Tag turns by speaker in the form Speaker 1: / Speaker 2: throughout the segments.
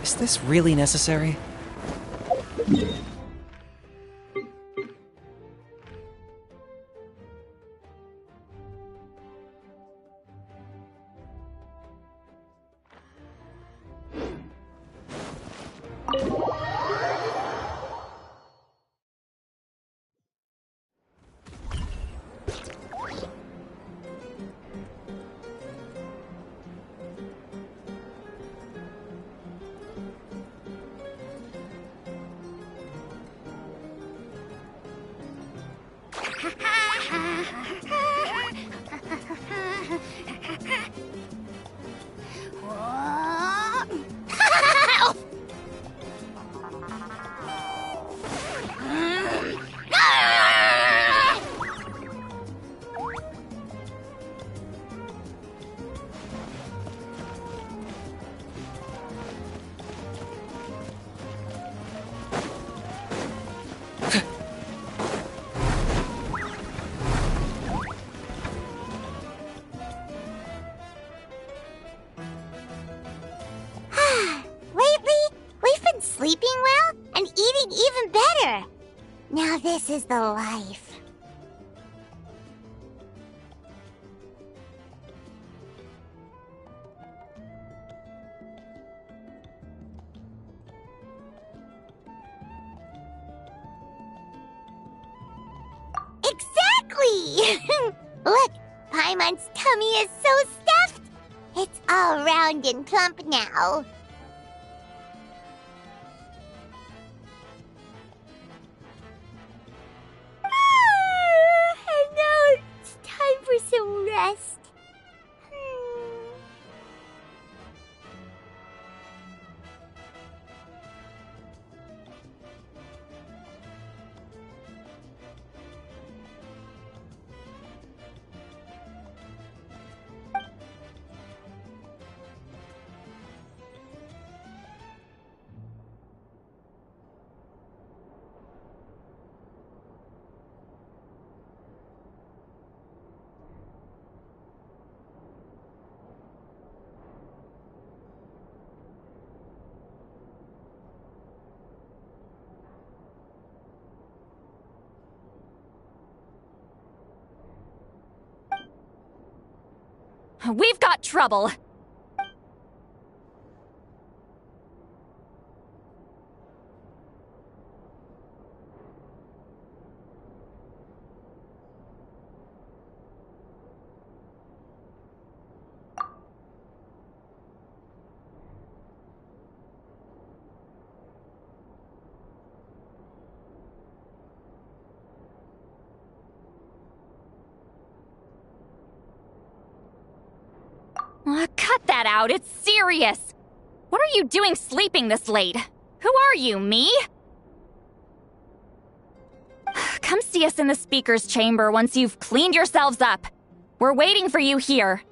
Speaker 1: Is this really necessary?
Speaker 2: Sleeping well and eating even better. Now this is the life. Exactly! Look, Paimon's tummy is so stuffed. It's all round and plump now. And now it's time for some rest.
Speaker 3: We've got trouble. Cut that out, it's serious! What are you doing sleeping this late? Who are you, me? Come see us in the speaker's chamber once you've cleaned yourselves up. We're waiting for you here.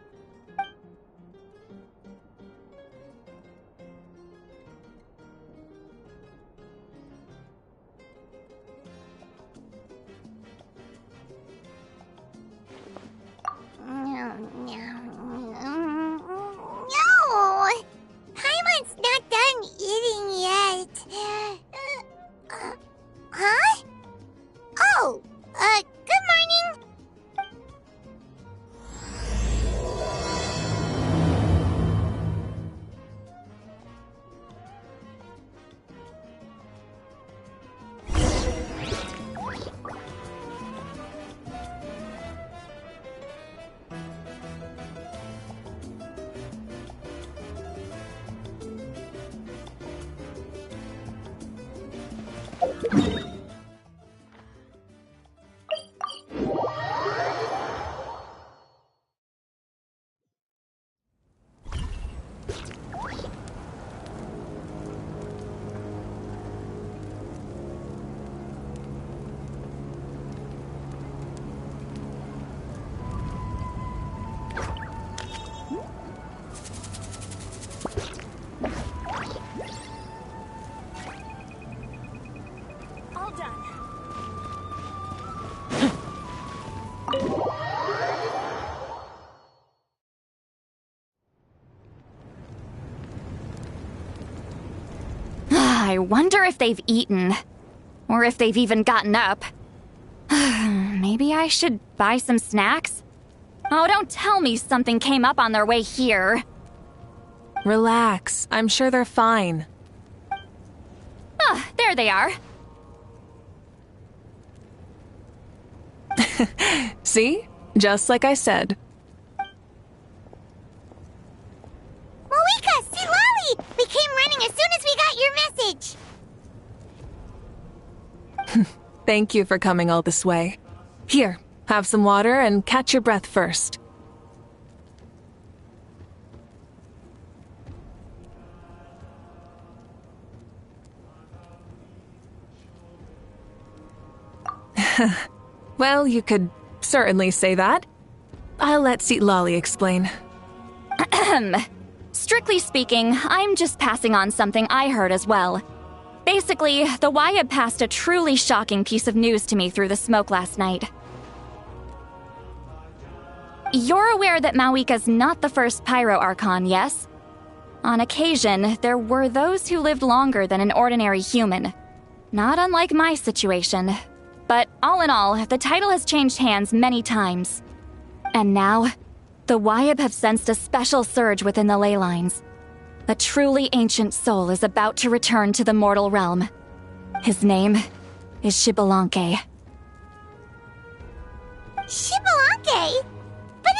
Speaker 3: I wonder if they've eaten. Or if they've even gotten up. Maybe I should buy some snacks? Oh, don't tell me something came up on their way here.
Speaker 4: Relax. I'm sure they're fine.
Speaker 3: Ah, there they are.
Speaker 4: See? Just like I said.
Speaker 2: Mavuika, see Lolly! We came running as soon as we got your message.
Speaker 4: Thank you for coming all this way. Here, have some water and catch your breath first. Well, you could certainly say that. I'll let Lolly explain.
Speaker 3: Strictly speaking, I'm just passing on something I heard as well. Basically, the Wyab passed a truly shocking piece of news to me through the smoke last night. You're aware that Mavuika's not the first Pyro Archon, yes? On occasion, there were those who lived longer than an ordinary human. Not unlike my situation. But all in all, the title has changed hands many times. And now, the Wyab have sensed a special surge within the ley lines. A truly ancient soul is about to return to the mortal realm. His name is Xbalanque.
Speaker 2: Xbalanque? But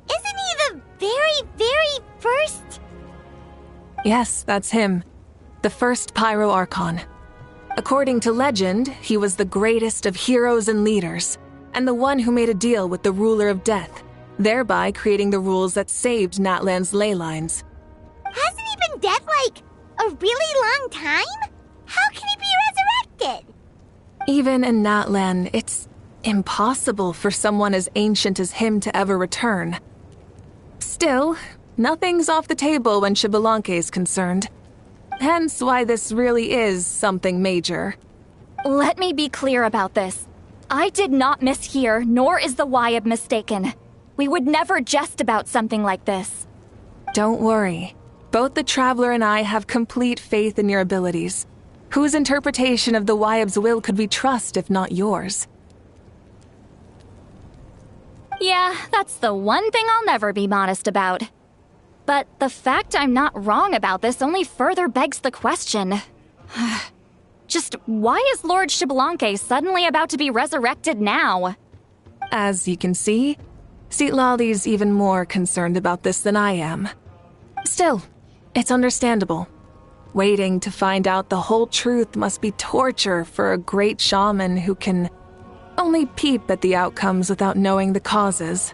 Speaker 2: isn't he the very first?
Speaker 4: Yes, that's him. The first Pyro Archon. According to legend, he was the greatest of heroes and leaders, and the one who made a deal with the ruler of death, thereby creating the rules that saved Natlan's ley lines.
Speaker 2: Hasn't he been dead like a really long time? How can he be resurrected?
Speaker 4: Even in Natlan, it's impossible for someone as ancient as him to ever return. Still, nothing's off the table when Xbalanque is concerned. Hence why this really is something major.
Speaker 3: Let me be clear about this. I did not mishear, nor is the Wyab mistaken. We would never jest about something like this.
Speaker 4: Don't worry. Both the Traveler and I have complete faith in your abilities. Whose interpretation of the Wyab's will could we trust if not yours?
Speaker 3: Yeah, that's the one thing I'll never be modest about. But the fact I'm not wrong about this only further begs the question. Just why is Lord Xbalanque suddenly about to be resurrected now?
Speaker 4: As you can see, Lolly's even more concerned about this than I am. Still, it's understandable. Waiting to find out the whole truth must be torture for a great shaman who can only peep at the outcomes without knowing the causes.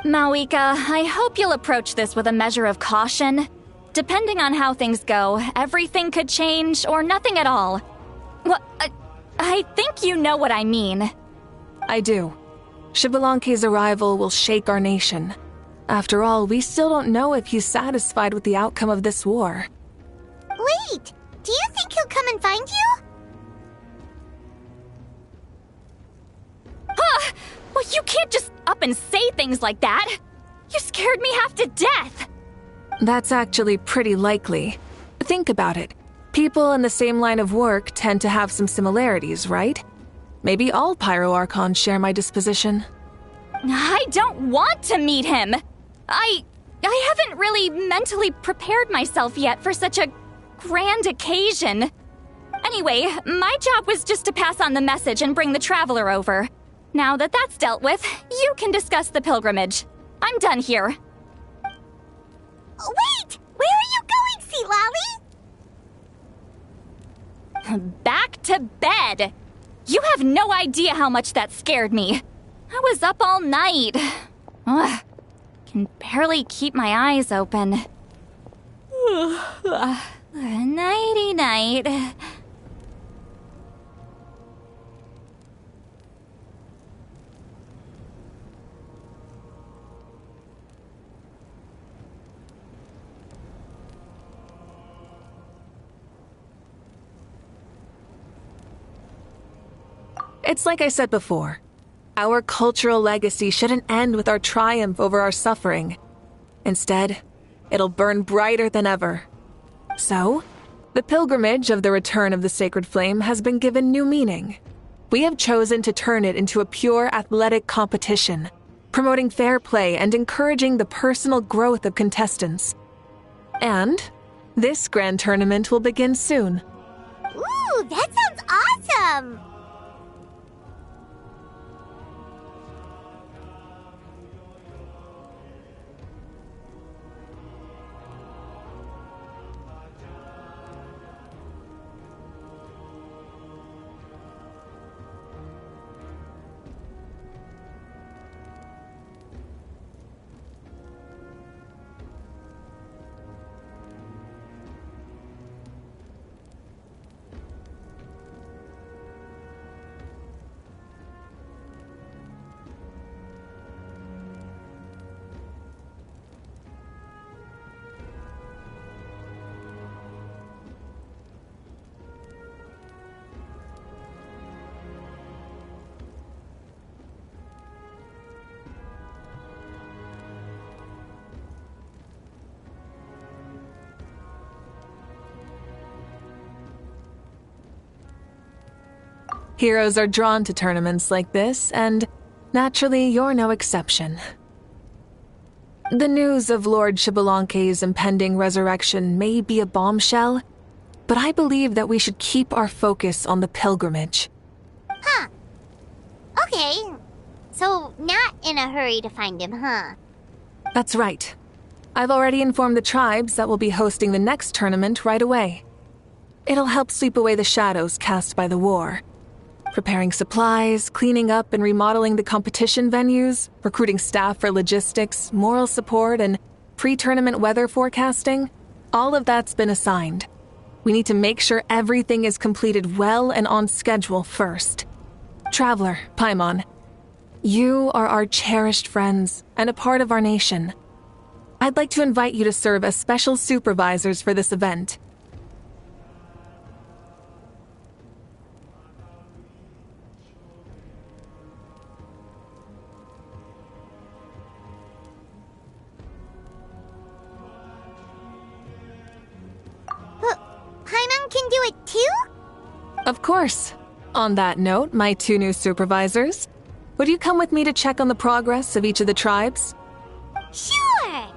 Speaker 3: Mavuika, I hope you'll approach this with a measure of caution. Depending on how things go, everything could change or nothing at all. Well, I think you know what I mean.
Speaker 4: I do. Xbalanque's arrival will shake our nation. After all, we still don't know if he's satisfied with the outcome of this war.
Speaker 2: Wait, do you think he'll come and find you?
Speaker 3: Well, you can't just up and say things like that. You scared me half to death.
Speaker 4: That's actually pretty likely. Think about it. People in the same line of work tend to have some similarities, right? Maybe all Pyro Archons share my disposition.
Speaker 3: I don't want to meet him. I haven't really mentally prepared myself yet for such a grand occasion. Anyway, my job was just to pass on the message and bring the Traveler over. Now that that's dealt with, you can discuss the pilgrimage. I'm done here.
Speaker 2: Wait! Where are you going, Sea Lolly?
Speaker 3: Back to bed! You have no idea how much that scared me. I was up all night. Ugh, can barely keep my eyes open. Nighty-night.
Speaker 4: It's like I said before. Our cultural legacy shouldn't end with our triumph over our suffering. Instead, it'll burn brighter than ever. So, The pilgrimage of the return of the sacred flame has been given new meaning. We have chosen to turn it into a pure athletic competition, promoting fair play and encouraging the personal growth of contestants. And this grand tournament will begin soon.
Speaker 2: Ooh, that sounds awesome!
Speaker 4: Heroes are drawn to tournaments like this, and naturally, you're no exception. The news of Lord Xbalanque's impending resurrection may be a bombshell, but I believe that we should keep our focus on the pilgrimage.
Speaker 2: Huh. Okay. So, not in a hurry to find him, huh?
Speaker 4: That's right. I've already informed the tribes that we'll be hosting the next tournament right away. It'll help sweep away the shadows cast by the war. Preparing supplies, cleaning up and remodeling the competition venues, recruiting staff for logistics, moral support, and pre-tournament weather forecasting, all of that's been assigned. We need to make sure everything is completed well and on schedule first. Traveler, Paimon, you are our cherished friends and a part of our nation. I'd like to invite you to serve as special supervisors for this event.
Speaker 2: Paimon can do it too?
Speaker 4: Of course. On that note, my two new supervisors, would you come with me to check on the progress of each of the tribes?
Speaker 2: Sure!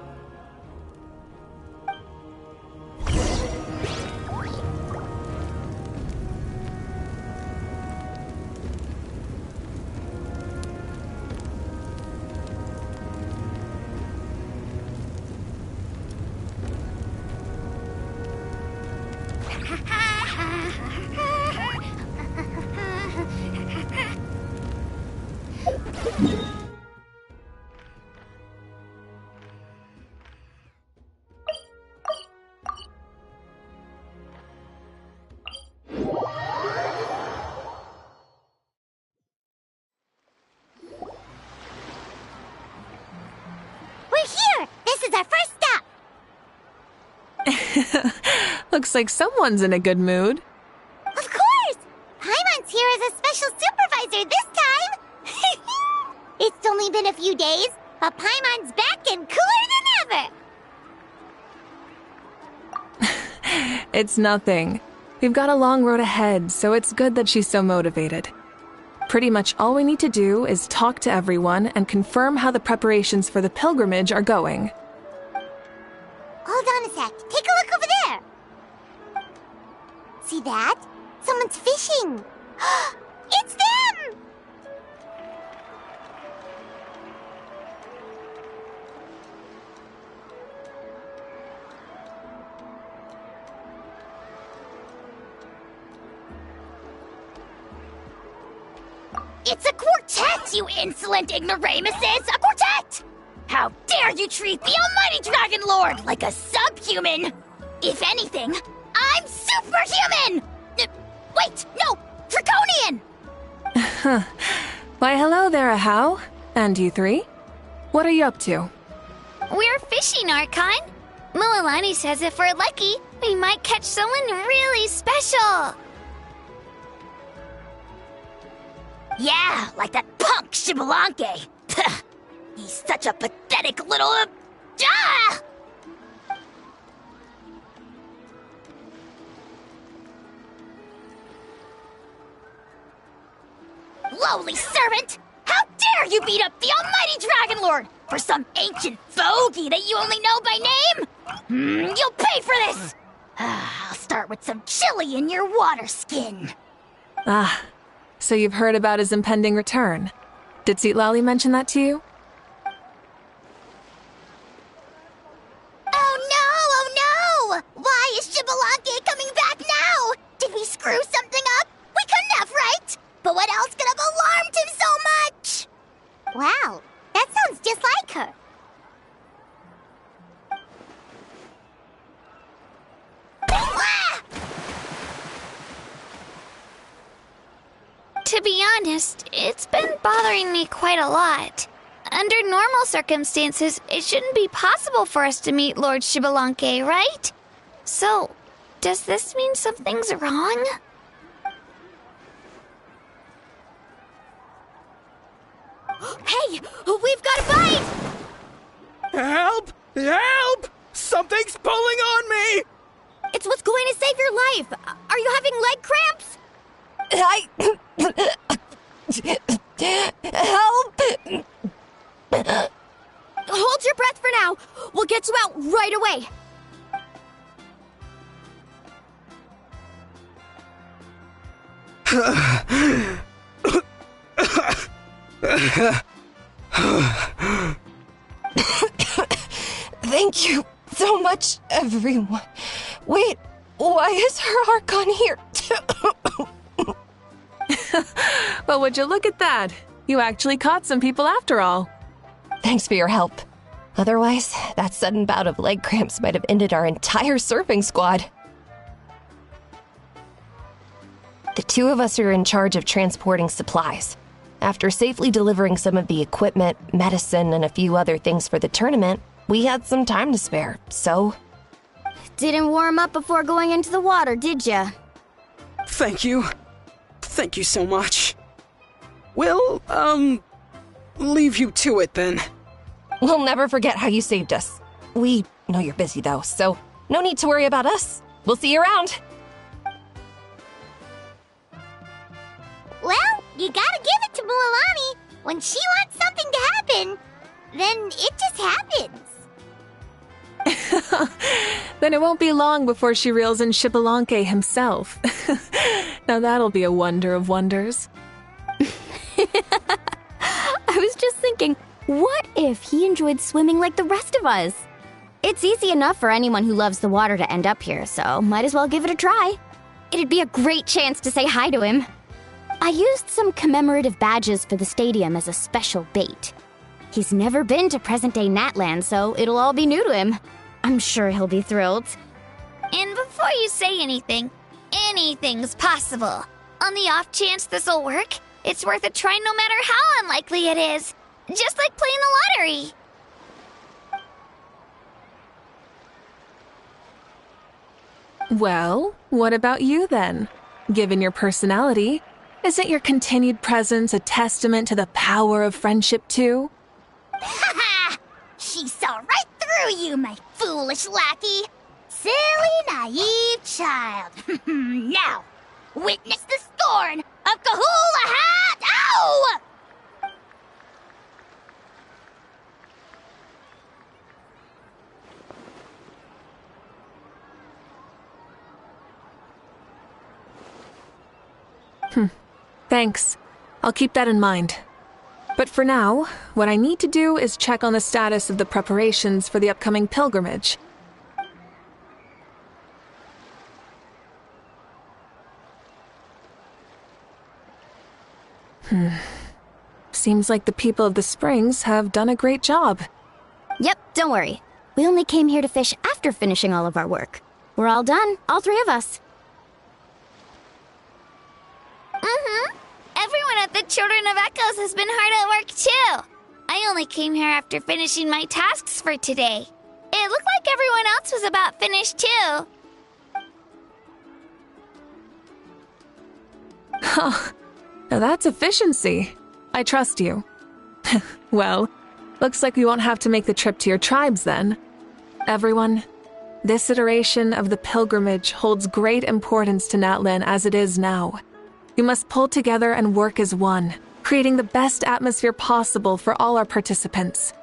Speaker 2: We're here! This is our first stop!
Speaker 4: Looks like someone's in a good mood.
Speaker 2: Of course! Paimon's here as a special supervisor this time! It's only been a few days, but Paimon's back and cooler than ever!
Speaker 4: It's nothing. We've got a long road ahead, so it's good that she's so motivated. Pretty much all we need to do is talk to everyone and confirm how the preparations for the pilgrimage are going.
Speaker 2: Hold on a sec. Take a look over there. See that? Someone's fishing. It's them!
Speaker 5: It's a quartet, you insolent ignoramuses! A quartet! How dare you treat the almighty Dragon Lord like a subhuman! If anything, I'm superhuman! Wait, no! Draconian!
Speaker 4: Why, hello there, Ahau. And you three? What are you up to?
Speaker 5: We're fishing, Archon. Mulalani says if we're lucky, we might catch someone really special. Yeah, like that punk Xbalanque. He's such a pathetic little... lowly servant! How dare you beat up the almighty Dragon Lord for some ancient fogey that you only know by name? You'll pay for this! I'll start with some chili in your water skin.
Speaker 4: Ah, so you've heard about his impending return. Did Seatlali mention that to you?
Speaker 2: Oh no! Why is Shibalanke coming back now? Did we screw something up? We couldn't have, right? But what else could have alarmed him so much? Wow, that sounds just like her.
Speaker 6: To be honest, it's been bothering me quite a lot. Under normal circumstances, it shouldn't be possible for us to meet Lord Shibalanke, right? So, does this mean something's wrong?
Speaker 5: Hey, we've got a bite!
Speaker 7: Help! Help! Something's pulling on me!
Speaker 5: It's what's going to save your life. Are you having leg cramps?
Speaker 6: Help!
Speaker 5: Hold your breath for now. We'll get you out right away.
Speaker 6: Thank you so much, everyone. Wait, why is her archon here?
Speaker 4: Well, would you look at that? You actually caught some people after all.
Speaker 8: Thanks for your help. Otherwise, that sudden bout of leg cramps might have ended our entire surfing squad. The two of us are in charge of transporting supplies. After safely delivering some of the equipment, medicine, and a few other things for the tournament, we had some time to spare, so...
Speaker 2: Didn't warm up before going into the water, did ya?
Speaker 7: Thank you. Thank you so much. We'll, leave you to it then.
Speaker 8: We'll never forget how you saved us. We know you're busy though, so no need to worry about us. We'll see you around.
Speaker 2: Well, you gotta give it to Mualani. When she wants something to happen, then it just happens.
Speaker 4: Then it won't be long before she reels in Shibalanke himself. Now that'll be a wonder of wonders.
Speaker 2: I was just thinking, what if he enjoyed swimming like the rest of us? It's easy enough for anyone who loves the water to end up here, so might as well give it a try. It'd be a great chance to say hi to him. I used some commemorative badges for the stadium as a special bait. He's never been to present-day Natland, so it'll all be new to him. I'm sure he'll be thrilled.
Speaker 6: And before you say anything, anything's possible. On the off chance this'll work, it's worth a try no matter how unlikely it is. Just like playing the lottery.
Speaker 4: Well, what about you then? Given your personality, isn't your continued presence a testament to the power of friendship too?
Speaker 5: Ha ha! She saw right through you, my foolish lackey. Silly, naive child. Now, witness the scorn of Kahula Hat! Ow!
Speaker 4: Thanks. I'll keep that in mind. But for now, what I need to do is check on the status of the preparations for the upcoming pilgrimage. Seems like the people of the Springs have done a great job.
Speaker 2: Yep, don't worry. We only came here to fish after finishing all of our work. We're all done, all three of us.
Speaker 6: Everyone at the Children of Echoes has been hard at work too. I only came here after finishing my tasks for today. It looked like everyone else was about finished too.
Speaker 4: Now that's efficiency. I trust you. Well, looks like we won't have to make the trip to your tribes then. Everyone, this iteration of the pilgrimage holds great importance to Natlan as it is now. You must pull together and work as one. creating the best atmosphere possible for all our participants.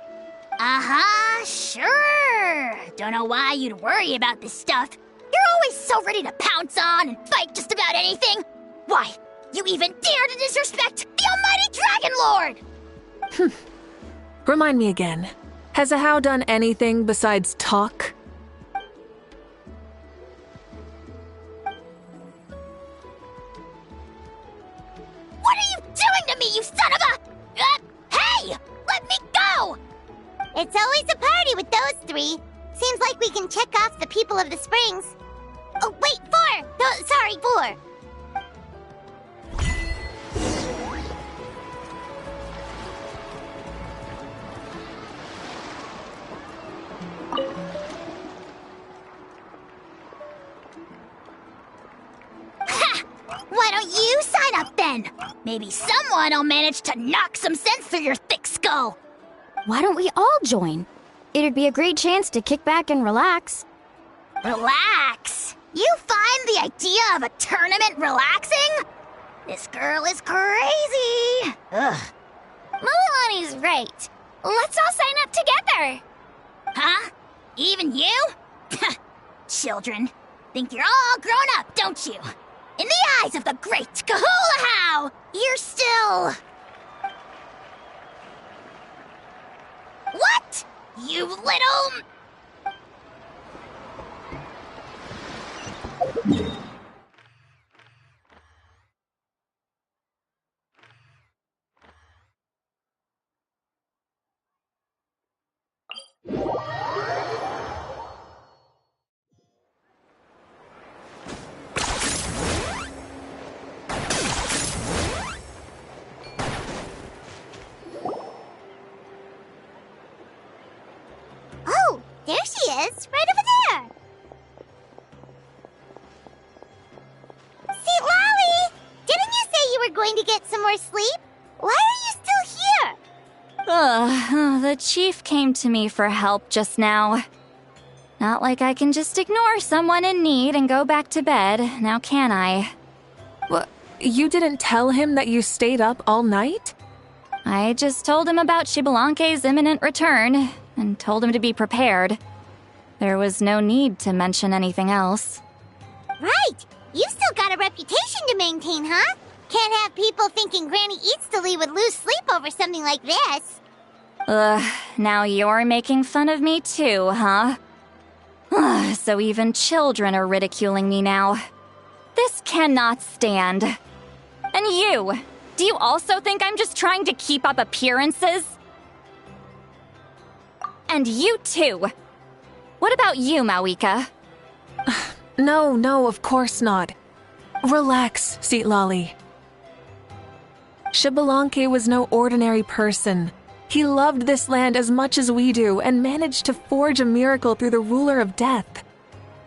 Speaker 5: Uh-huh, sure. Don't know why you'd worry about this stuff. You're always so ready to pounce on and fight just about anything. Why, you even dare to disrespect the almighty Dragon Lord!
Speaker 4: Remind me again, has Ahau done anything besides talk?
Speaker 5: What are you doing to me, you son of a... hey! Let me go!
Speaker 9: It's always a party with those three. Seems like we can check off the people of the springs. Oh, wait, 4! Oh, sorry, 4.
Speaker 5: Ha! Why don't you sign up then? Maybe someone will manage to knock some sense through your thick skull.
Speaker 2: Why don't we all join? It'd be a great chance to kick back and relax.
Speaker 5: Relax? You find the idea of a tournament relaxing? This girl is crazy. Ugh.
Speaker 6: Mulalani's right. Let's all sign up together.
Speaker 5: Huh? Even you? Children. Think you're all grown up, don't you? In the eyes of the great Kahulahau, you're still... What? You little...
Speaker 9: Oh, there she is, right over there. See, Lolly, didn't you say you were going to get some more sleep? Why are you still here?
Speaker 3: The chief came to me for help just now. Not like I can just ignore someone in need and go back to bed, now can I?
Speaker 4: What? You didn't tell him that you stayed up all night?
Speaker 3: I just told him about Shibalanke's imminent return, and told him to be prepared. There was no need to mention anything else.
Speaker 9: Right, you still got a reputation to maintain, huh? Can't have people thinking Granny Eatsley would lose sleep over something like this.
Speaker 3: Now you're making fun of me too, huh? So even children are ridiculing me now. This cannot stand. And you! Do you also think I'm just trying to keep up appearances? And you too! What about you, Mavuika?
Speaker 4: No, of course not. Relax, Seatlolly. Shibalanke was no ordinary person. He loved this land as much as we do and managed to forge a miracle through the ruler of death.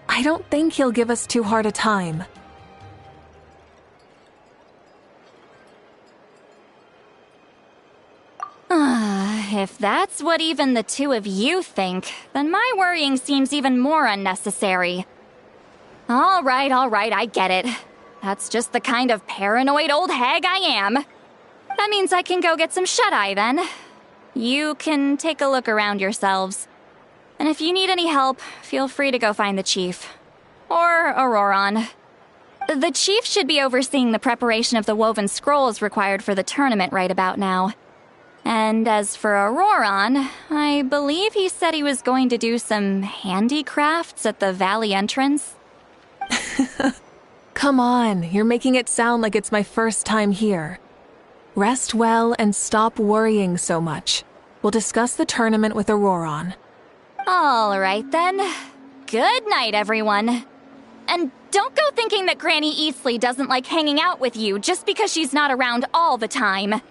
Speaker 4: I don't think he'll give us too hard a time.
Speaker 3: If that's what even the two of you think, then my worrying seems even more unnecessary. All right, I get it. That's just the kind of paranoid old hag I am. That means I can go get some shut-eye then. You can take a look around yourselves. And if you need any help, feel free to go find the chief. Or Auroron. The chief should be overseeing the preparation of the woven scrolls required for the tournament right about now. And as for Auroron, I believe he said he was going to do some handicrafts at the valley entrance.
Speaker 4: Come on, you're making it sound like it's my first time here. Rest well and stop worrying so much. We'll discuss the tournament with Auroron.
Speaker 3: All right then. Good night, everyone. And don't go thinking that Granny Eatsley doesn't like hanging out with you just because she's not around all the time.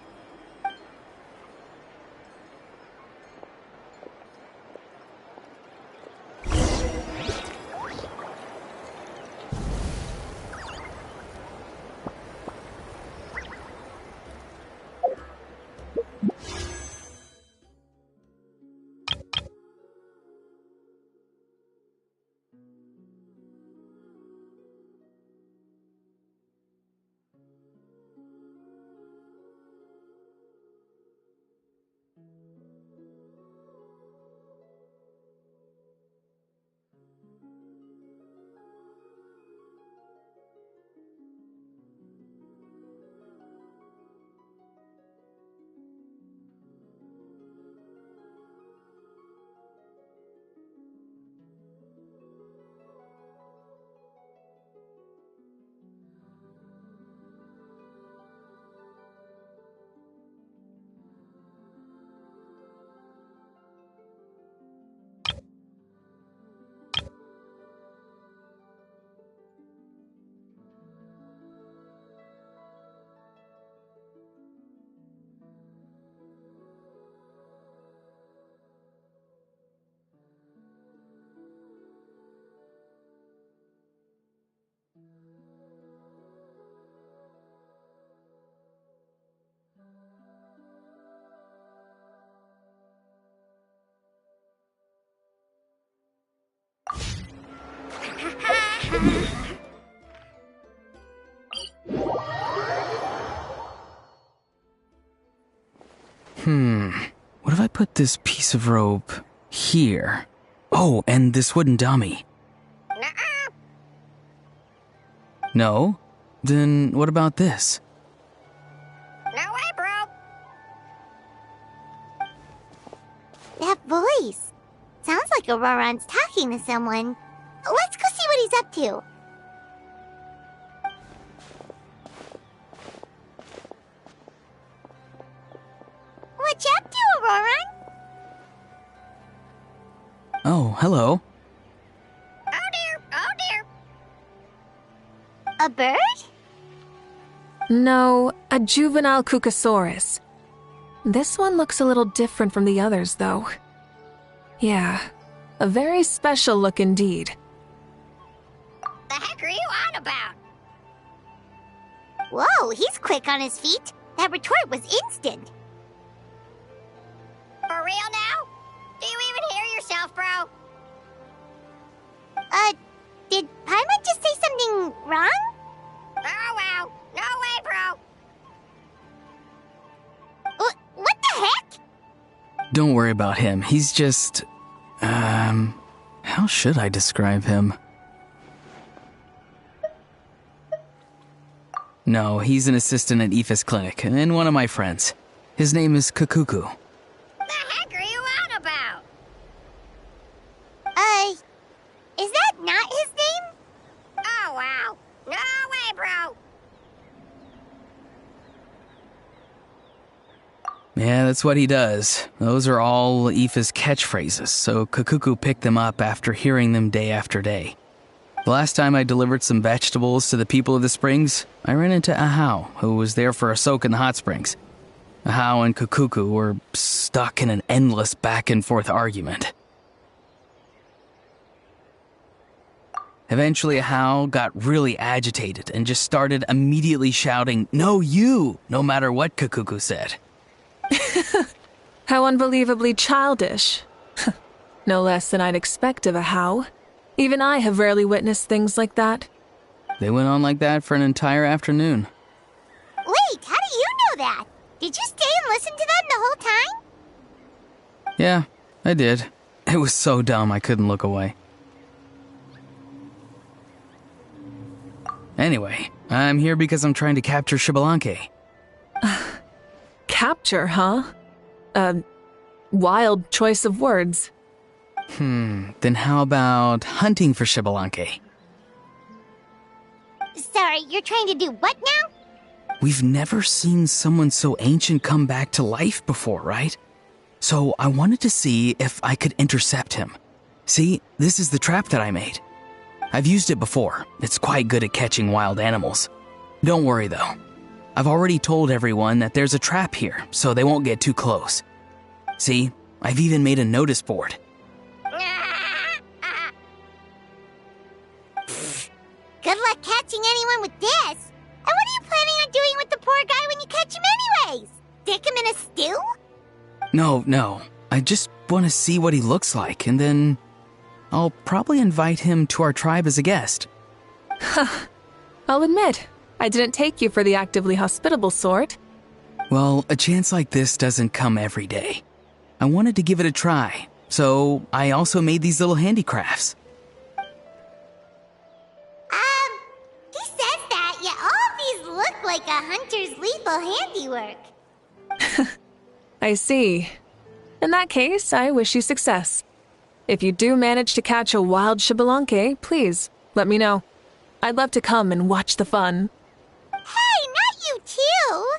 Speaker 10: What if I put this piece of rope here? Oh, and this wooden dummy.
Speaker 9: Nuh-uh.
Speaker 10: No? Then what about this?
Speaker 9: No way, bro. That voice. Sounds like Auroron's talking to someone. Let's go see what he's up to. What you up to, Auroron?
Speaker 10: Oh, hello.
Speaker 9: Oh dear, oh dear. A bird?
Speaker 4: No, a juvenile Cucosaurus. This one looks a little different from the others, though. Yeah, a very special look indeed.
Speaker 9: The heck are you on about? Whoa, he's quick on his feet. That retort was instant. For real now? Do you even hear yourself, bro? Did Paimon just say something wrong? Oh, wow. No way, bro. What the heck?
Speaker 10: Don't worry about him. He's just... how should I describe him? No, he's an assistant at Aoife's clinic, and one of my friends. His name is Kakuku.
Speaker 9: The heck are you on about? Is that not his name? Oh, wow. No way, bro.
Speaker 10: Yeah, that's what he does. Those are all Aoife's catchphrases, so Kakuku picked them up after hearing them day after day. The last time I delivered some vegetables to the people of the springs, I ran into Ahau, who was there for a soak in the hot springs. Ahau and Kakuku were stuck in an endless back-and-forth argument. Eventually, Ahau got really agitated and just started immediately shouting, "No, you!" no matter what Kakuku said.
Speaker 4: How unbelievably childish. No less than I'd expect of Ahau. Even I have rarely witnessed things like that.
Speaker 10: They went on like that for an entire afternoon.
Speaker 9: Wait, how do you know that? Did you stay and listen to them the whole time?
Speaker 10: Yeah, I did. It was so dumb I couldn't look away. Anyway, I'm here because I'm trying to capture Xbalanque.
Speaker 4: Capture, huh? Wild choice of words.
Speaker 10: Then how about hunting for Xbalanque?
Speaker 9: Sorry, you're trying to do what now?
Speaker 10: We've never seen someone so ancient come back to life before, right? So I wanted to see if I could intercept him. See, this is the trap that I made. I've used it before. It's quite good at catching wild animals. Don't worry, though. I've already told everyone that there's a trap here, so they won't get too close. See, I've even made a notice board.
Speaker 9: Good luck catching anyone with this. And what are you planning on doing with the poor guy when you catch him anyways? Stick him in a stew?
Speaker 10: No. I just want to see what he looks like, and then I'll probably invite him to our tribe as a guest.
Speaker 4: I'll admit, I didn't take you for the actively hospitable sort.
Speaker 10: Well, a chance like this doesn't come every day. I wanted to give it a try, so I also made these little handicrafts.
Speaker 9: He says that, yet all of these look like a hunter's lethal handiwork.
Speaker 4: I see. In that case, I wish you success. If you do manage to catch a wild Xbalanque, please, let me know. I'd love to come and watch the fun.
Speaker 9: Hey, not you too!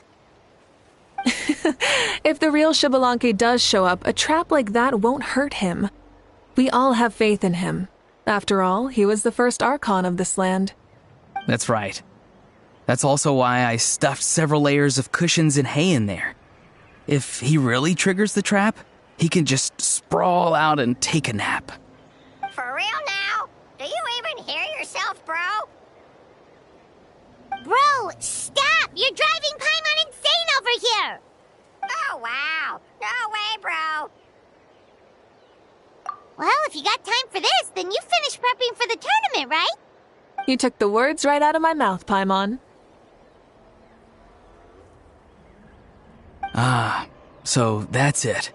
Speaker 4: If the real Xbalanque does show up, a trap like that won't hurt him. We all have faith in him. After all, he was the first archon of this land.
Speaker 10: That's right. That's also why I stuffed several layers of cushions and hay in there. If he really triggers the trap, he can just sprawl out and take a nap.
Speaker 9: For real now? Do you even hear yourself, bro? Bro, stop! You're driving Paimon insane over here! Oh, wow. No way, bro. Well, if you got time for this, then you finished prepping for the tournament, right?
Speaker 4: You took the words right out of my mouth, Paimon.
Speaker 10: Ah, so that's it.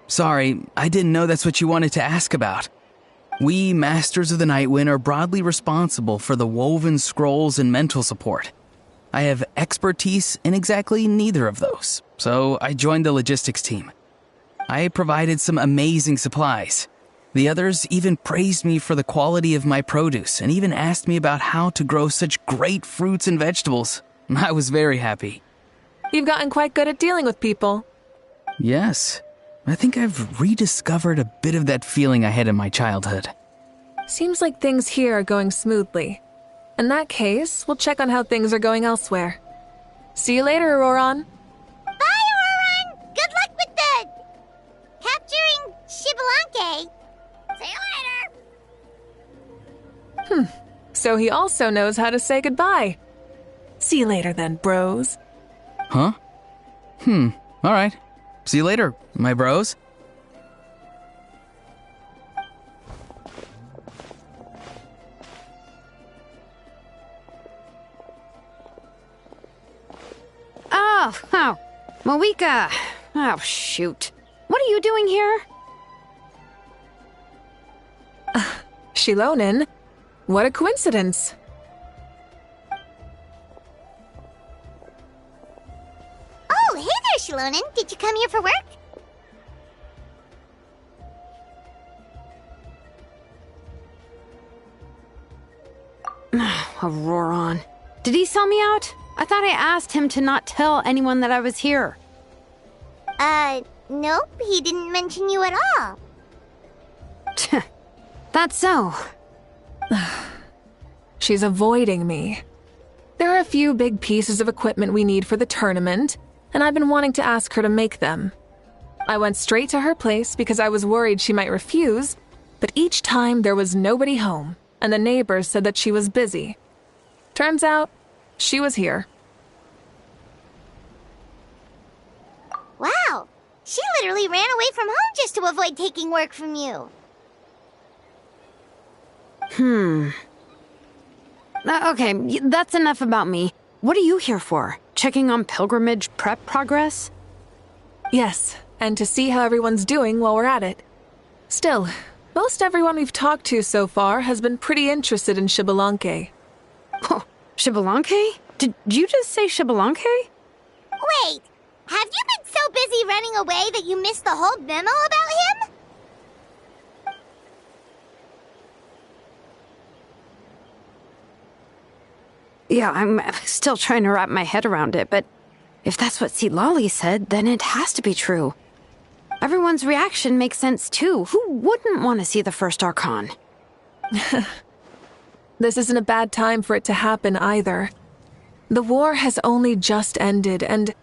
Speaker 10: Sorry, I didn't know that's what you wanted to ask about. We, Masters of the Nightwind, are broadly responsible for the woven scrolls and mental support. I have expertise in exactly neither of those, so I joined the logistics team. I provided some amazing supplies. The others even praised me for the quality of my produce and even asked me about how to grow such great fruits and vegetables. I was very happy.
Speaker 4: You've gotten quite good at dealing with people.
Speaker 10: Yes, I think I've rediscovered a bit of that feeling I had in my childhood.
Speaker 4: Seems like things here are going smoothly. In that case, we'll check on how things are going elsewhere. See you later, Auroron.
Speaker 9: Bye, Auroron! Good luck with the... capturing Xbalanque. See you later!
Speaker 4: So he also knows how to say goodbye. See you later then, bros.
Speaker 10: Huh? Alright. See you later, my bros.
Speaker 11: Oh, Mavuika. Oh, shoot. What are you doing here?
Speaker 4: Shilonen? What a coincidence.
Speaker 9: Oh, hey there, Shilonen. Did you come here for work?
Speaker 11: Auroron. Did he sell me out? I thought I asked him to not tell anyone that I was here.
Speaker 9: Nope, he didn't mention you at all.
Speaker 11: That's so.
Speaker 4: She's avoiding me. There are a few big pieces of equipment we need for the tournament, and I've been wanting to ask her to make them. I went straight to her place because I was worried she might refuse, but each time there was nobody home, and the neighbors said that she was busy. Turns out, she was here.
Speaker 9: Wow, she literally ran away from home just to avoid taking work from you.
Speaker 11: Okay, that's enough about me. What are you here for? Checking on pilgrimage prep progress?
Speaker 4: Yes, and to see how everyone's doing while we're at it. Still, most everyone we've talked to so far has been pretty interested in Xbalanque.
Speaker 11: Oh, Xbalanque? Did you just say Xbalanque?
Speaker 9: Wait, have you been so busy running away that you missed the whole memo about him?
Speaker 11: Yeah, I'm still trying to wrap my head around it, but if that's what Lolly said, then it has to be true. Everyone's reaction makes sense too. Who wouldn't want to see the first Archon?
Speaker 4: This isn't a bad time for it to happen either. The war has only just ended, and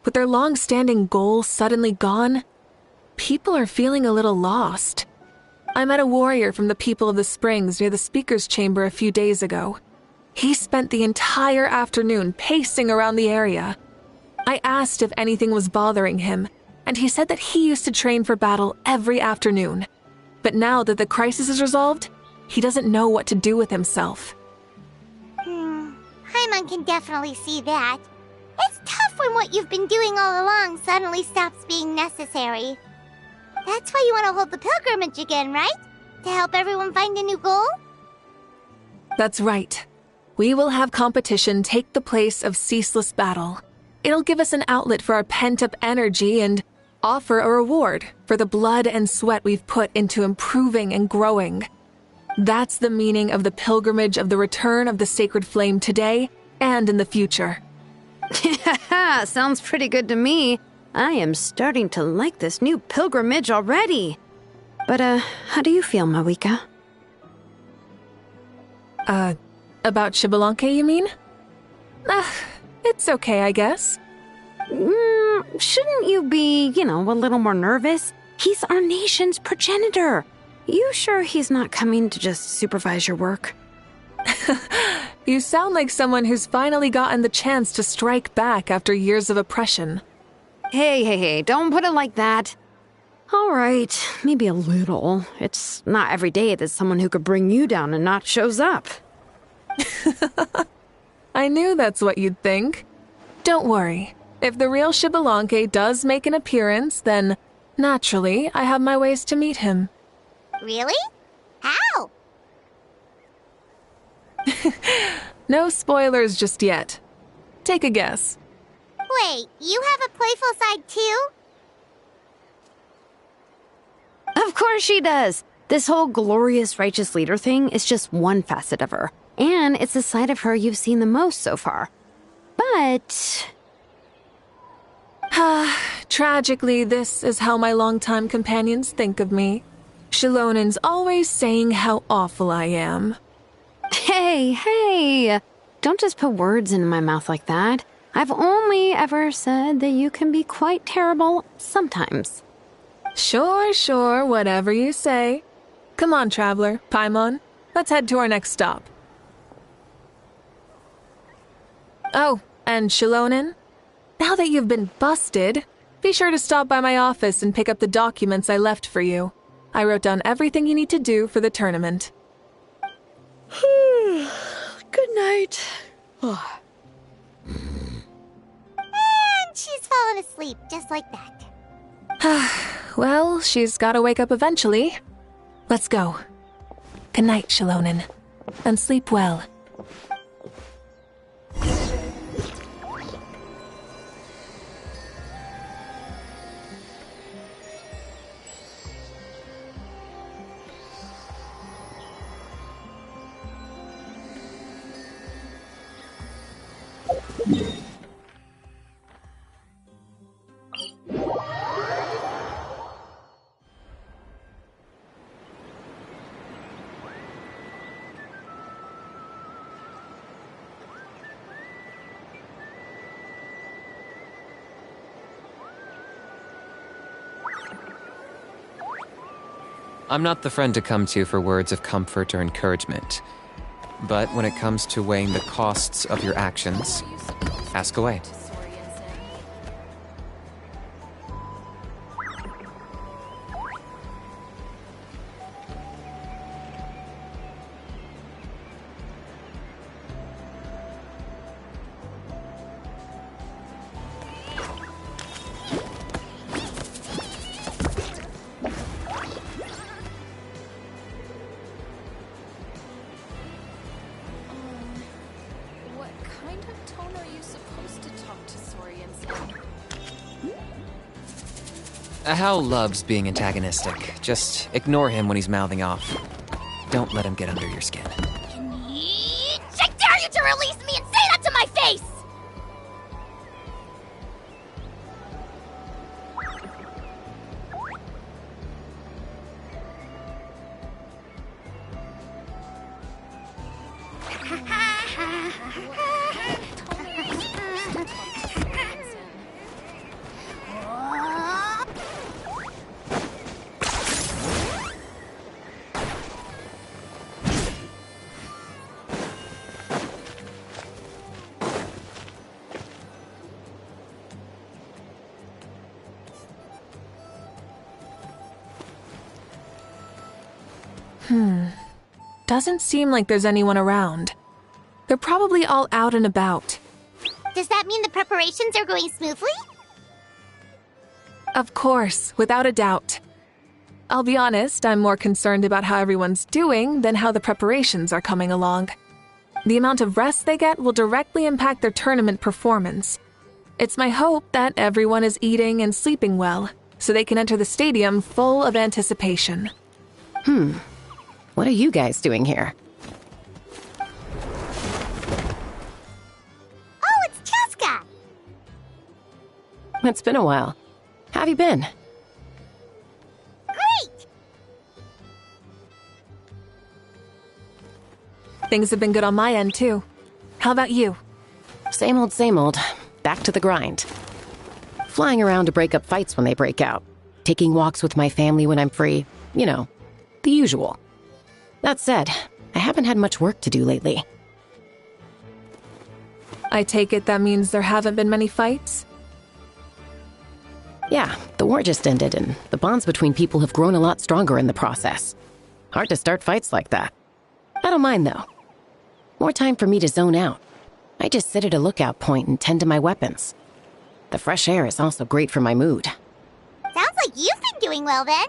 Speaker 4: with their long-standing goal suddenly gone, people are feeling a little lost. I met a warrior from the People of the Springs near the Speaker's Chamber a few days ago. He spent the entire afternoon pacing around the area. I asked if anything was bothering him, and he said that he used to train for battle every afternoon. But now that the crisis is resolved, he doesn't know what to do with himself.
Speaker 9: Paimon can definitely see that. It's tough when what you've been doing all along suddenly stops being necessary. That's why you want to hold the pilgrimage again, right? To help everyone find a new goal?
Speaker 4: That's right. We will have competition take the place of ceaseless battle. It'll give us an outlet for our pent-up energy and offer a reward for the blood and sweat we've put into improving and growing. That's the meaning of the pilgrimage of the return of the sacred flame today and in the future.
Speaker 11: Sounds pretty good to me. I am starting to like this new pilgrimage already. But, how do you feel, Mavuika?
Speaker 4: About Xbalanque, you mean? It's okay, I guess.
Speaker 11: Shouldn't you be, a little more nervous? He's our nation's progenitor. You sure he's not coming to just supervise your work?
Speaker 4: You sound like someone who's finally gotten the chance to strike back after years of oppression.
Speaker 11: Hey, don't put it like that. All right, maybe a little. It's not every day that someone who could bring you down and not shows up.
Speaker 4: I knew that's what you'd think. Don't worry. If the real Xbalanque does make an appearance, then, naturally, I have my ways to meet him.
Speaker 9: Really? How?
Speaker 4: No spoilers just yet. Take a guess.
Speaker 9: Wait, you have a playful side too?
Speaker 11: Of course she does. This whole glorious righteous leader thing is just one facet of her. And it's the side of her you've seen the most so far. But...
Speaker 4: Tragically, this is how my longtime companions think of me. Shalonin's always saying how awful I am.
Speaker 11: Hey! Don't just put words into my mouth like that. I've only ever said that you can be quite terrible sometimes.
Speaker 4: Sure, whatever you say. Come on, traveler, Paimon. Let's head to our next stop. Oh, and Shalonin? Now that you've been busted, be sure to stop by my office and pick up the documents I left for you. I wrote down everything you need to do for the tournament.
Speaker 11: Good night.
Speaker 9: And she's fallen asleep just like that.
Speaker 4: Well, she's gotta wake up eventually. Let's go. Good night, Shalonin. And sleep well.
Speaker 1: I'm not the friend to come to for words of comfort or encouragement. But when it comes to weighing the costs of your actions, ask away. Hal loves being antagonistic. Just ignore him when he's mouthing off. Don't let him get under your skin.
Speaker 5: I dare you to release me and say that to my face!
Speaker 4: Doesn't seem like there's anyone around. They're probably all out and about.
Speaker 9: Does that mean the preparations are going smoothly?
Speaker 4: Of course, without a doubt. I'll be honest, I'm more concerned about how everyone's doing than how the preparations are coming along. The amount of rest they get will directly impact their tournament performance. It's my hope that everyone is eating and sleeping well, so they can enter the stadium full of anticipation.
Speaker 12: What are you guys doing here?
Speaker 9: Oh, it's Cheska!
Speaker 12: It's been a while. How have you been?
Speaker 9: Great!
Speaker 4: Things have been good on my end, too. How about you?
Speaker 12: Same old, same old. Back to the grind. Flying around to break up fights when they break out. Taking walks with my family when I'm free. You know, the usual. That said, I haven't had much work to do lately.
Speaker 4: I take it that means there haven't been many fights?
Speaker 12: Yeah, the war just ended, and the bonds between people have grown a lot stronger in the process. Hard to start fights like that. I don't mind, though. More time for me to zone out. I just sit at a lookout point and tend to my weapons. The fresh air is also great for my mood.
Speaker 9: Sounds like you've been doing well then.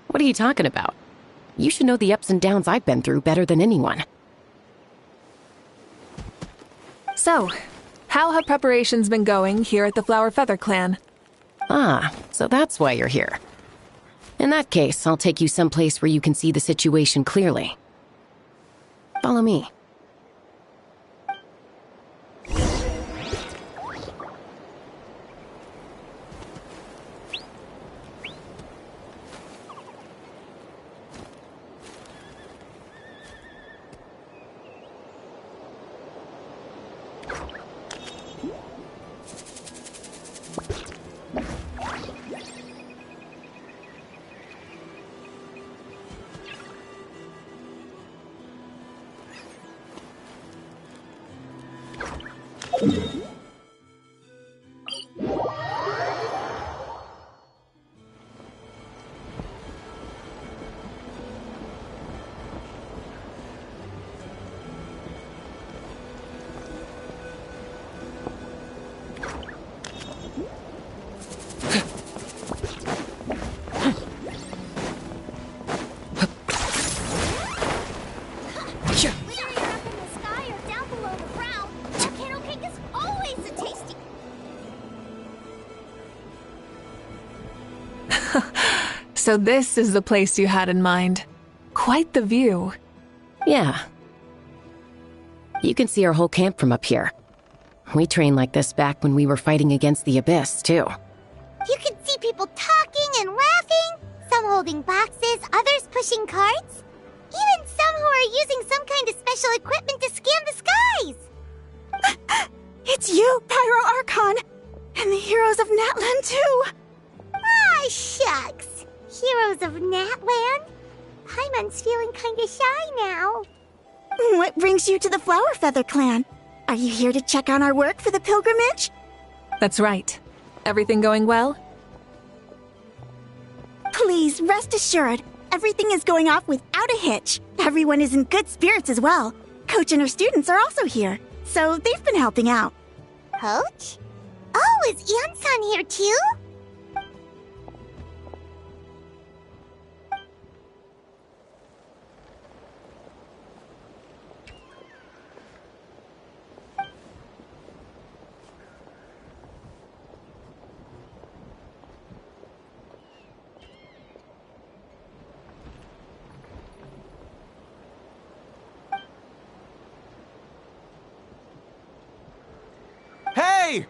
Speaker 12: What are you talking about? You should know the ups and downs I've been through better than anyone.
Speaker 4: So, how have preparations been going here at the Flower Feather Clan?
Speaker 12: Ah, so that's why you're here. In that case, I'll take you someplace where you can see the situation clearly. Follow me.
Speaker 4: So this is the place you had in mind. Quite the view.
Speaker 12: Yeah. You can see our whole camp from up here. We trained like this back when we were fighting against the Abyss, too.
Speaker 9: You can see people talking and laughing, some holding boxes, others pushing carts. Even some who are using some kind of special equipment to scan the skies.
Speaker 5: It's you, Pyro Archon! And the heroes of Natlan, too!
Speaker 9: Ah, shucks. Heroes of Natlan? Paimon's feeling kinda shy now.
Speaker 5: What brings you to the Flower Feather Clan? Are you here to check on our work for the pilgrimage?
Speaker 4: That's right. Everything going well?
Speaker 5: Please, rest assured, everything is going off without a hitch. Everyone is in good spirits as well. Coach and her students are also here, so they've been helping out.
Speaker 9: Coach? Oh, is Ian-san here too?
Speaker 13: Hey!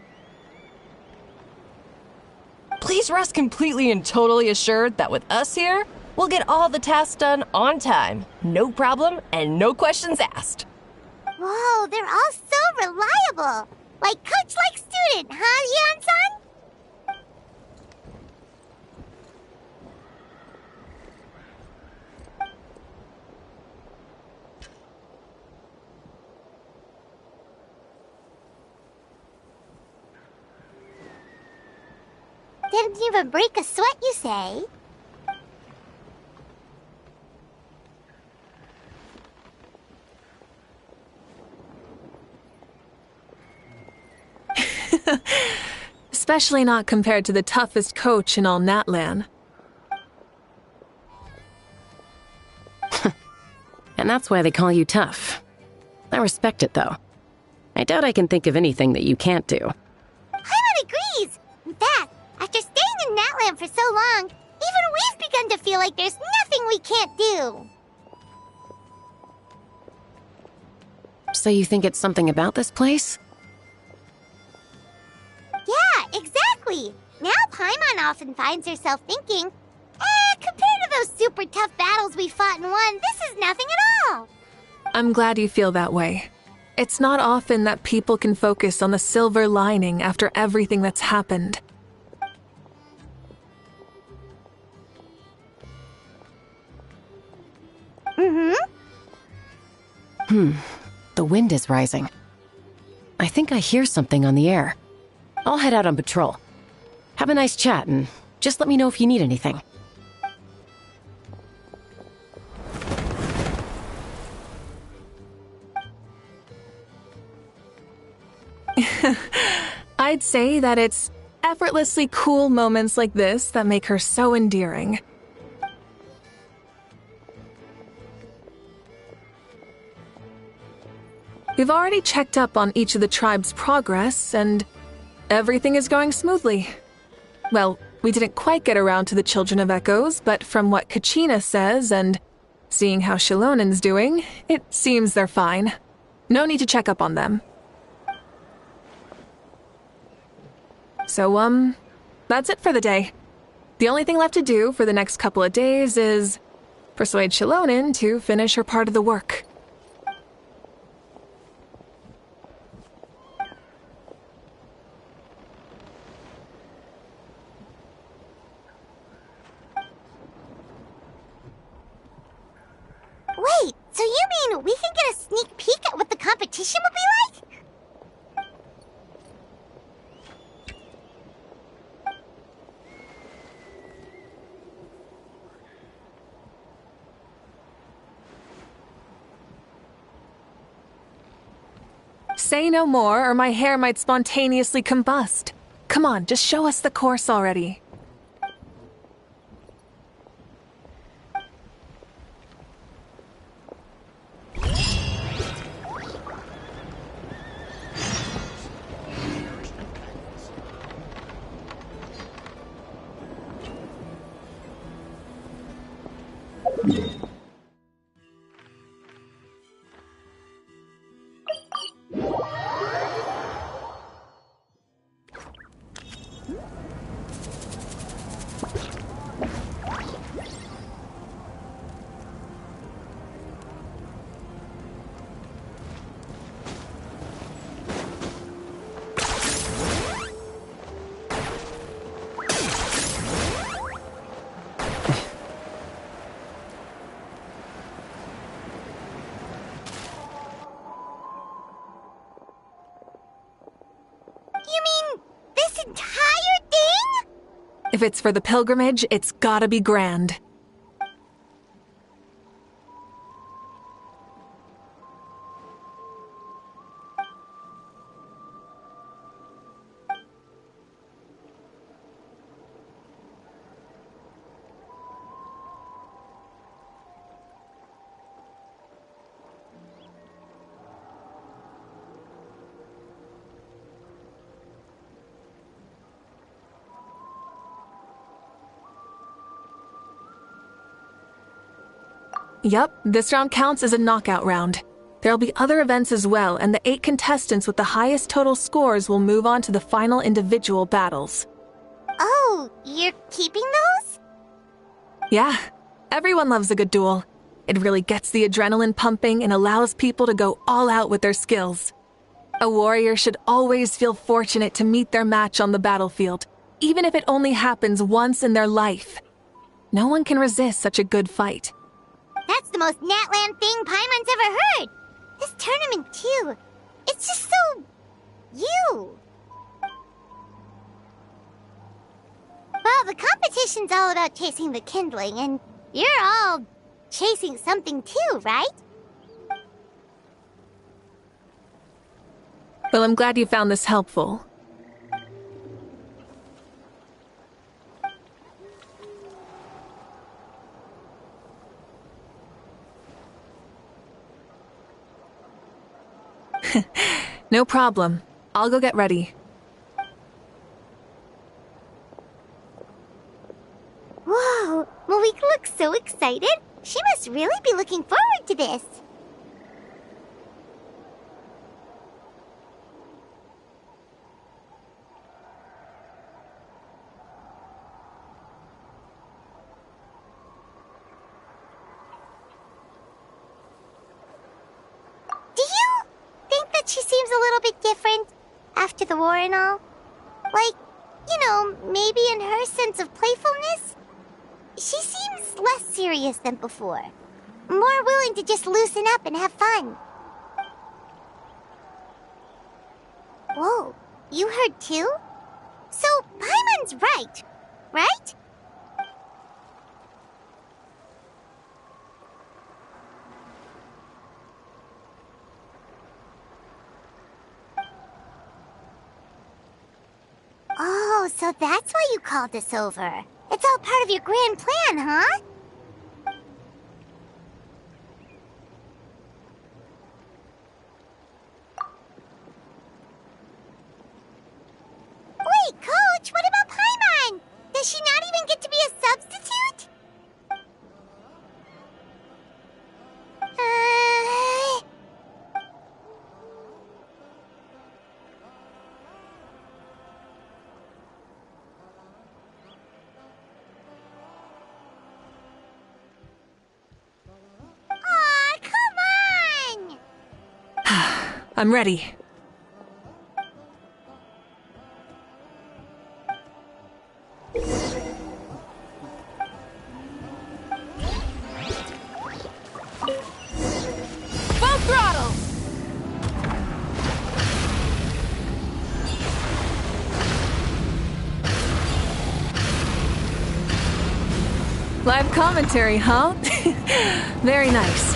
Speaker 14: Please rest completely and totally assured that with us here, we'll get all the tasks done on time. No problem and no questions asked.
Speaker 9: Whoa, they're all so reliable. Like coach like student, huh, Ian-san? Didn't even break a sweat, you say?
Speaker 4: Especially not compared to the toughest coach in all Natlan.
Speaker 12: And that's why they call you tough. I respect it, though. I doubt I can think of anything that you can't do.
Speaker 9: Paimon agrees! In fact, after staying in Natlan for so long, even we've begun to feel like there's nothing we can't do.
Speaker 12: So you think it's something about this place?
Speaker 9: Yeah, exactly! Now Paimon often finds herself thinking, compared to those super tough battles we fought and won, this is nothing at all!
Speaker 4: I'm glad you feel that way. It's not often that people can focus on the silver lining after everything that's happened.
Speaker 12: The wind is rising. I think I hear something on the air. I'll head out on patrol. Have a nice chat and just let me know if you need anything.
Speaker 4: I'd say that it's effortlessly cool moments like this that make her so endearing. We've already checked up on each of the tribe's progress, and everything is going smoothly. Well, we didn't quite get around to the Children of Echoes, but from what Kachina says and seeing how Shilonen's doing, it seems they're fine. No need to check up on them. So, that's it for the day. The only thing left to do for the next couple of days is persuade Shilonen to finish her part of the work.
Speaker 9: Wait, so you mean we can get a sneak peek at what the competition will be like?
Speaker 4: Say no more, or my hair might spontaneously combust. Come on, just show us the course already. If it's for the pilgrimage, it's gotta be grand. Yup, this round counts as a knockout round. There'll be other events as well, and the 8 contestants with the highest total scores will move on to the final individual battles.
Speaker 9: Oh, you're keeping those?
Speaker 4: Yeah, everyone loves a good duel. It really gets the adrenaline pumping and allows people to go all out with their skills. A warrior should always feel fortunate to meet their match on the battlefield, even if it only happens once in their life. No one can resist such a good fight.
Speaker 9: That's the most Natland thing Paimon's ever heard! This tournament, too. It's just so... you. Well, the competition's all about chasing the kindling, and you're all chasing something too, right?
Speaker 4: Well, I'm glad you found this helpful. No problem. I'll go get ready.
Speaker 9: Whoa, Mavuika looks so excited. She must really be looking forward to this. Do you think that she seems a little bit different after the war and all? Like, you know, maybe in her sense of playfulness? She seems less serious than before. More willing to just loosen up and have fun. Whoa, you heard too? So, Paimon's right, right? Oh, so that's why you called us over. It's all part of your grand plan, huh? Wait, Coach, what about Paimon? Does she not even get to be a substitute? Aw, come on!
Speaker 4: I'm ready.
Speaker 14: Full throttle!
Speaker 4: Live commentary, huh? Very nice.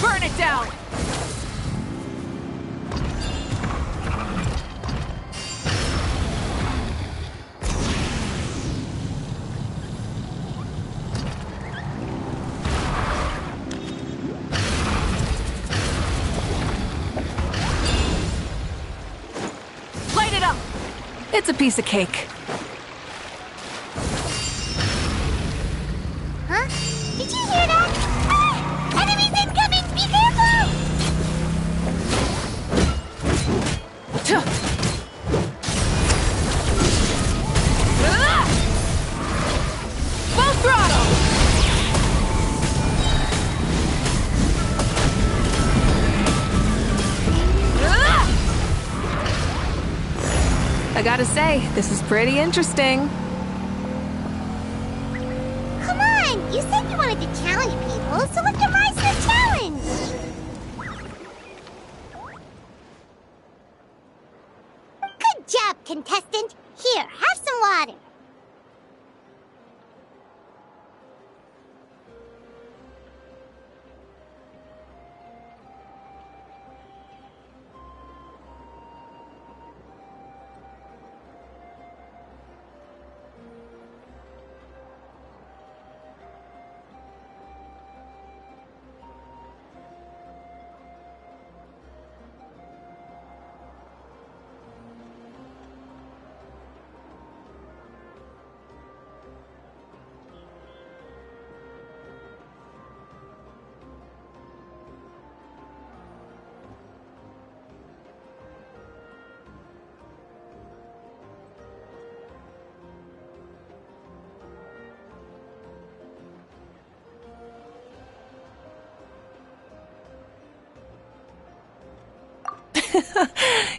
Speaker 14: Burn it down! Light it up!
Speaker 4: It's a piece of cake.
Speaker 9: Huh? Did you hear that? Ah! Enemies incoming! Be careful!
Speaker 14: Full throttle!
Speaker 4: I gotta say, this is pretty interesting.
Speaker 9: Come on! You said you wanted to challenge people, so let's rise to the challenge! Good job, contestant! Here, have some water.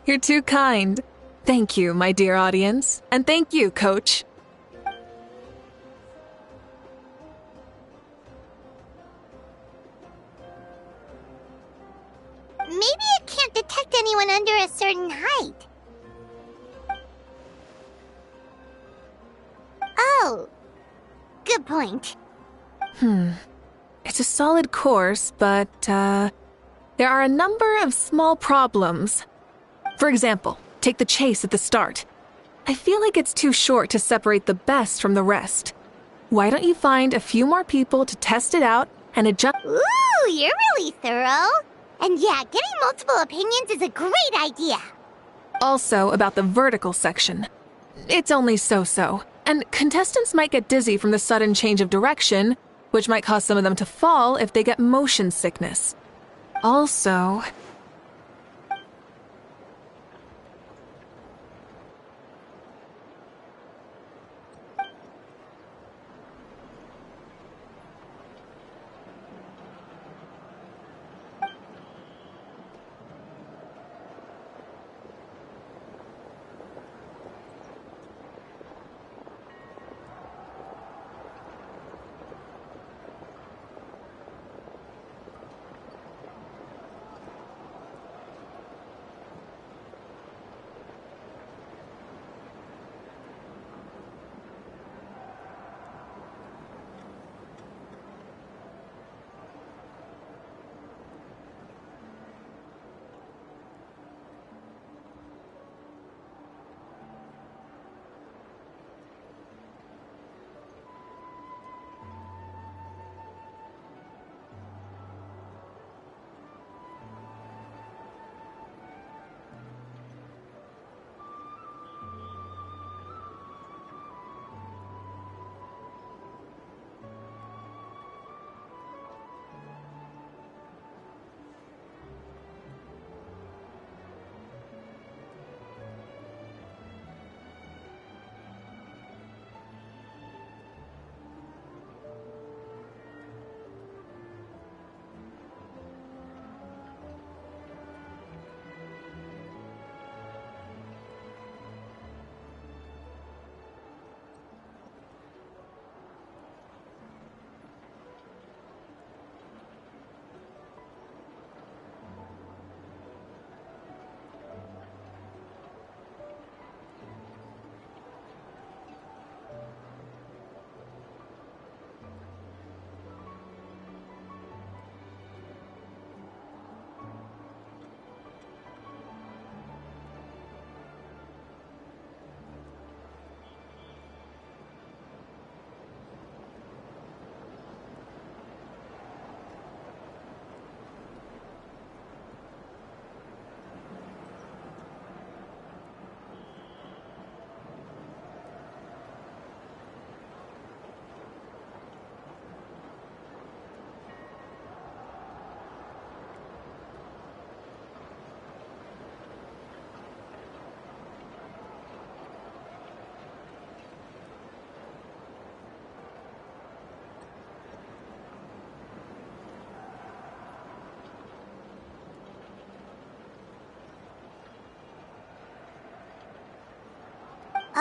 Speaker 4: You're too kind. Thank you, my dear audience. And thank you, Coach.
Speaker 9: Maybe it can't detect anyone under a certain height. Oh. Good point.
Speaker 4: It's a solid course, but, there are a number of small problems. For example, take the chase at the start. I feel like it's too short to separate the best from the rest. Why don't you find a few more people to test it out and adjust?
Speaker 9: Ooh, you're really thorough. And yeah, getting multiple opinions is a great idea.
Speaker 4: Also about the vertical section. It's only so-so, and contestants might get dizzy from the sudden change of direction, which might cause some of them to fall if they get motion sickness. Also...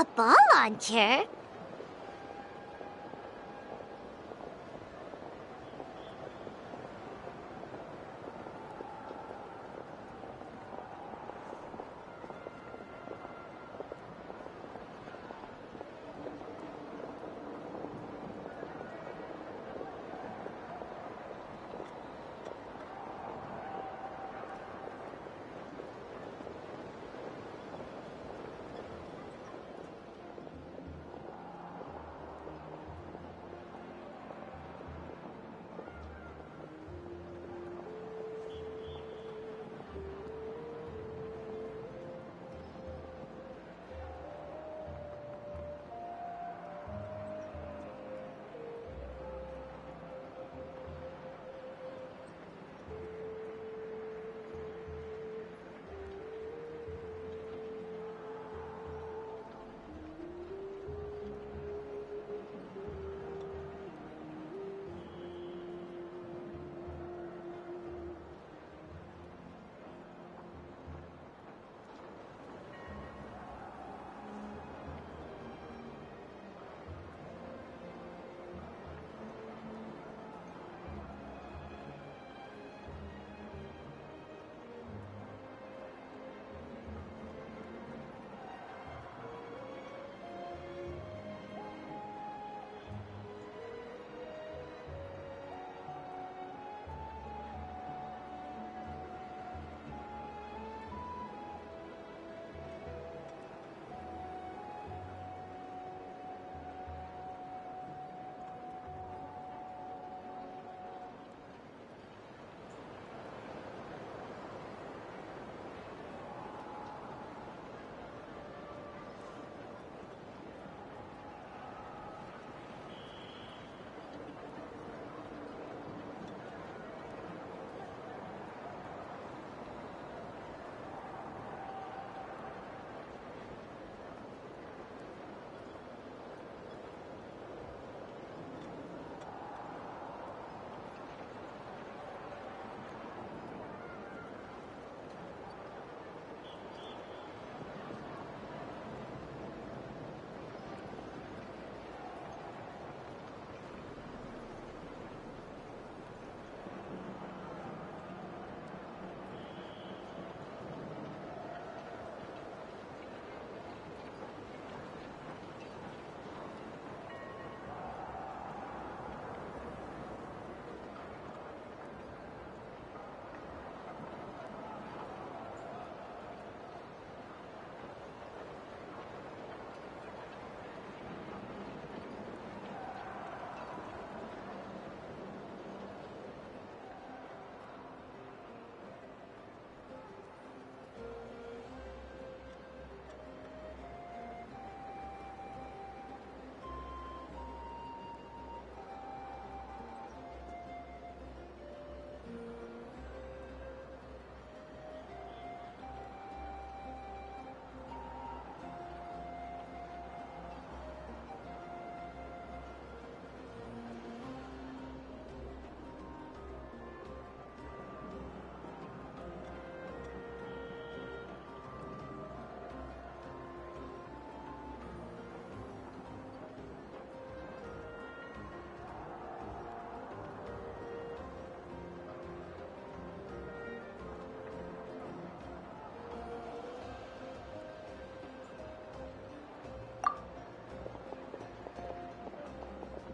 Speaker 9: A ball launcher?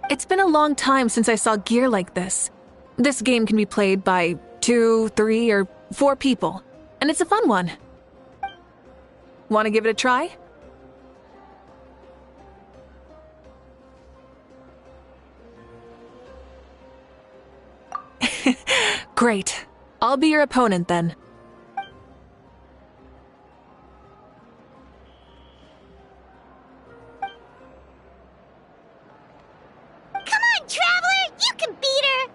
Speaker 4: It's been a long time since I saw gear like this. This game can be played by 2, 3, or 4 people, and it's a fun one. Want to give it a try? Great. I'll be your opponent then.
Speaker 9: Come on, Traveler! You can beat her!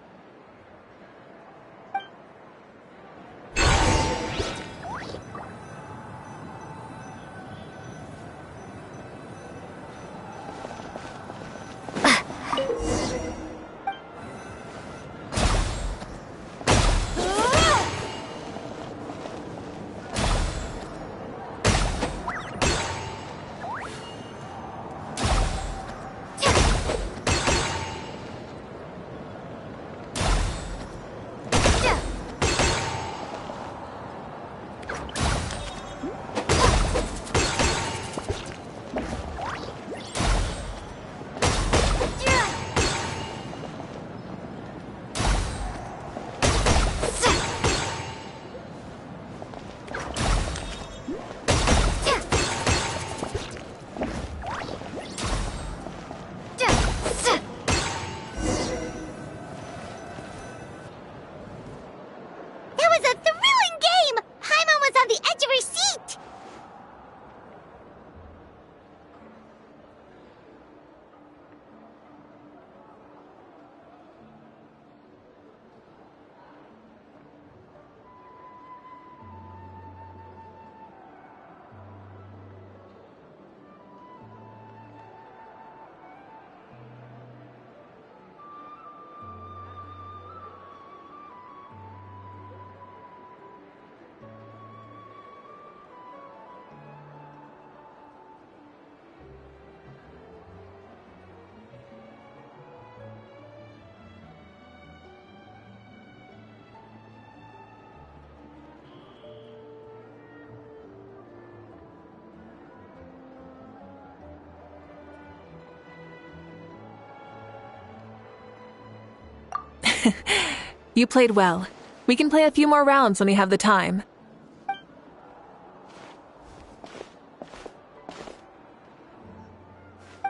Speaker 4: You played well. We can play a few more rounds when we have the time.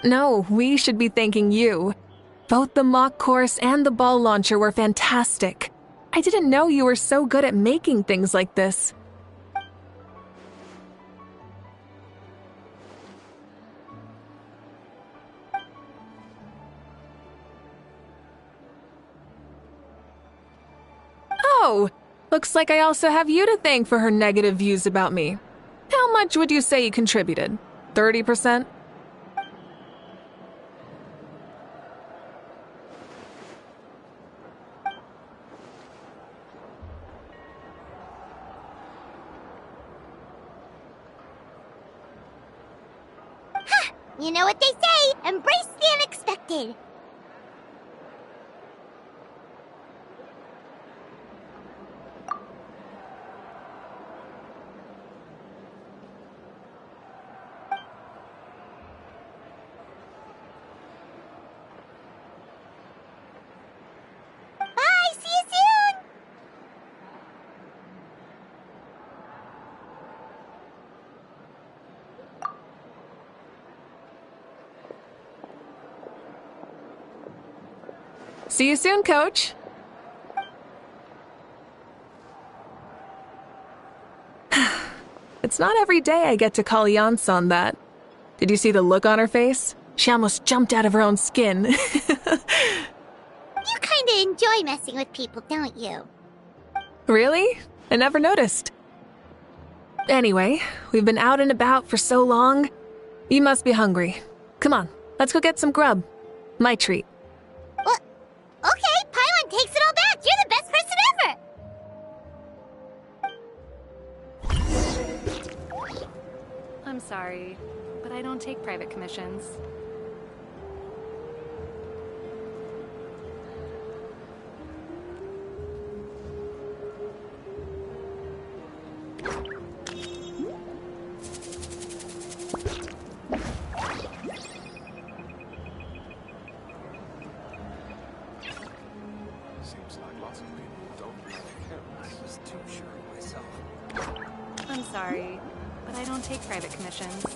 Speaker 4: No, we should be thanking you. Both the mock course and the ball launcher were fantastic. I didn't know you were so good at making things like this. Oh, looks like I also have you to thank for her negative views about me. How much would you say you contributed? 30%?
Speaker 9: You know what they say, embrace the unexpected. Bye, see you soon!
Speaker 4: See you soon, Coach. It's not every day I get to call Yansan that. Did you see the look on her face? She almost jumped out of her own skin.
Speaker 9: You kinda enjoy messing with people, don't you?
Speaker 4: Really? I never noticed. Anyway, we've been out and about for so long. You must be hungry. Come on, let's go get some grub. My treat.
Speaker 9: Okay, Paimon takes it all back. You're the best person ever.
Speaker 3: I'm sorry, but I don't take private commissions. I'm sorry, but I don't take private commissions.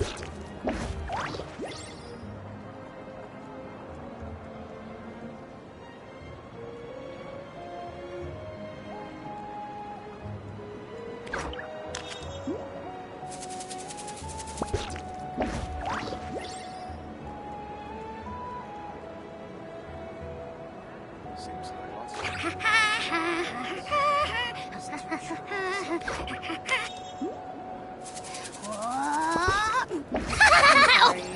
Speaker 3: Sorry,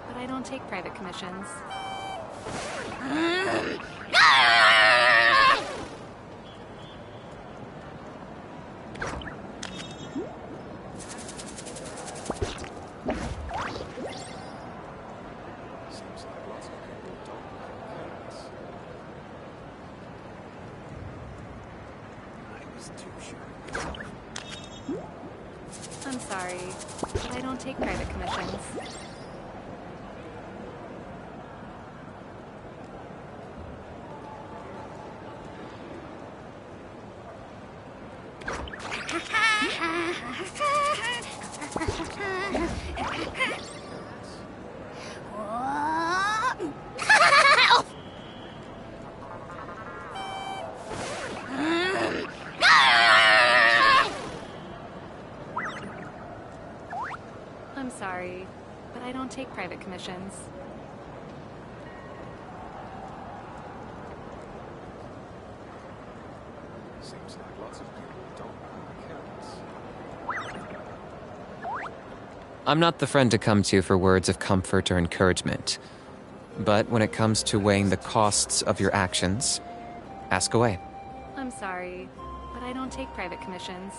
Speaker 3: but I don't take private commissions. I'm sorry, but I don't take private commissions. I'm sorry, but I don't take private commissions.
Speaker 13: Seems like lots of people don't know mechanics.
Speaker 1: I'm not the friend to come to for words of comfort or encouragement. But when it comes to weighing the costs of your actions, ask away.
Speaker 3: I'm sorry, but I don't take private commissions.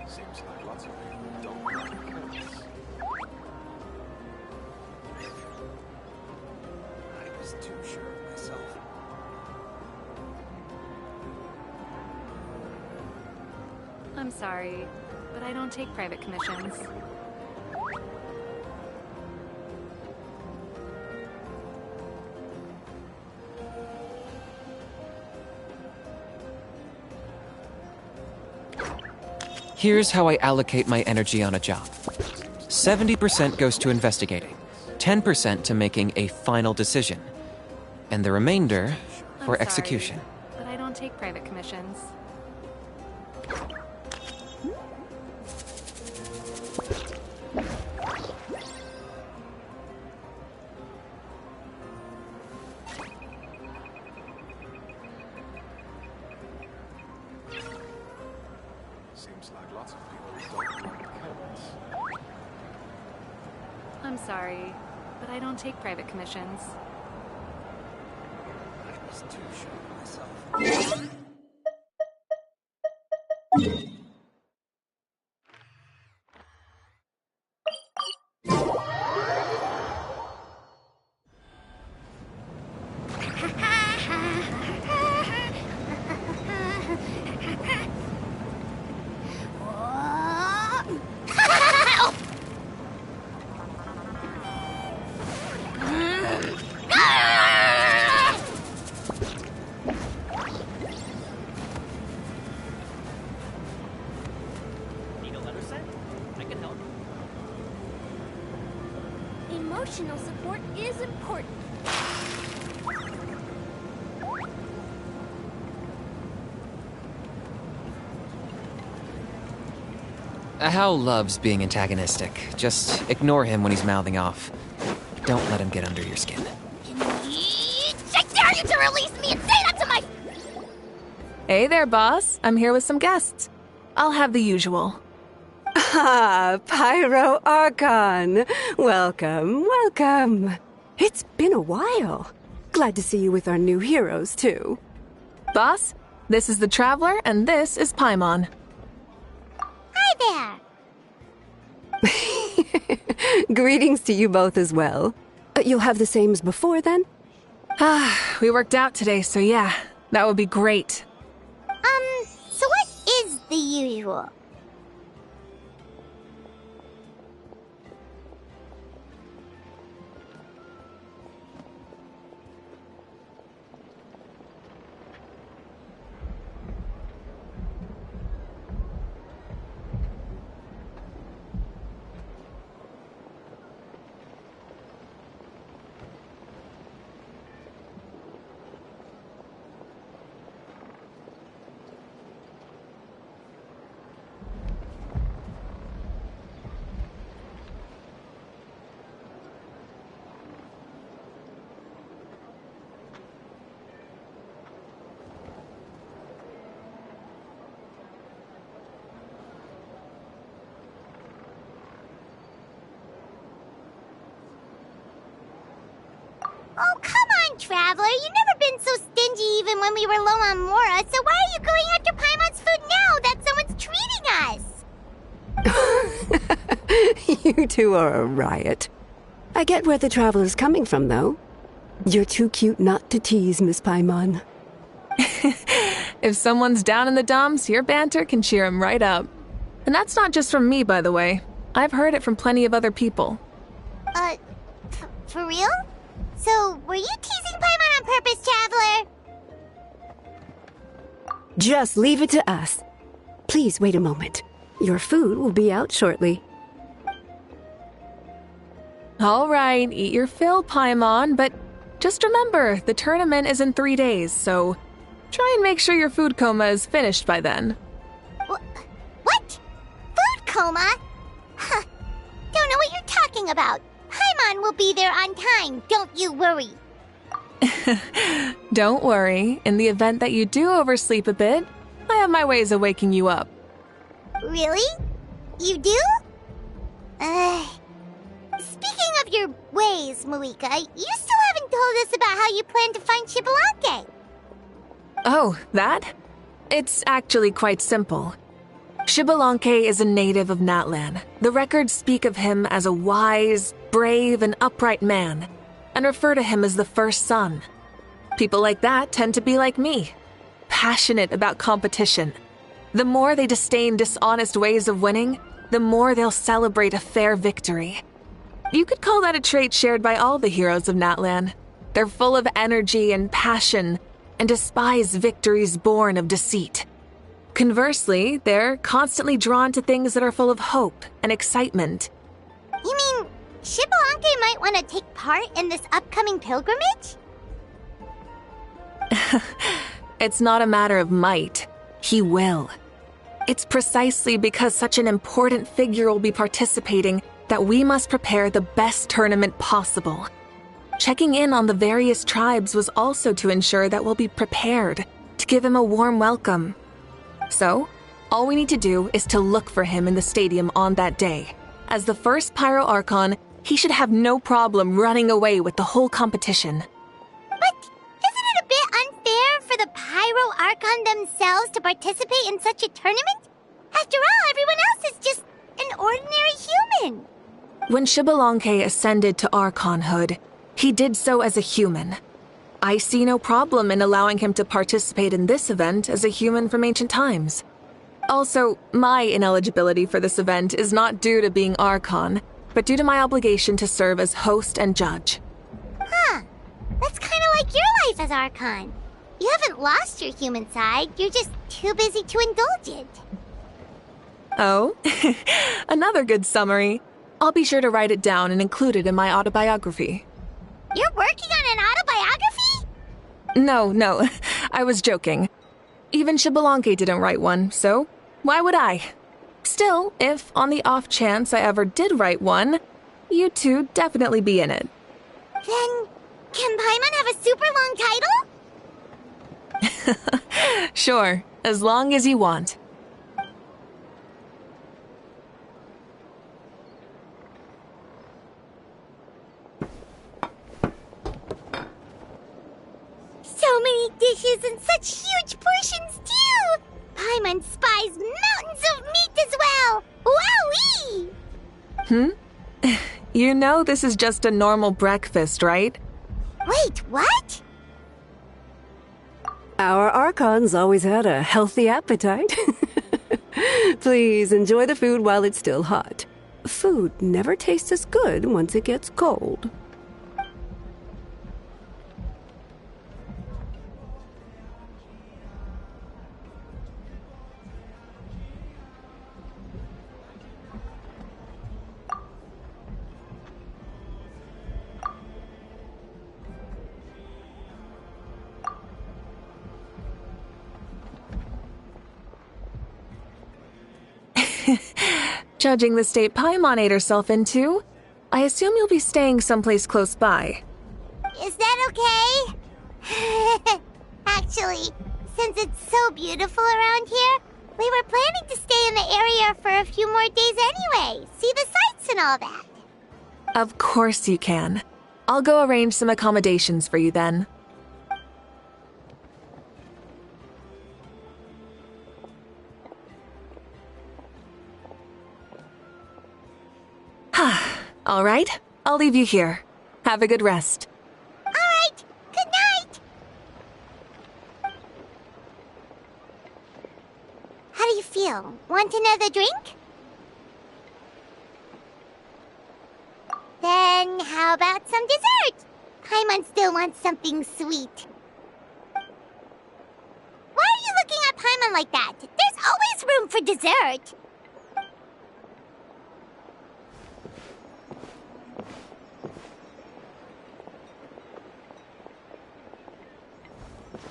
Speaker 13: Seems like lots of people don't know mechanics. I was too sure of myself.
Speaker 4: I'm sorry, but I don't take private commissions.
Speaker 1: Here's how I allocate my energy on a job. 70% goes to investigating, 10% to making a final decision, and the remainder for execution.
Speaker 4: But I don't take private commissions.
Speaker 13: Seems like lots of people don't like carrots.
Speaker 4: I'm sorry, but I don't take private commissions.
Speaker 10: I was too sure of myself.
Speaker 9: Emotional support is important.
Speaker 1: Hal loves being antagonistic. Just ignore him when he's mouthing off. Don't let him get under your skin.
Speaker 5: I dare you to release me and say that to my...
Speaker 4: Hey there, boss. I'm here with some guests. I'll have the usual.
Speaker 15: Ah, Pyro Archon. Welcome, welcome. It's been a while. Glad to see you with our new heroes, too.
Speaker 4: Boss, this is the Traveler, and this is Paimon.
Speaker 9: Hi
Speaker 15: there. Greetings to you both as well. You'll have the same as before, then?
Speaker 4: We worked out today, so yeah, that would be great.
Speaker 9: So what is the usual? Oh, come on, Traveler. You've never been so stingy even when we were low on Mora, so why are you going after Paimon's food now that someone's treating us?
Speaker 15: You two are a riot. I get where the Traveler's coming from, though. You're too cute not to tease, Miss Paimon.
Speaker 4: If someone's down in the dumps, your banter can cheer him right up. And that's not just from me, by the way. I've heard it from plenty of other people.
Speaker 9: For real? So, were you teasing Paimon on purpose, Traveler?
Speaker 15: Just leave it to us. Please wait a moment. Your food will be out shortly.
Speaker 4: All right, eat your fill, Paimon, but just remember, the tournament is in 3 days, so try and make sure your food coma is finished by then.
Speaker 9: What? Food coma? Huh. Don't know what you're talking about. Paimon will be there on time, don't you worry.
Speaker 4: Don't worry, in the event that you do oversleep a bit, I have my ways of waking you up.
Speaker 9: Really? You do? Speaking of your ways, Mavuika, you still haven't told us about how you plan to find Xbalanque.
Speaker 4: Oh, that? It's actually quite simple. Xbalanque is a native of Natlan. The records speak of him as a wise, brave, and upright man, and refer to him as the first son. People like that tend to be like me, passionate about competition, The more they disdain dishonest ways of winning, the more they'll celebrate a fair victory. You could call that a trait shared by all the heroes of Natlan. They're full of energy and passion, and despise victories born of deceit. Conversely, they're constantly drawn to things that are full of hope and excitement.
Speaker 9: You mean Xbalanque might want to take part in this upcoming pilgrimage?
Speaker 4: It's not a matter of might. He will. It's precisely because such an important figure will be participating that we must prepare the best tournament possible. Checking in on the various tribes was also to ensure that we'll be prepared to give him a warm welcome. So, all we need to do is to look for him in the stadium on that day. As the first Pyro Archon, he should have no problem running away with the whole competition.
Speaker 9: But isn't it a bit unfair for the Pyro Archon themselves to participate in such a tournament? After all, everyone else is just an ordinary human.
Speaker 4: When Xbalanque ascended to Archonhood, he did so as a human. I see no problem in allowing him to participate in this event as a human from ancient times. Also, my ineligibility for this event is not due to being Archon, but due to my obligation to serve as host and judge.
Speaker 9: Huh. That's kind of like your life as Archon. You haven't lost your human side, you're just too busy to indulge it.
Speaker 4: Oh, another good summary. I'll be sure to write it down and include it in my autobiography.
Speaker 9: You're working on an autobiography?
Speaker 4: No, I was joking. Even Xbalanque didn't write one, so why would I? Still, if on the off chance I ever did write one, you two definitely be in it.
Speaker 9: Then, can Paimon have a super long title?
Speaker 4: Sure, as long as you want.
Speaker 9: So many dishes and such huge portions, too! Paimon spies mountains of meat as well! Wowee!
Speaker 4: You know this is just a normal breakfast, right?
Speaker 9: Wait, what?
Speaker 15: Our Archons always had a healthy appetite. Please enjoy the food while it's still hot. Food never tastes as good once it gets cold.
Speaker 4: Judging the state Paimon ate herself into, I assume you'll be staying someplace close by.
Speaker 9: Is that okay? Actually, since it's so beautiful around here, we were planning to stay in the area for a few more days anyway. See the sights and all that.
Speaker 4: Of course you can. I'll go arrange some accommodations for you then. All right, I'll leave you here. Have a good rest.
Speaker 9: All right, good night. How do you feel? Want another drink? Then how about some dessert? Paimon still wants something sweet. Why are you looking at Paimon like that? There's always room for dessert.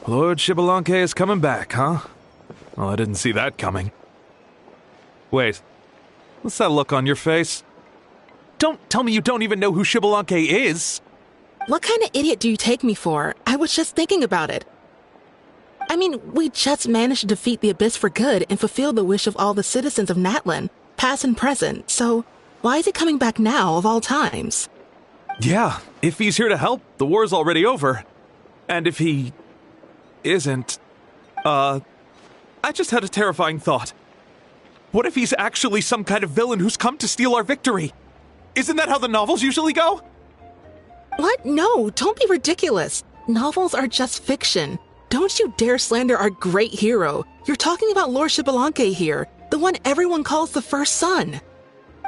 Speaker 13: Lord Xbalanque is coming back, huh? Well, I didn't see that coming. Wait, what's that look on your face? Don't tell me you don't even know who Xbalanque is!
Speaker 16: What kind of idiot do you take me for? I was just thinking about it. I mean, we just managed to defeat the Abyss for good and fulfill the wish of all the citizens of Natlan, past and present, so why is he coming back now of all times?
Speaker 13: Yeah, if he's here to help, the war's already over. And if he isn't, I just had a terrifying thought. What if he's actually some kind of villain who's come to steal our victory? Isn't that how the novels usually go?
Speaker 16: What? No, don't be ridiculous. Novels are just fiction. Don't you dare slander our great hero. You're talking about Lord Xbalanque here, the one everyone calls the first son.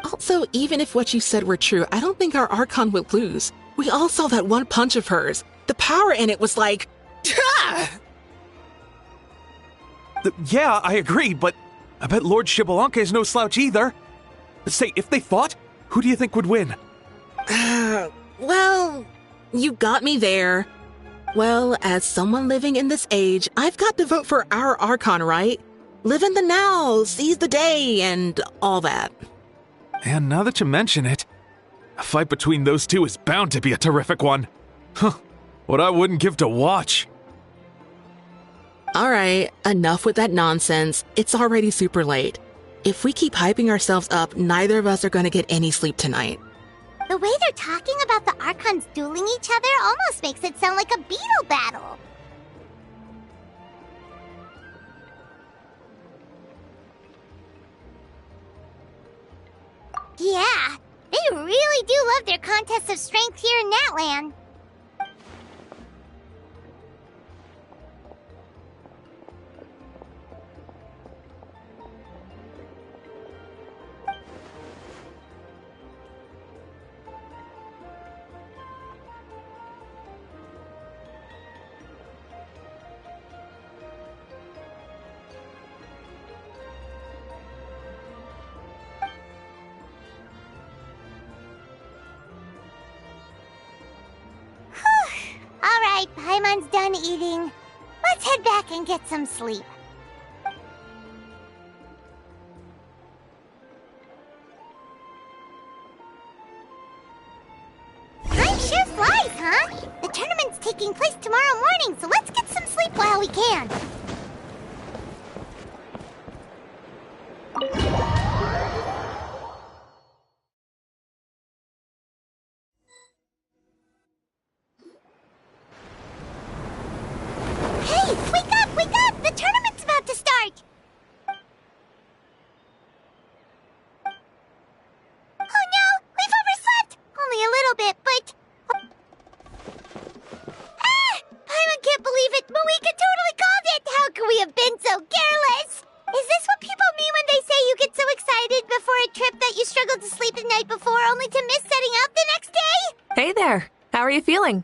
Speaker 16: Also, even if what you said were true, I don't think our Archon would lose. We all saw that one punch of hers. The power in it was like...
Speaker 13: Yeah, I agree, but I bet Lord Xbalanque is no slouch either. Say, if they fought, who do you think would win?
Speaker 16: Well, you got me there. Well, as someone living in this age, I've got to vote for our Archon, right? Live in the now, seize the day, and all that.
Speaker 13: And now that you mention it, a fight between those two is bound to be a terrific one. Huh, what I wouldn't give to watch.
Speaker 16: Alright, enough with that nonsense. It's already super late. If we keep hyping ourselves up, neither of us are gonna get any sleep tonight.
Speaker 9: The way they're talking about the Archons dueling each other almost makes it sound like a beetle battle. Yeah, they really do love their contests of strength here in Natlan. Alright, Paimon's done eating. Let's head back and get some sleep. Time sure flies, huh? The tournament's taking place tomorrow morning, so let's get some sleep while we can. Hey, wake up, wake up! The tournament's about to start! Oh no, we've overslept! Only a little bit, but... Paimon can't believe it! Mavuika totally called it! How could we have been so careless? Is this what people mean when they say you get so excited before a trip that you struggle to sleep the night before only to miss setting out the next day?
Speaker 4: Hey there. How are you feeling?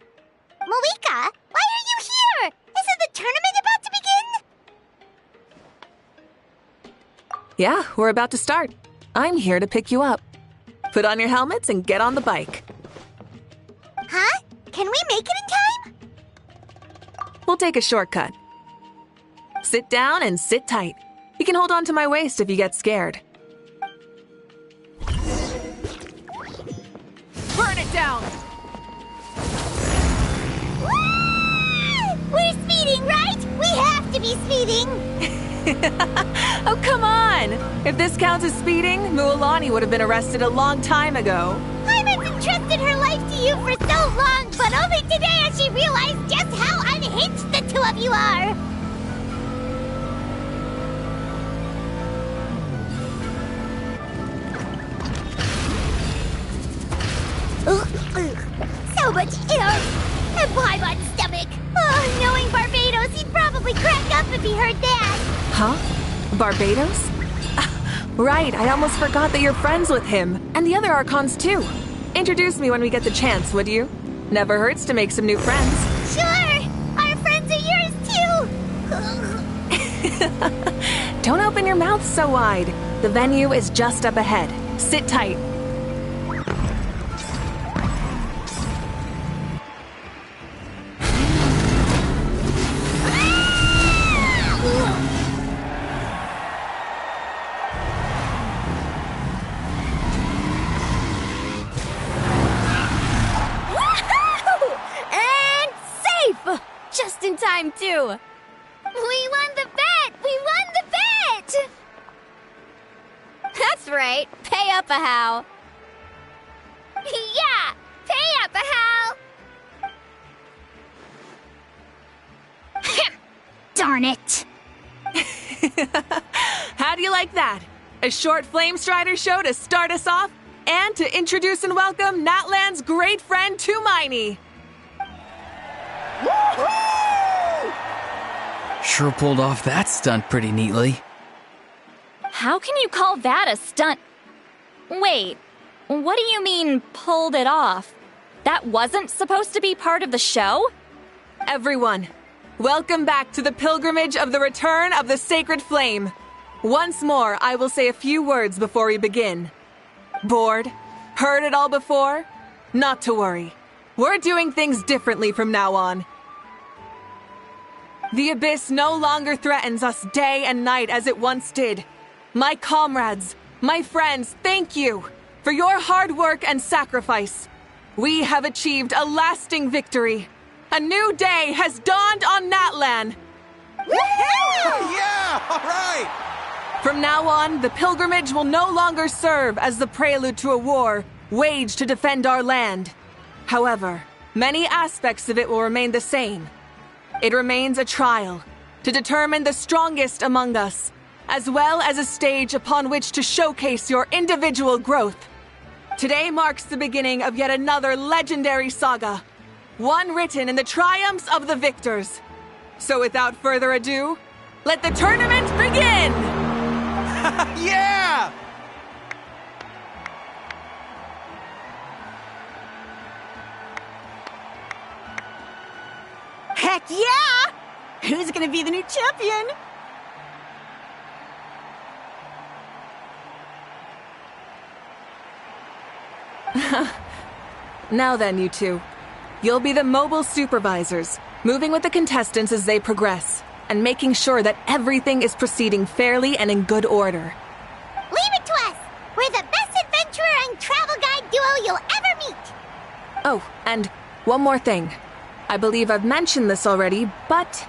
Speaker 9: Mavuika, why are you here? Isn't the tournament about to begin?
Speaker 4: Yeah, we're about to start. I'm here to pick you up. Put on your helmets and get on the bike.
Speaker 9: Huh? Can we make it in time?
Speaker 4: We'll take a shortcut. Sit down and sit tight. You can hold on to my waist if you get scared. Burn it down!
Speaker 9: We're speeding, right? We have to be speeding!
Speaker 4: Oh, come on! If this counts as speeding, Mualani would have been arrested a long time ago.
Speaker 9: Paimon's entrusted her life to you for so long, but only today has she realized just how unhinged the two of you are! So much air! And Paimon's stomach! Oh, knowing Barbados, he'd probably crack up if he heard that!
Speaker 4: Huh? Barbados? Right, I almost forgot that you're friends with him. And the other Archons, too. Introduce me when we get the chance, would you? Never hurts to make some new friends.
Speaker 9: Sure! Our friends are yours, too!
Speaker 4: Don't open your mouth so wide. The venue is just up ahead. Sit tight.
Speaker 2: Just in time, too. We won the bet! We won the bet! That's right. Pay up a how. Yeah! Pay up a how!
Speaker 5: Darn it!
Speaker 4: How do you like that? A short Flame Strider show to start us off, and to introduce and welcome Natlan's great friend Tumaini.
Speaker 10: sure pulled off that stunt pretty neatly.
Speaker 3: How can you call that a stunt? Wait, what do you mean, pulled it off? That wasn't supposed to be part of the show?
Speaker 4: Everyone, welcome back to the pilgrimage of the return of the sacred flame. Once more, I will say a few words before we begin. Bored? Heard it all before? Not to worry. We're doing things differently from now on. The abyss no longer threatens us day and night as it once did. My comrades, my friends, thank you for your hard work and sacrifice. We have achieved a lasting victory. A new day has dawned on Natlan.
Speaker 17: Yeah, all right!
Speaker 4: From now on, the pilgrimage will no longer serve as the prelude to a war waged to defend our land. However, many aspects of it will remain the same. It remains a trial to determine the strongest among us, as well as a stage upon which to showcase your individual growth. Today marks the beginning of yet another legendary saga, one written in the triumphs of the victors. So without further ado, let the tournament begin!
Speaker 17: Yeah!
Speaker 18: Heck yeah! Who's gonna be the new champion?
Speaker 4: Now then, you two. You'll be the mobile supervisors, moving with the contestants as they progress, and making sure that everything is proceeding fairly and in good order.
Speaker 9: Leave it to us! We're the best adventurer and travel guide duo you'll ever meet!
Speaker 4: Oh, and one more thing. I believe I've mentioned this already, but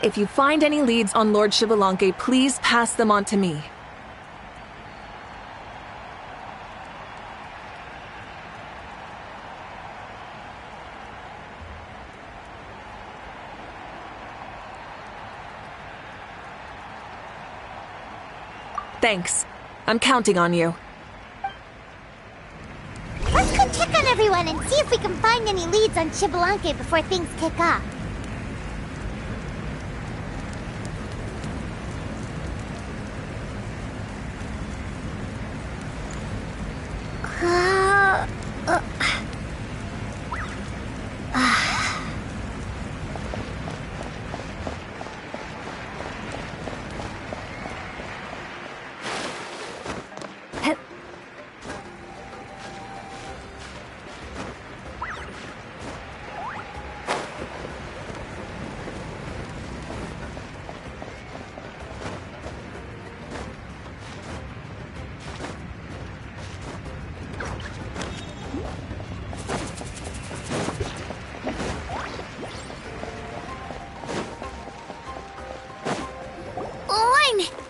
Speaker 4: if you find any leads on Lord Shibalanke, please pass them on to me. Thanks. I'm counting on you.
Speaker 9: Let's go check on everyone and see if we can find any leads on Shibalanke before things kick off.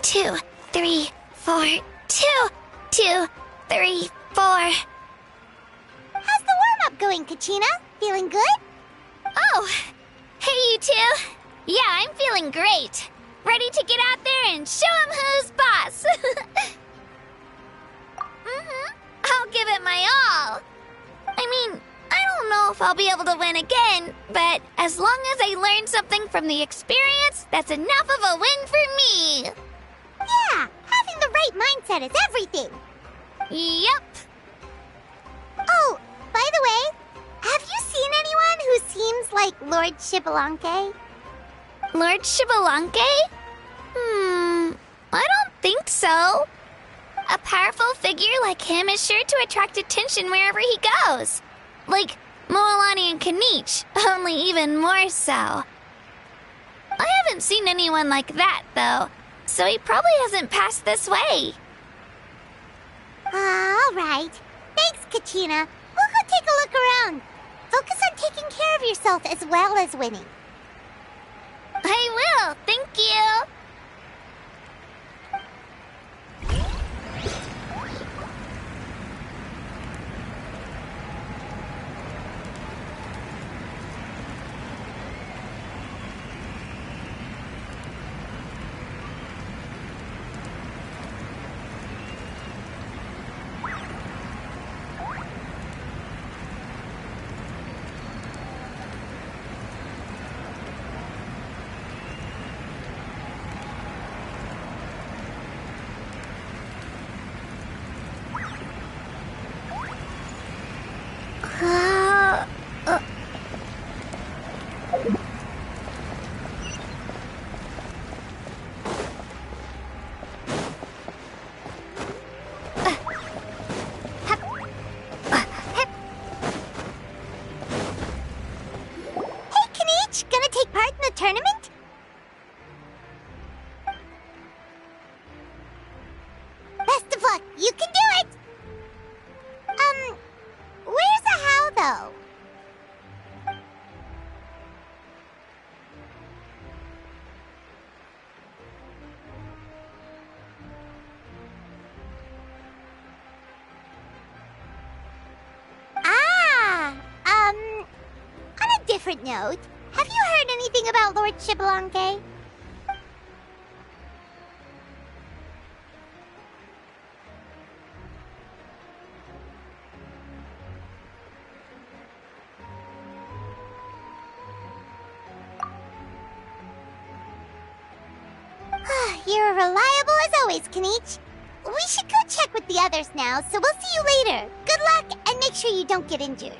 Speaker 6: Two, three, four. 2, 2, 3, 4.
Speaker 9: How's the warm-up going, Kachina? Feeling good?
Speaker 6: Oh, hey you two. Yeah, I'm feeling great. Ready to get out there and show 'em who's boss. I'll give it my all. I mean, I don't know if I'll be able to win again, but as long as I learn something from the experience, that's enough of a win for me.
Speaker 9: Yeah, having the right mindset is everything.
Speaker 6: Yep.
Speaker 9: Oh, by the way, have you seen anyone who seems like Lord Shibalanke?
Speaker 6: Lord Shibalanke? I don't think so. A powerful figure like him is sure to attract attention wherever he goes. Like Moalani and Kanich, only even more so. I haven't seen anyone like that, though, so he probably hasn't passed this way.
Speaker 9: All right. Thanks, Kachina. We'll go take a look around. Focus on taking care of yourself as well as winning.
Speaker 6: I will, thank you.
Speaker 9: You can do it! Where's the how, though? On a different note, have you heard anything about Lord Shibalanke? You're reliable as always, Kanichi. We should go check with the others now, so we'll see you later. Good luck, and make sure you don't get injured.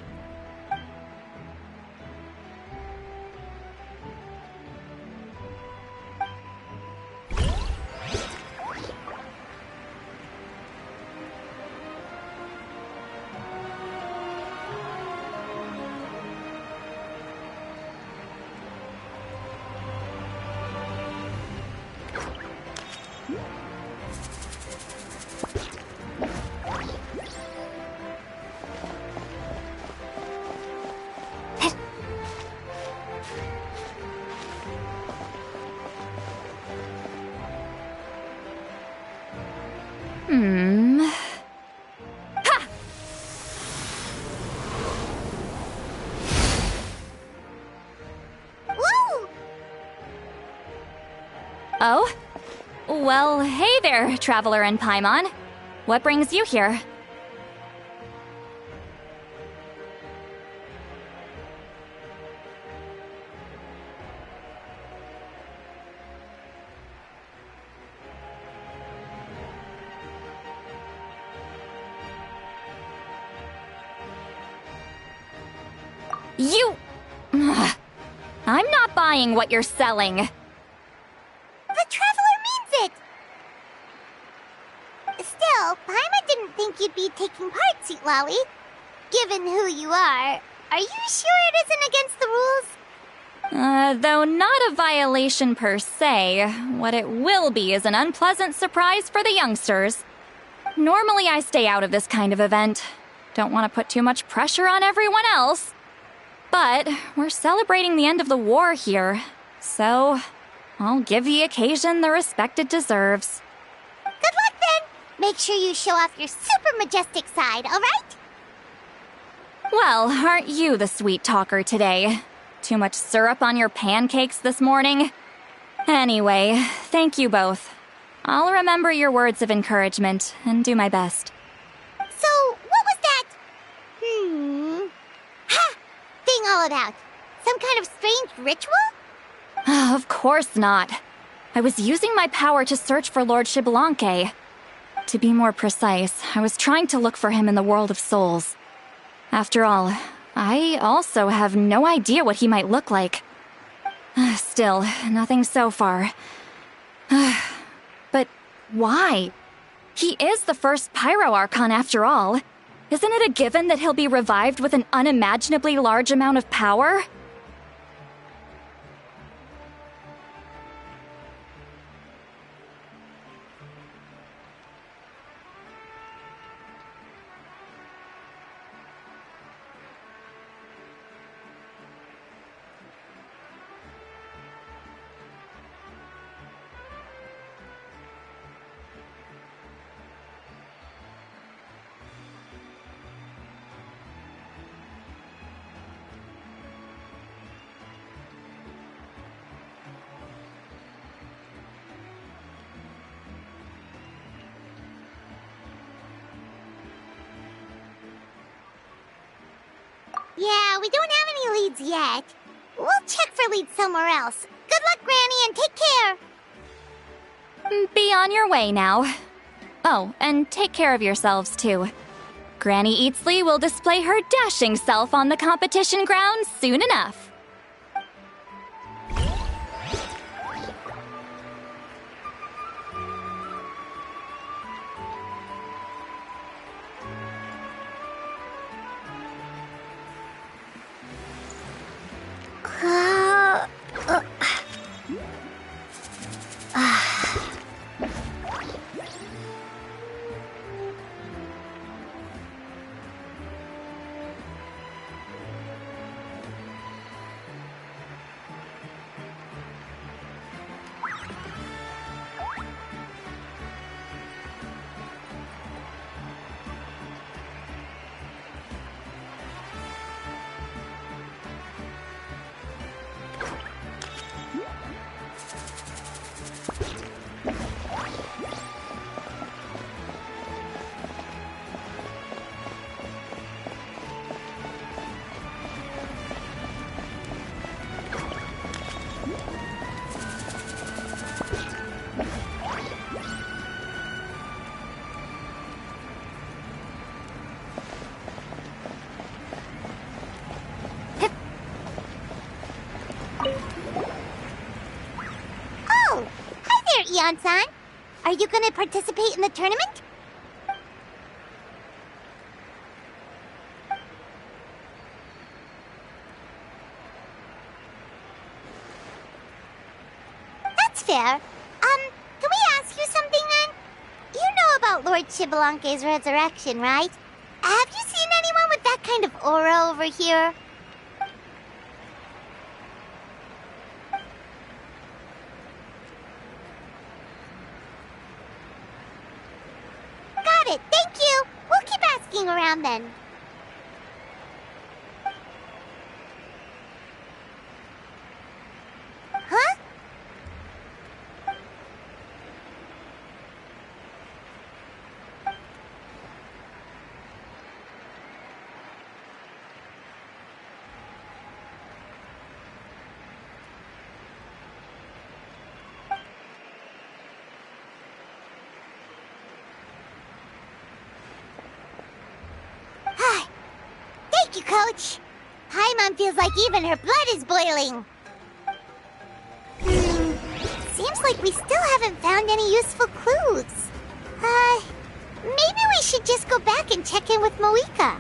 Speaker 3: Oh? Well, hey there, Traveler and Paimon. What brings you here? You... I'm not buying what you're selling.
Speaker 9: The Traveler means it! Still, Paimon didn't think you'd be taking part, Sweet Lolly. Given who you are you sure it isn't against the rules?
Speaker 3: Though not a violation per se, what it will be is an unpleasant surprise for the youngsters. Normally I stay out of this kind of event. Don't want to put too much pressure on everyone else. But we're celebrating the end of the war here, so I'll give the occasion the respect it deserves.
Speaker 9: Good luck then! Make sure you show off your super majestic side, alright?
Speaker 3: Well, aren't you the sweet talker today? Too much syrup on your pancakes this morning? Anyway, thank you both. I'll remember your words of encouragement and do my best.
Speaker 9: So, what was that? Ha! Thing all about? Some kind of strange ritual?
Speaker 3: Of course not. I was using my power to search for Lord Shibalanke. To be more precise, I was trying to look for him in the world of souls. After all, I also have no idea what he might look like. Still, nothing so far. But why? He is the first Pyro Archon after all. Isn't it a given that he'll be revived with an unimaginably large amount of power?
Speaker 9: Yeah, we don't have any leads yet. We'll check for leads somewhere else. Good luck, Granny, and take care!
Speaker 3: Be on your way now. Oh, and take care of yourselves, too. Granny Eatsley will display her dashing self on the competition grounds soon enough.
Speaker 9: Champion-san. Are you gonna participate in the tournament? That's fair. Can we ask you something then? You know about Lord Shibalanke's resurrection, right? Have you seen anyone with that kind of aura over here? Got it, thank you. We'll keep asking around then. Huh? Thank you, Coach. Paimon feels like even her blood is boiling. Seems like we still haven't found any useful clues. Maybe we should just go back and check in with Mavuika.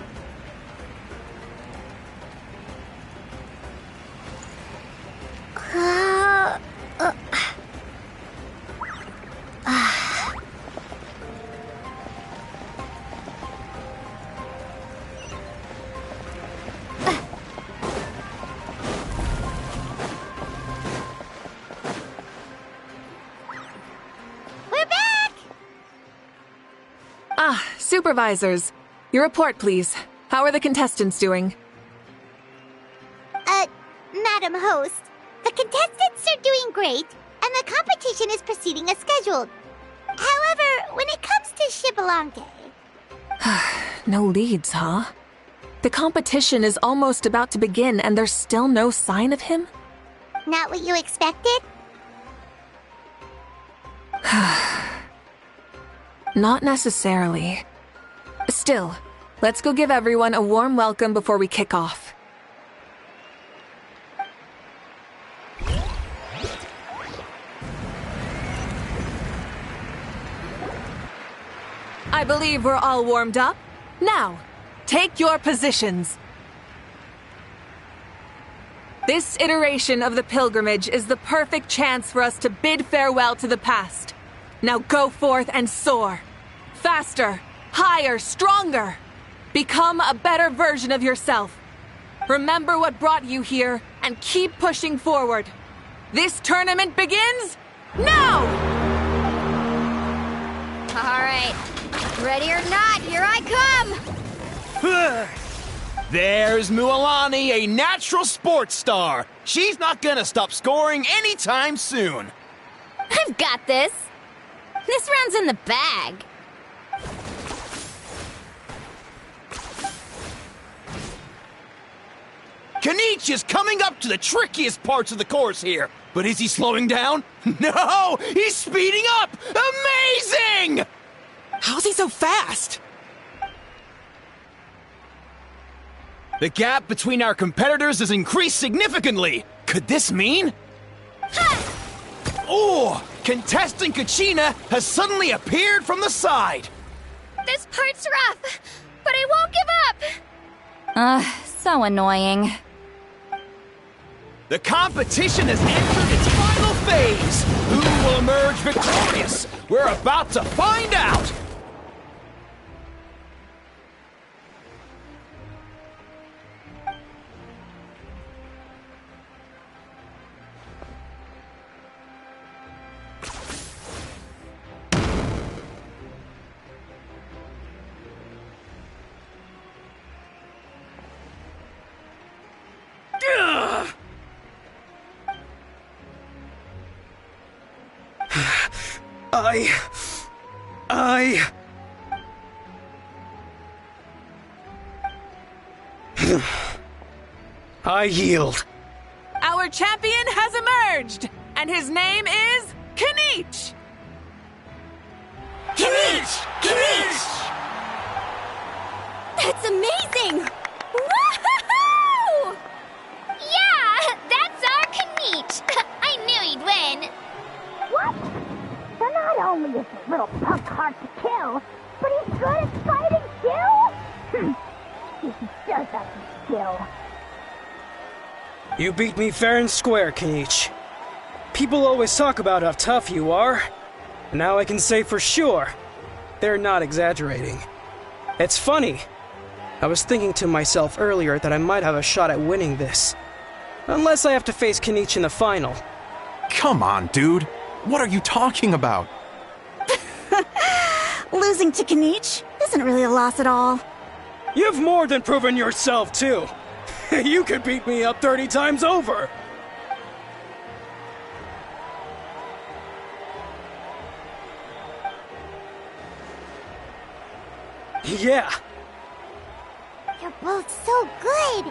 Speaker 4: Supervisors, your report, please. How are the contestants doing?
Speaker 9: Madam Host, the contestants are doing great, and the competition is proceeding as scheduled. However, when it comes to Shibalanke...
Speaker 4: No leads, huh? The competition is almost about to begin, and there's still no sign of him?
Speaker 9: Not what you expected?
Speaker 4: Not necessarily. Still, let's go give everyone a warm welcome before we kick off. I believe we're all warmed up. Now, take your positions. This iteration of the pilgrimage is the perfect chance for us to bid farewell to the past. Now go forth and soar. Faster, higher, stronger. Become a better version of yourself. Remember what brought you here and keep pushing forward. This tournament begins now!
Speaker 2: All right. Ready or not, here I come!
Speaker 17: There's Mualani, a natural sports star. She's not gonna stop scoring anytime soon.
Speaker 2: I've got this. This round's in the bag.
Speaker 17: Kenichi is coming up to the trickiest parts of the course here. But is he slowing down? No! He's speeding up! Amazing!
Speaker 16: How's he so fast?
Speaker 17: The gap between our competitors has increased significantly. Could this mean? Oh! Contestant Kachina has suddenly appeared from the side.
Speaker 6: This part's rough, but I won't give up.
Speaker 3: So annoying.
Speaker 17: The competition has entered its final phase. Who will emerge victorious? We're about to find out. I yield.
Speaker 4: Our champion has emerged, and his name is Kenichi!
Speaker 17: Kenichi! Kenichi!
Speaker 2: That's amazing!
Speaker 6: Woohoo! Yeah, that's our Kenichi. I knew he'd win.
Speaker 9: What?
Speaker 5: is a little punk hard to kill, but he's good at fighting too? He does have some skill.
Speaker 19: You beat me fair and square, Kenichi. People always talk about how tough you are. Now I can say for sure, they're not exaggerating. It's funny. I was thinking to myself earlier that I might have a shot at winning this. Unless I have to face Kenichi in the final.
Speaker 20: Come on, dude. What are you talking about?
Speaker 18: Losing to Kenichi isn't really a loss at all.
Speaker 19: You've more than proven yourself, too. You could beat me up 30 times over. Yeah.
Speaker 9: You're both so good.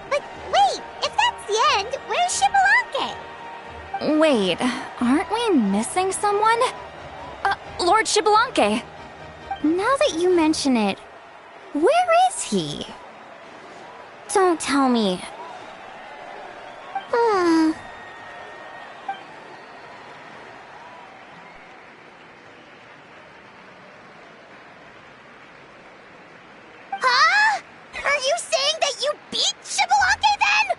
Speaker 9: But wait, if that's the end, where's Shibalanke?
Speaker 3: Wait, aren't we missing someone? Lord Shibalanke.
Speaker 2: Now that you mention it, where is he? Don't tell me.
Speaker 5: Huh? Are you saying that you beat Shibalanke then?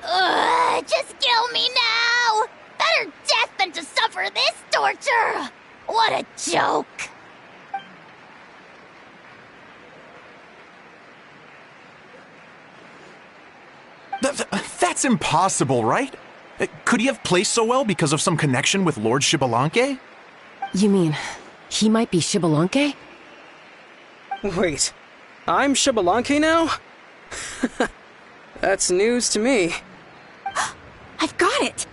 Speaker 5: Ugh, just kill me now! Better death than to suffer this torture! What a joke!
Speaker 20: That's impossible, right? Could he have placed so well because of some connection with Lord Shibalanke?
Speaker 12: You mean, he might be Shibalanke?
Speaker 19: Wait, I'm Shibalanke now? That's news to me.
Speaker 18: I've got it!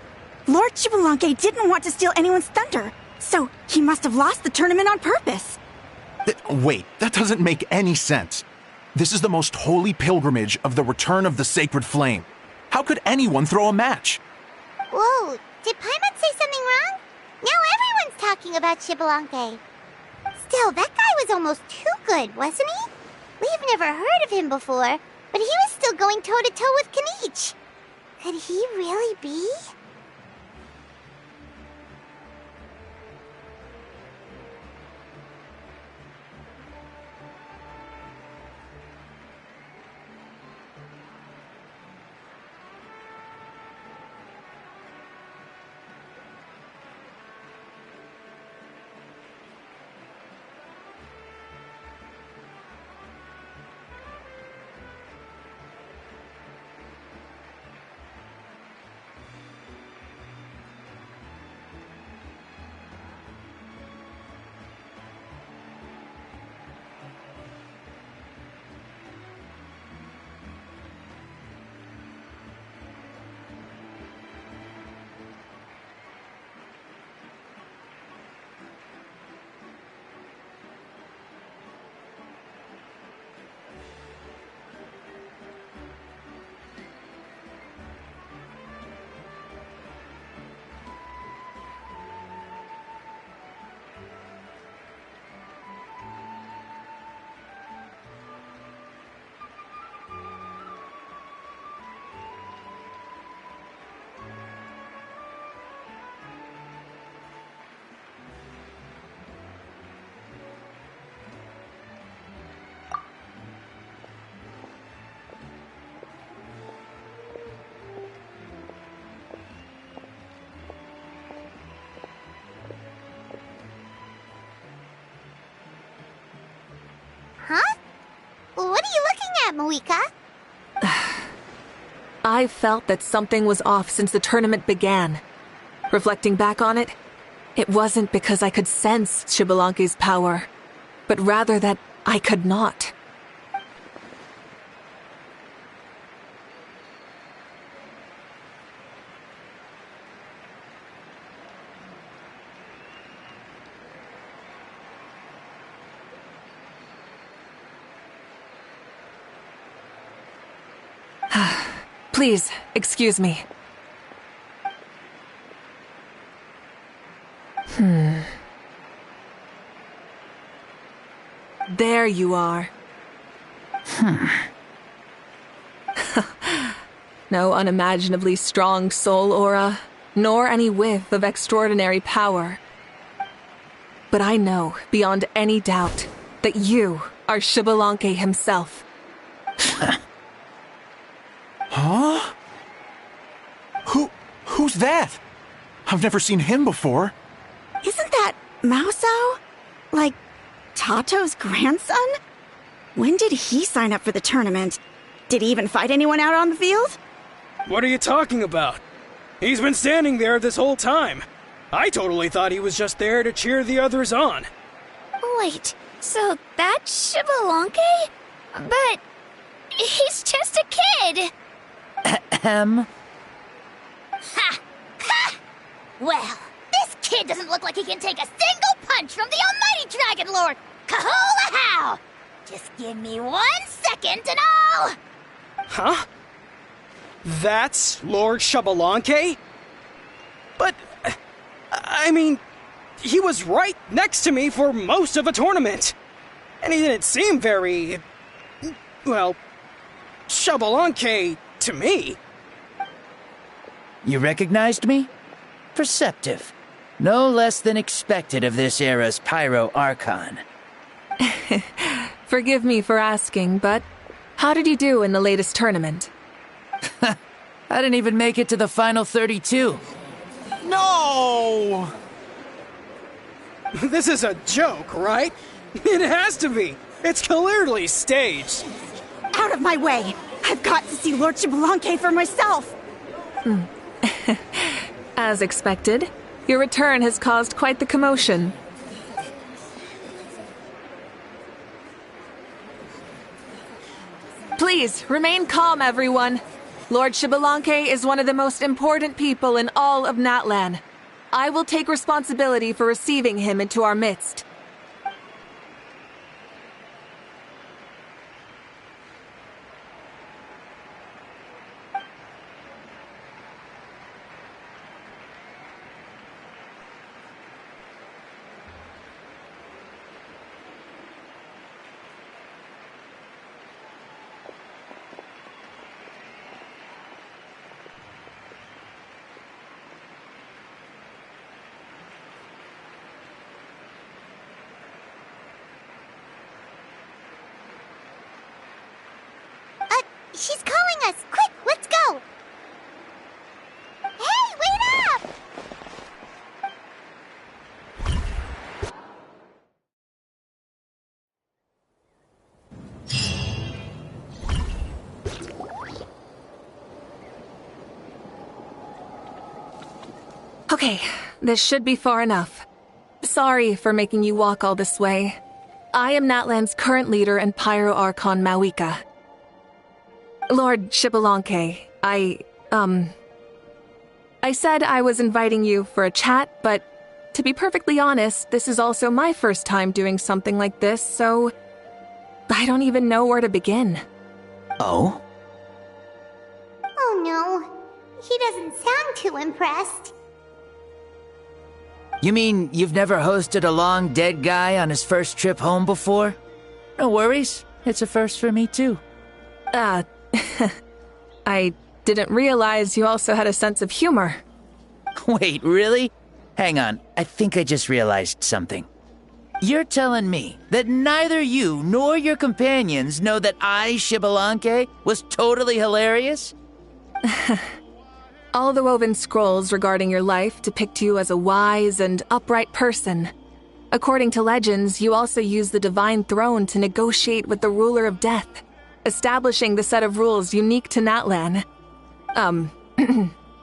Speaker 18: Lord Shibalanke didn't want to steal anyone's thunder, so he must have lost the tournament on purpose.
Speaker 20: Wait, that doesn't make any sense. This is the most holy pilgrimage of the return of the sacred flame. How could anyone throw a match?
Speaker 9: Whoa, did Paimon say something wrong? Now everyone's talking about Shibalanke. Still, that guy was almost too good, wasn't he? We've never heard of him before, but he was still going toe-to-toe with Kenichi. Could he really be? Huh? What are you looking at, Mavuika?
Speaker 4: I felt that something was off since the tournament began. Reflecting back on it, it wasn't because I could sense Shibalanke's power, but rather that I could not. Please, excuse me. There you are. No unimaginably strong soul aura, nor any whiff of extraordinary power. but I know, beyond any doubt, that you are Xbalanque himself.
Speaker 20: Huh? Who's that? I've never seen him before.
Speaker 18: Isn't that Mauso? Like, Tato's grandson? When did he sign up for the tournament? Did he even fight anyone out on the field?
Speaker 19: What are you talking about? He's been standing there this whole time. I totally thought he was just there to cheer the others on.
Speaker 6: Wait, so that's Xbalanque? But he's just a kid.
Speaker 17: Ahem.
Speaker 5: Ha! Ha! Well, this kid doesn't look like he can take a single punch from the almighty Dragon Lord! Kahola how! Just give me 1 second and I'll...
Speaker 19: Huh? That's Lord Xbalanque? But, I mean, he was right next to me for most of the tournament. And he didn't seem very... well, Xbalanque to me.
Speaker 17: You recognized me? Perceptive. No less than expected of this era's Pyro Archon.
Speaker 4: Forgive me for asking, but how did you do in the latest tournament?
Speaker 17: I didn't even make it to the final 32.
Speaker 20: No!
Speaker 19: This is a joke, right? It has to be. It's clearly staged.
Speaker 18: Out of my way! I've got to see Lord Xbalanque for myself!
Speaker 4: As expected, your return has caused quite the commotion. Please, remain calm, everyone. Lord Xbalanque is one of the most important people in all of Natlan. I will take responsibility for receiving him into our midst.
Speaker 9: She's calling us! Quick, let's go! Hey, wait up!
Speaker 4: Okay, this should be far enough. Sorry for making you walk all this way. I am Natlan's current leader and Pyro Archon Mavuika. Lord Xbalanque, I said I was inviting you for a chat, but to be perfectly honest, this is also my first time doing something like this, so I don't even know where to begin.
Speaker 17: Oh?
Speaker 9: Oh no, he doesn't sound too impressed.
Speaker 17: You mean you've never hosted a long dead guy on his first trip home before? No worries, it's a first for me too.
Speaker 4: I didn't realize you also had a sense of humor.
Speaker 17: Wait, really? Hang on, I think I just realized something. You're telling me that neither you nor your companions know that I, Xbalanque, was totally hilarious?
Speaker 4: All the woven scrolls regarding your life depict you as a wise and upright person. According to legends, you also use the divine throne to negotiate with the ruler of death, establishing the set of rules unique to Natlan.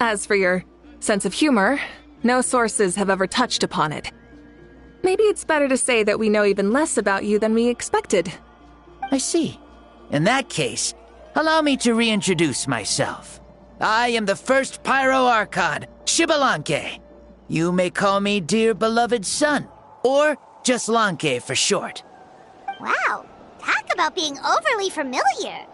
Speaker 4: As for your sense of humor, no sources have ever touched upon it. Maybe it's better to say that we know even less about you than we expected.
Speaker 17: I see. In that case, allow me to reintroduce myself. I am the first Pyro Archon, Xbalanque. You may call me dear beloved son, or just Lanque for short.
Speaker 9: Wow, talk about being overly familiar.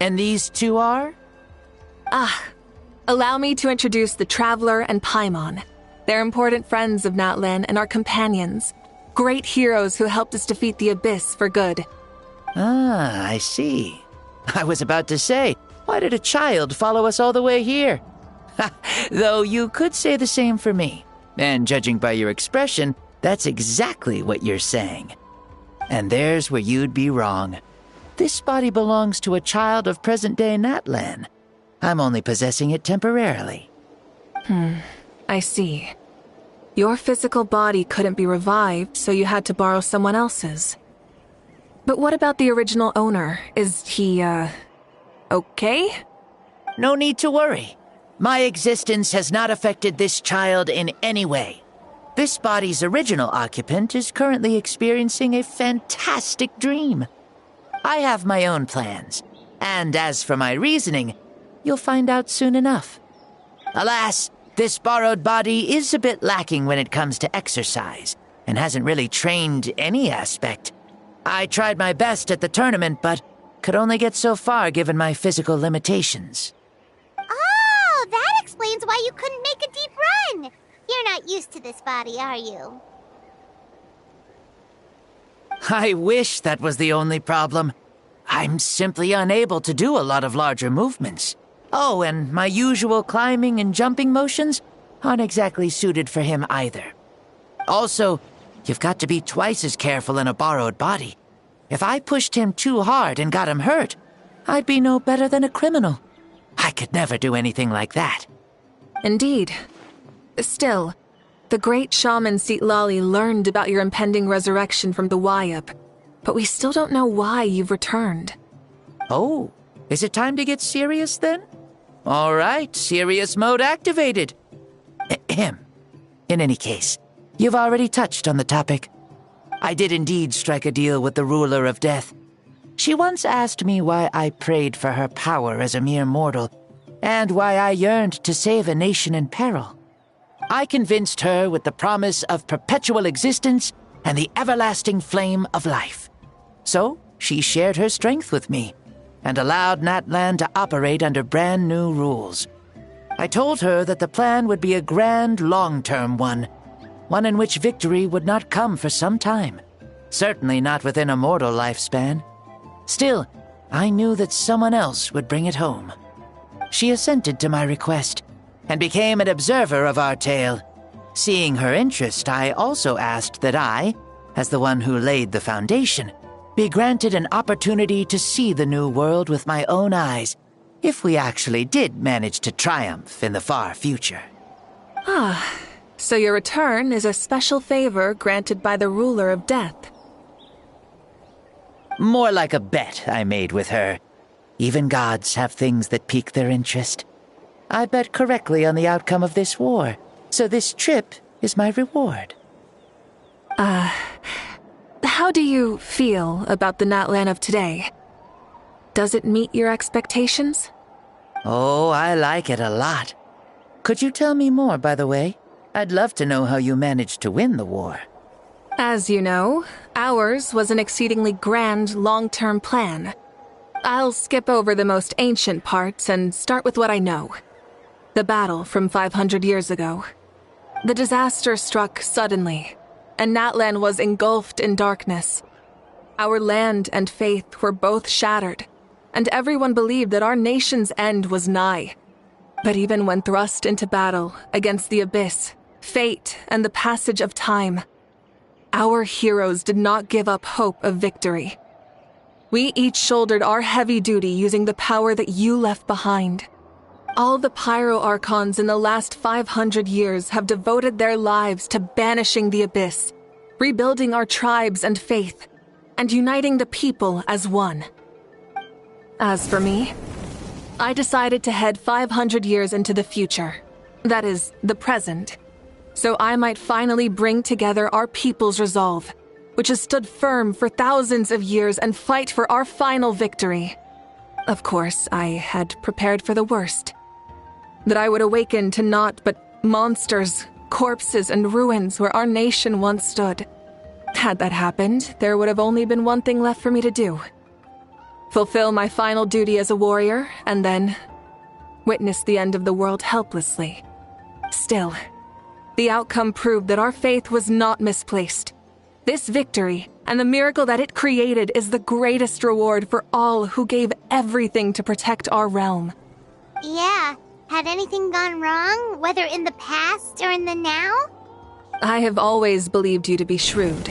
Speaker 17: And these two are?
Speaker 4: Allow me to introduce the Traveler and Paimon. They're important friends of Natlan and our companions. Great heroes who helped us defeat the Abyss for good.
Speaker 17: Ah, I see. I was about to say, why did a child follow us all the way here? Though you could say the same for me. And judging by your expression, that's exactly what you're saying. And there's where you'd be wrong. This body belongs to a child of present-day Natlan. I'm only possessing it temporarily.
Speaker 4: I see. Your physical body couldn't be revived, so you had to borrow someone else's. But what about the original owner? Is he, okay?
Speaker 17: No need to worry. My existence has not affected this child in any way. This body's original occupant is currently experiencing a fantastic dream. I have my own plans, and as for my reasoning, you'll find out soon enough. Alas, this borrowed body is a bit lacking when it comes to exercise, and hasn't really trained any aspect. I tried my best at the tournament, but could only get so far given my physical limitations.
Speaker 9: Oh, that explains why you couldn't make a deep run. You're not used to this body, are you?
Speaker 17: I wish that was the only problem. I'm simply unable to do a lot of larger movements. Oh, and my usual climbing and jumping motions aren't exactly suited for him either. Also, you've got to be twice as careful in a borrowed body. If I pushed him too hard and got him hurt, I'd be no better than a criminal. I could never do anything like that.
Speaker 4: Indeed. Still, the great shaman Seatlali learned about your impending resurrection from the Wayup, but we still don't know why you've returned.
Speaker 17: Oh, is it time to get serious then? All right, serious mode activated. In any case, you've already touched on the topic. I did indeed strike a deal with the ruler of death. She once asked me why I prayed for her power as a mere mortal, and why I yearned to save a nation in peril. I convinced her with the promise of perpetual existence and the everlasting flame of life. So she shared her strength with me, and allowed Natlan to operate under brand new rules. I told her that the plan would be a grand, long-term one in which victory would not come for some time, certainly not within a mortal lifespan. Still, I knew that someone else would bring it home. She assented to my request, and became an observer of our tale. Seeing her interest, I also asked that I, as the one who laid the foundation, be granted an opportunity to see the new world with my own eyes, if we actually did manage to triumph in the far future.
Speaker 4: So your return is a special favor granted by the ruler of death.
Speaker 17: More like a bet I made with her. Even gods have things that pique their interest. I bet correctly on the outcome of this war, so this trip is my reward.
Speaker 4: How do you feel about the Natlan of today? Does it meet your expectations?
Speaker 17: Oh, I like it a lot. Could you tell me more, by the way? I'd love to know how you managed to win the war.
Speaker 4: As you know, ours was an exceedingly grand, long-term plan. I'll skip over the most ancient parts and start with what I know. The battle from 500 years ago. The disaster struck suddenly, and Natlan was engulfed in darkness. Our land and faith were both shattered, and everyone believed that our nation's end was nigh. But even when thrust into battle against the Abyss, fate, and the passage of time, our heroes did not give up hope of victory. We each shouldered our heavy duty using the power that you left behind. All the Pyro Archons in the last 500 years have devoted their lives to banishing the Abyss, rebuilding our tribes and faith, and uniting the people as one. As for me, I decided to head 500 years into the future, that is, the present, so I might finally bring together our people's resolve, which has stood firm for thousands of years, and fight for our final victory. Of course, I had prepared for the worst. That I would awaken to naught but monsters, corpses, and ruins where our nation once stood. Had that happened, there would have only been one thing left for me to do. fulfill my final duty as a warrior, and then witness the end of the world helplessly. Still, the outcome proved that our faith was not misplaced. This victory and the miracle that it created is the greatest reward for all who gave everything to protect our realm.
Speaker 9: Yeah. Had anything gone wrong, whether in the past or in the now?
Speaker 4: I have always believed you to be shrewd.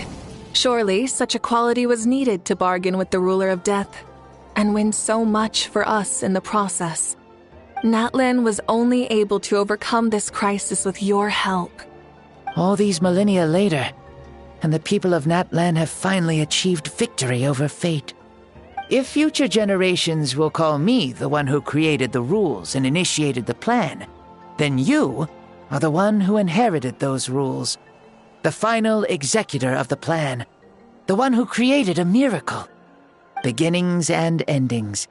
Speaker 4: Surely, such a quality was needed to bargain with the ruler of death, and win so much for us in the process. Natlan was only able to overcome this crisis with your help.
Speaker 17: All these millennia later, and the people of Natlan have finally achieved victory over fate. If future generations will call me the one who created the rules and initiated the plan, then you are the one who inherited those rules. The final executor of the plan. The one who created a miracle. Beginnings and endings.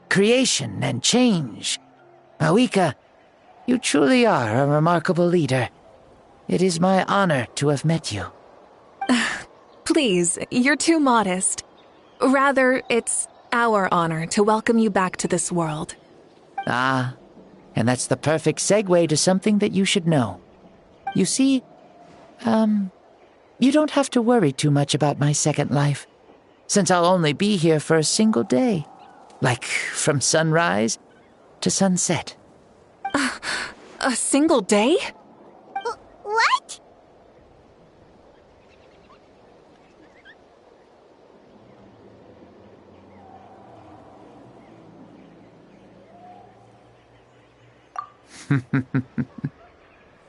Speaker 17: Creation and change. Mavuika, you truly are a remarkable leader. It is my honor to have met you.
Speaker 4: Please, you're too modest. Rather, it's our honor to welcome you back to this world.
Speaker 17: Ah, and that's the perfect segue to something that you should know. You see, you don't have to worry too much about my second life, since I'll only be here for a single day. Like, from sunrise to sunset.
Speaker 4: A single day?
Speaker 9: What?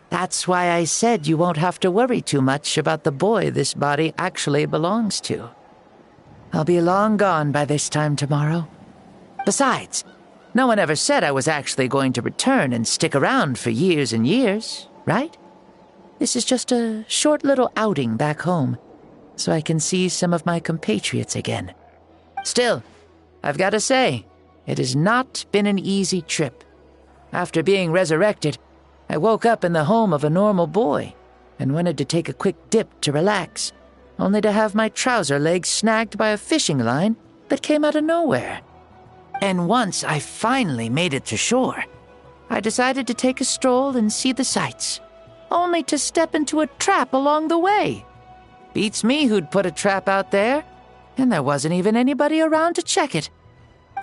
Speaker 17: That's why I said you won't have to worry too much about the boy this body actually belongs to. I'll be long gone by this time tomorrow. Besides, no one ever said I was actually going to return and stick around for years and years, right? This is just a short little outing back home, so I can see some of my compatriots again. Still, I've got to say, it has not been an easy trip. After being resurrected, I woke up in the home of a normal boy and wanted to take a quick dip to relax, only to have my trouser legs snagged by a fishing line that came out of nowhere. And once I finally made it to shore, I decided to take a stroll and see the sights, only to step into a trap along the way. Beats me who'd put a trap out there, and there wasn't even anybody around to check it.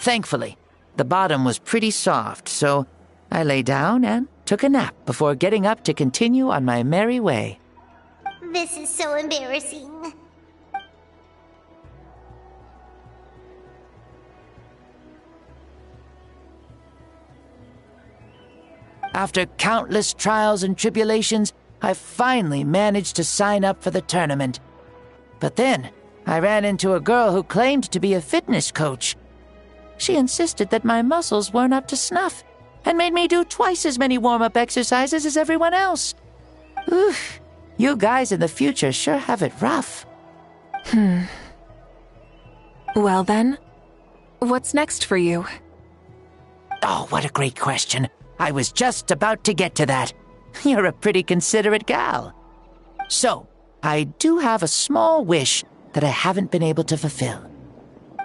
Speaker 17: Thankfully, the bottom was pretty soft, so I lay down and took a nap before getting up to continue on my merry way.
Speaker 9: This is so embarrassing.
Speaker 17: After countless trials and tribulations, I finally managed to sign up for the tournament. But then, I ran into a girl who claimed to be a fitness coach. She insisted that my muscles weren't up to snuff, and made me do twice as many warm-up exercises as everyone else. Oof, you guys in the future sure have it rough.
Speaker 4: Well then, what's next for you?
Speaker 17: Oh, what a great question. I was just about to get to that. You're a pretty considerate gal. So, I do have a small wish that I haven't been able to fulfill.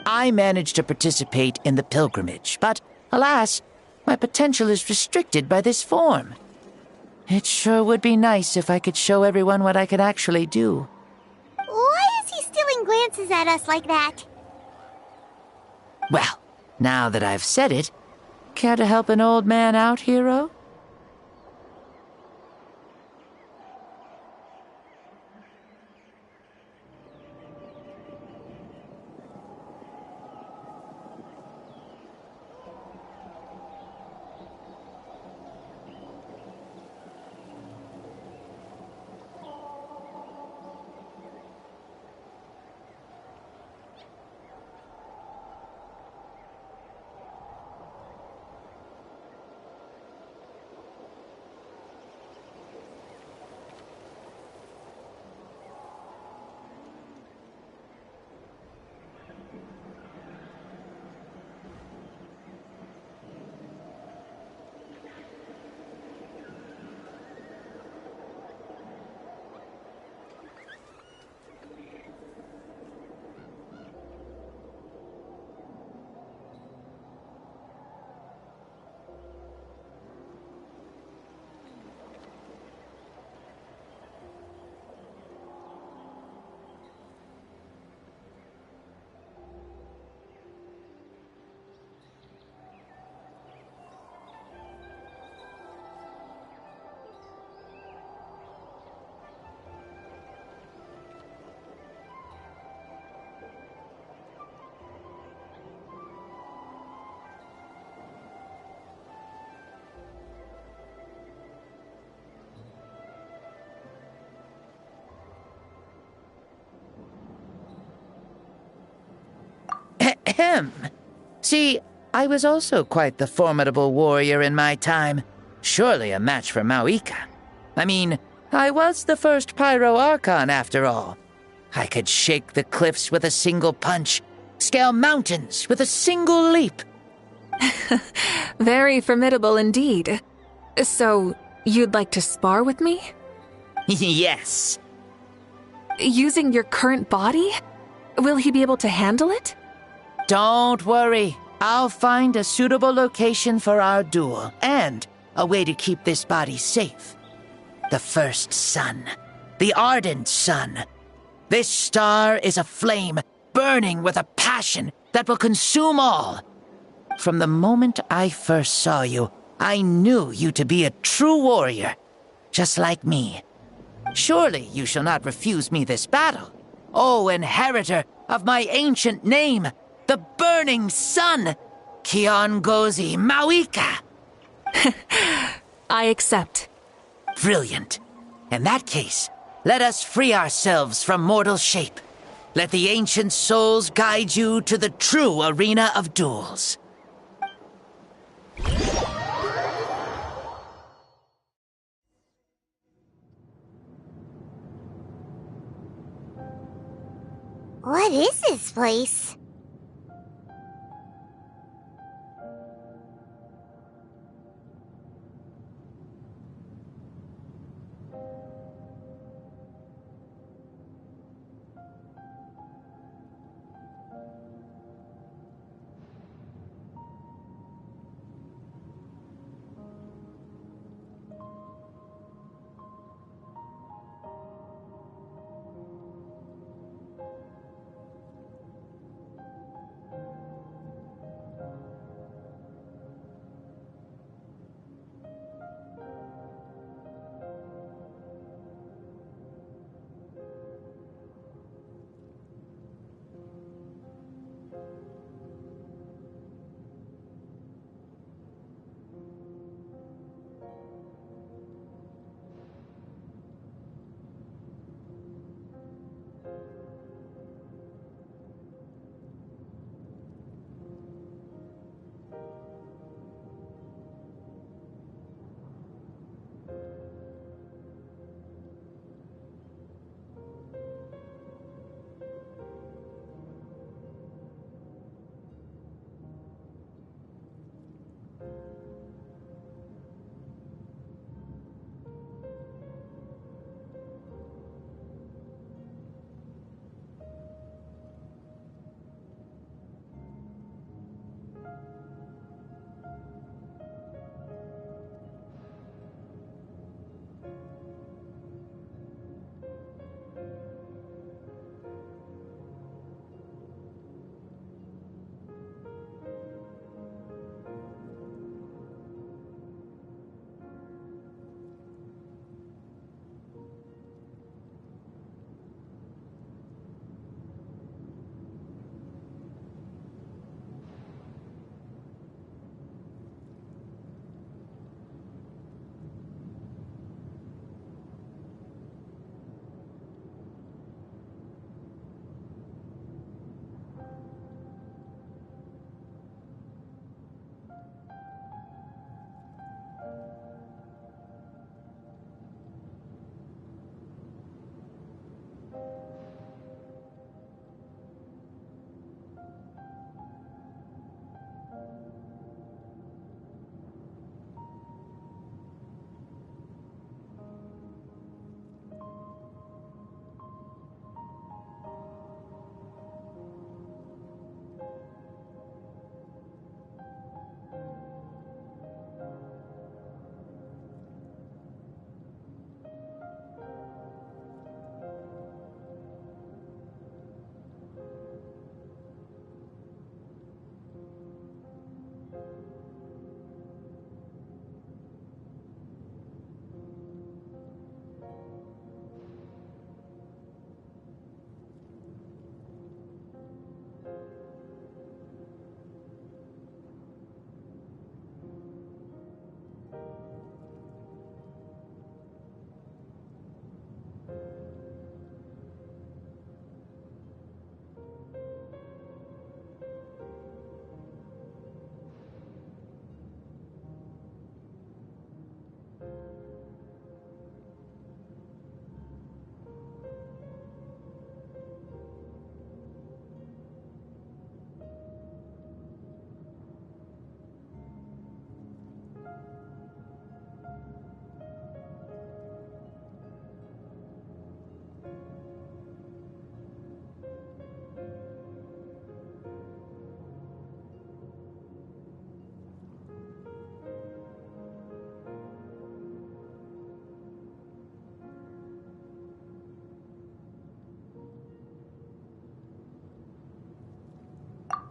Speaker 17: I managed to participate in the pilgrimage, but alas, my potential is restricted by this form. It sure would be nice if I could show everyone what I can actually do.
Speaker 9: Why is he stealing glances at us like that?
Speaker 17: Well, now that I've said it, care to help an old man out, hero? See, I was also quite the formidable warrior in my time. Surely a match for Mavuika. I mean, I was the first Pyro Archon after all. I could shake the cliffs with a single punch, scale mountains with a single leap.
Speaker 4: Very formidable indeed. So, you'd like to spar with me?
Speaker 17: Yes.
Speaker 4: Using your current body? Will he be able to handle it?
Speaker 17: Don't worry. I'll find a suitable location for our duel, and a way to keep this body safe. The first sun. The ardent sun. This star is a flame, burning with a passion that will consume all. From the moment I first saw you, I knew you to be a true warrior, just like me. Surely you shall not refuse me this battle, O inheritor of my ancient name, the burning sun, Kiongozi Mavuika.
Speaker 4: I accept.
Speaker 17: Brilliant. In that case, let us free ourselves from mortal shape. Let the ancient souls guide you to the true arena of duels.
Speaker 9: What is this place?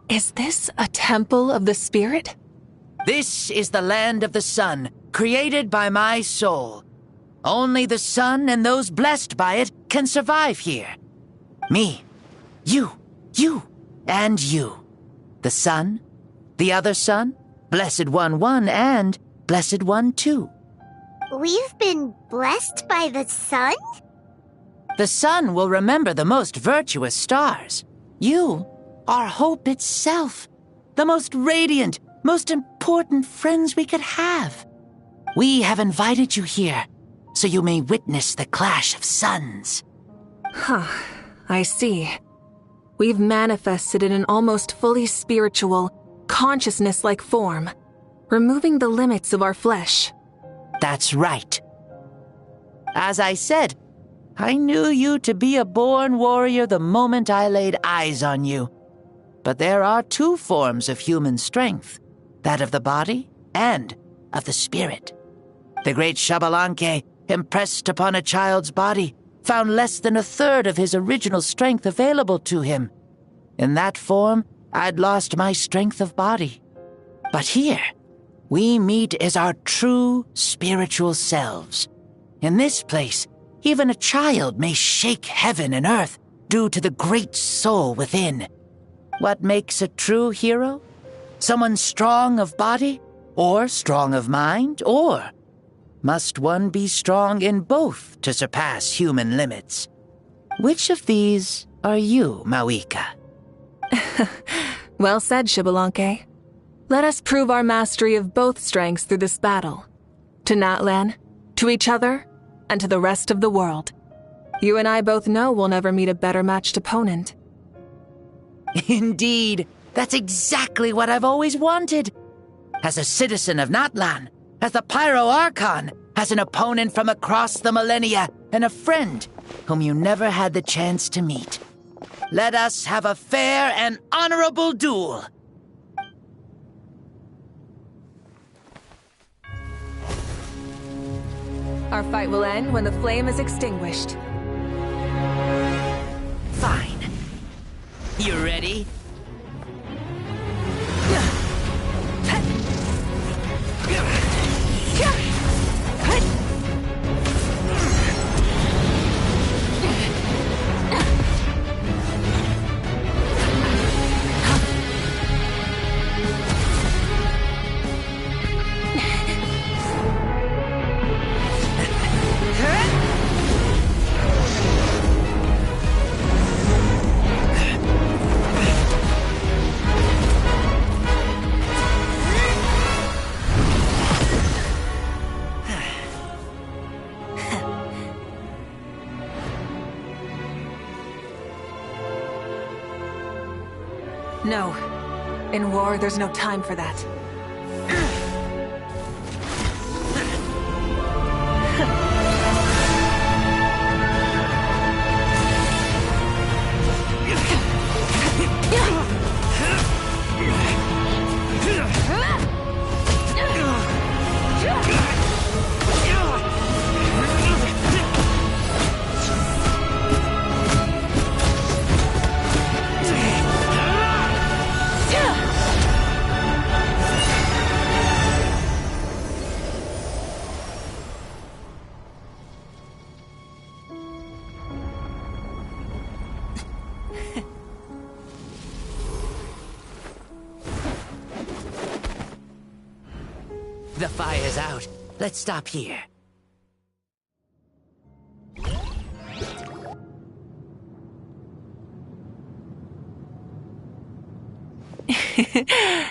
Speaker 4: Is this a temple of the spirit?
Speaker 17: This is the land of the sun, created by my soul. Only the sun and those blessed by it can survive here. Me, you, and you. The sun, the other sun, Blessed One 1, and Blessed One 2.
Speaker 9: We've been blessed by the sun?
Speaker 17: The sun will remember the most virtuous stars. You are hope itself, the most radiant, most important friends we could have. We have invited you here, so you may witness the clash of suns.
Speaker 4: Huh, I see. We've manifested in an almost fully spiritual, consciousness-like form, removing the limits of our flesh.
Speaker 17: That's right. As I said, I knew you to be a born warrior the moment I laid eyes on you. But there are two forms of human strength, that of the body and of the spirit. The great Xbalanque, impressed upon a child's body, found less than a third of his original strength available to him. In that form, I'd lost my strength of body. But here, we meet as our true spiritual selves. In this place, even a child may shake heaven and earth due to the great soul within. What makes a true hero? Someone strong of body, or strong of mind, or must one be strong in both to surpass human limits? Which of these are you, Mavuika?
Speaker 4: Well said, Xbalanque. Let us prove our mastery of both strengths through this battle. To Natlan, to each other, and to the rest of the world. You and I both know we'll never meet a better matched opponent.
Speaker 17: Indeed, that's exactly what I've always wanted. As a citizen of Natlan, as the Pyro Archon, as an opponent from across the millennia, and a friend whom you never had the chance to meet. Let us have a fair and honorable duel.
Speaker 4: Our fight will end when the flame is extinguished.
Speaker 17: Fine. You ready?
Speaker 4: No. In war, there's no time for that.
Speaker 17: The fire's out. Let's stop here.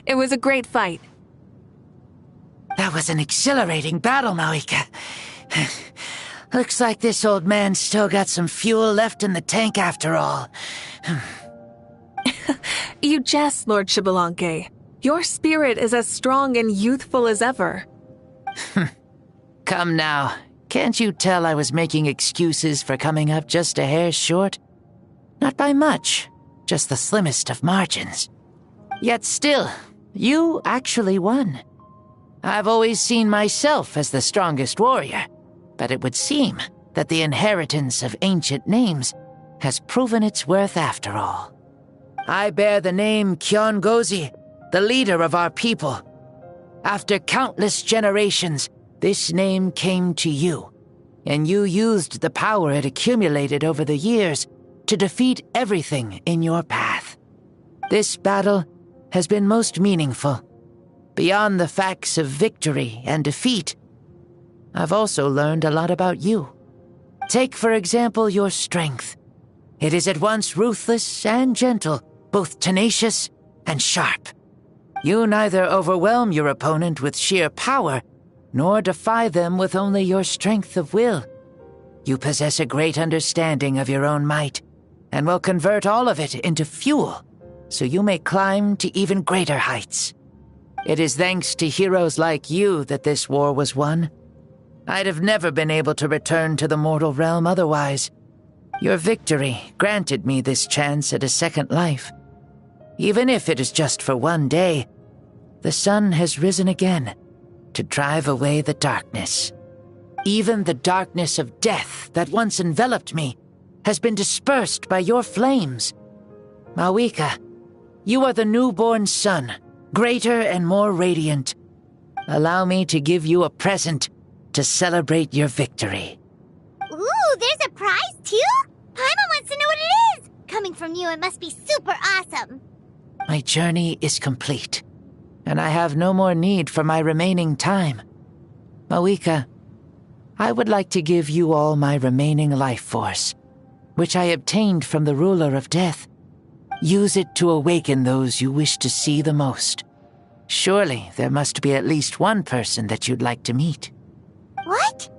Speaker 4: It was a great fight.
Speaker 17: That was an exhilarating battle, Mavuika. Looks like this old man's still got some fuel left in the tank after all.
Speaker 4: You jest, Lord Xbalanque. Your spirit is as strong and youthful as ever.
Speaker 17: Come now. Can't you tell I was making excuses for coming up just a hair short? Not by much, just the slimmest of margins. Yet still, you actually won. I've always seen myself as the strongest warrior, but it would seem that the inheritance of ancient names has proven its worth after all. I bear the name Kiongozi, the leader of our people. After countless generations, this name came to you, and you used the power it accumulated over the years to defeat everything in your path. This battle has been most meaningful. Beyond the facts of victory and defeat, I've also learned a lot about you. Take, for example, your strength. It is at once ruthless and gentle, both tenacious and sharp. You neither overwhelm your opponent with sheer power, nor defy them with only your strength of will. You possess a great understanding of your own might, and will convert all of it into fuel, so you may climb to even greater heights. It is thanks to heroes like you that this war was won. I'd have never been able to return to the mortal realm otherwise. Your victory granted me this chance at a second life. Even if it is just for one day, the sun has risen again to drive away the darkness. Even the darkness of death that once enveloped me has been dispersed by your flames. Mavuika, you are the newborn sun, greater and more radiant. Allow me to give you a present to celebrate your victory.
Speaker 9: Ooh, there's a prize too? Paimon wants to know what it is! Coming from you, it must be super awesome.
Speaker 17: My journey is complete, and I have no more need for my remaining time. Mavuika, I would like to give you all my remaining life force, which I obtained from the ruler of death. Use it to awaken those you wish to see the most. Surely there must be at least one person that you'd like to meet.
Speaker 9: What?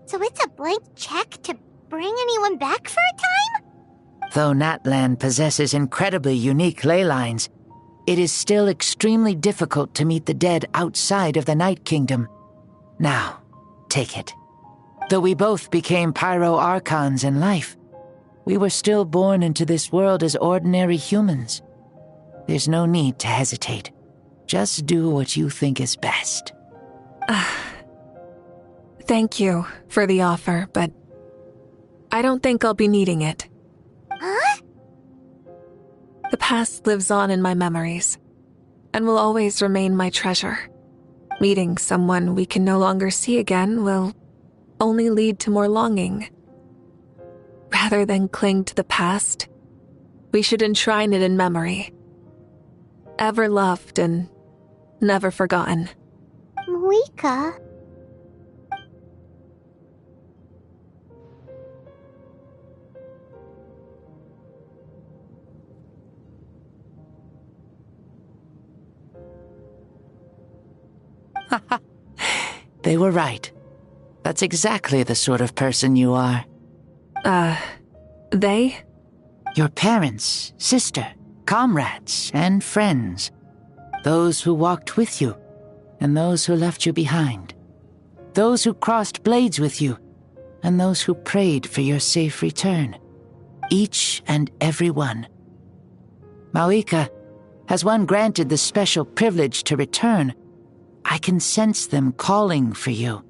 Speaker 9: So it's a blank check to bring anyone back for a time?
Speaker 17: Though Natlan possesses incredibly unique ley lines, it is still extremely difficult to meet the dead outside of the Night Kingdom. Now, take it. Though we both became Pyro Archons in life, we were still born into this world as ordinary humans. There's no need to hesitate. Just do what you think is best.
Speaker 4: Thank you for the offer, but I don't think I'll be needing it.
Speaker 9: Huh?
Speaker 4: The past lives on in my memories, and will always remain my treasure. Meeting someone we can no longer see again will only lead to more longing. Rather than cling to the past, we should enshrine it in memory. Ever loved and never forgotten.
Speaker 9: Mavuika.
Speaker 17: They were right. That's exactly the sort of person you are.
Speaker 4: They?
Speaker 17: Your parents, sister, comrades, and friends. Those who walked with you, and those who left you behind. Those who crossed blades with you, and those who prayed for your safe return. Each and every one. Mavuika, has one granted the special privilege to return, I can sense them calling for you,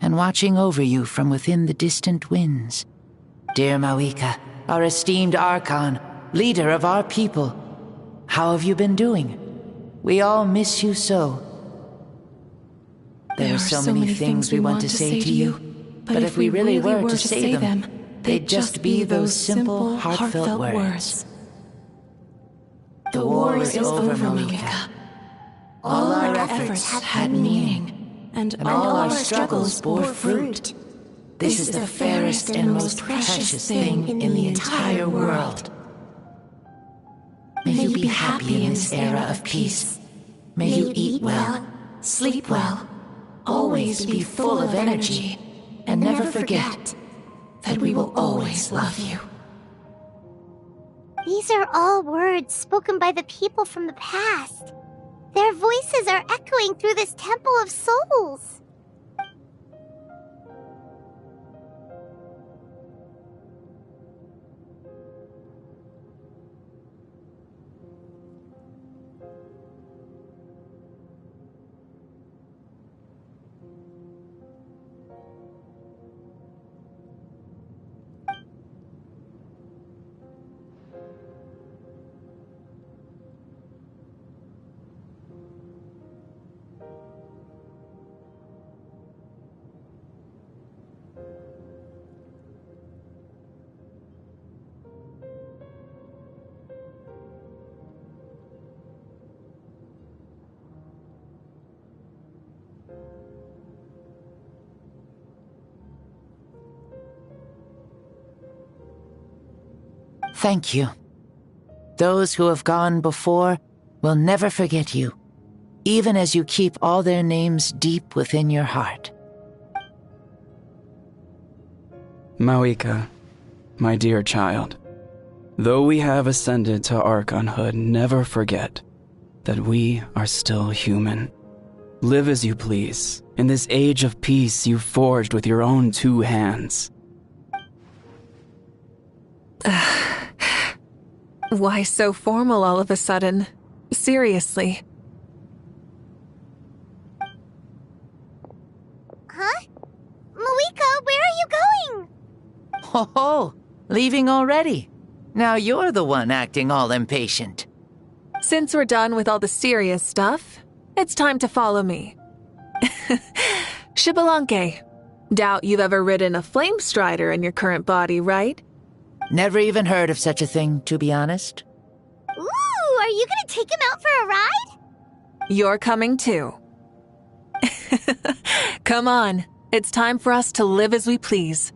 Speaker 17: and watching over you from within the distant winds. Dear Mavuika, our esteemed Archon, leader of our people, how have you been doing? We all miss you so. There are so many things we want to say to you, but if we really were to say them, they'd just be those simple, heartfelt words. The war is over, Mavuika. All our efforts had meaning, and all our struggles bore fruit. This is the fairest and most precious thing in the entire world. May you be happy in this era of peace. May you eat well, sleep well, always be full of energy, and never forget that we will always love you.
Speaker 9: These are all words spoken by the people from the past. Their voices are echoing through this Temple of Souls.
Speaker 17: Thank you. Those who have gone before will never forget you, even as you keep all their names deep within your heart.
Speaker 19: Mavuika, my dear child, though we have ascended to archonhood, never forget that we are still human. Live as you please, in this age of peace you forged with your own 2 hands.
Speaker 4: Why so formal all of a sudden? Seriously.
Speaker 9: Huh? Mavuika, where are you going?
Speaker 17: Ho, leaving already. Now you're the one acting all impatient.
Speaker 4: Since we're done with all the serious stuff, it's time to follow me. Xbalanque, doubt you've ever ridden a flame strider in your current body, right?
Speaker 17: Never even heard of such a thing, to be honest.
Speaker 9: Ooh, are you gonna take him out for a ride?
Speaker 4: You're coming too. Come on, it's time for us to live as we please.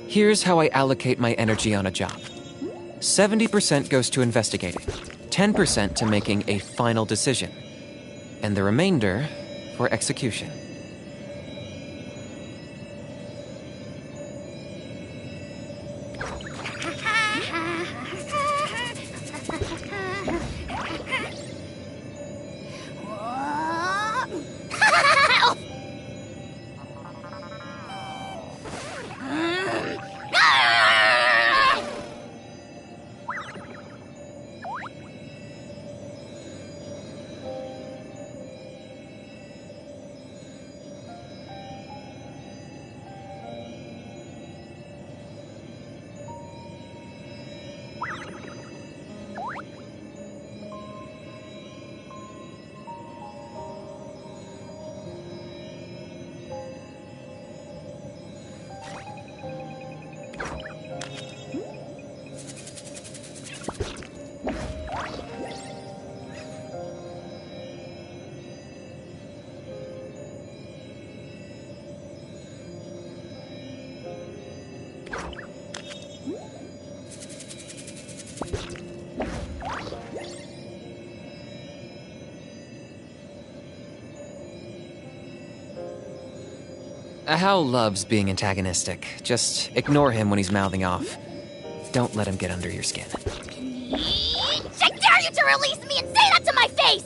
Speaker 1: Here's how I allocate my energy on a job. 70% goes to investigating, 10% to making a final decision, and the remainder for execution. Hal loves being antagonistic. Just ignore him when he's mouthing off. Don't let him get under your skin.
Speaker 5: I dare you to release me and say that to my face!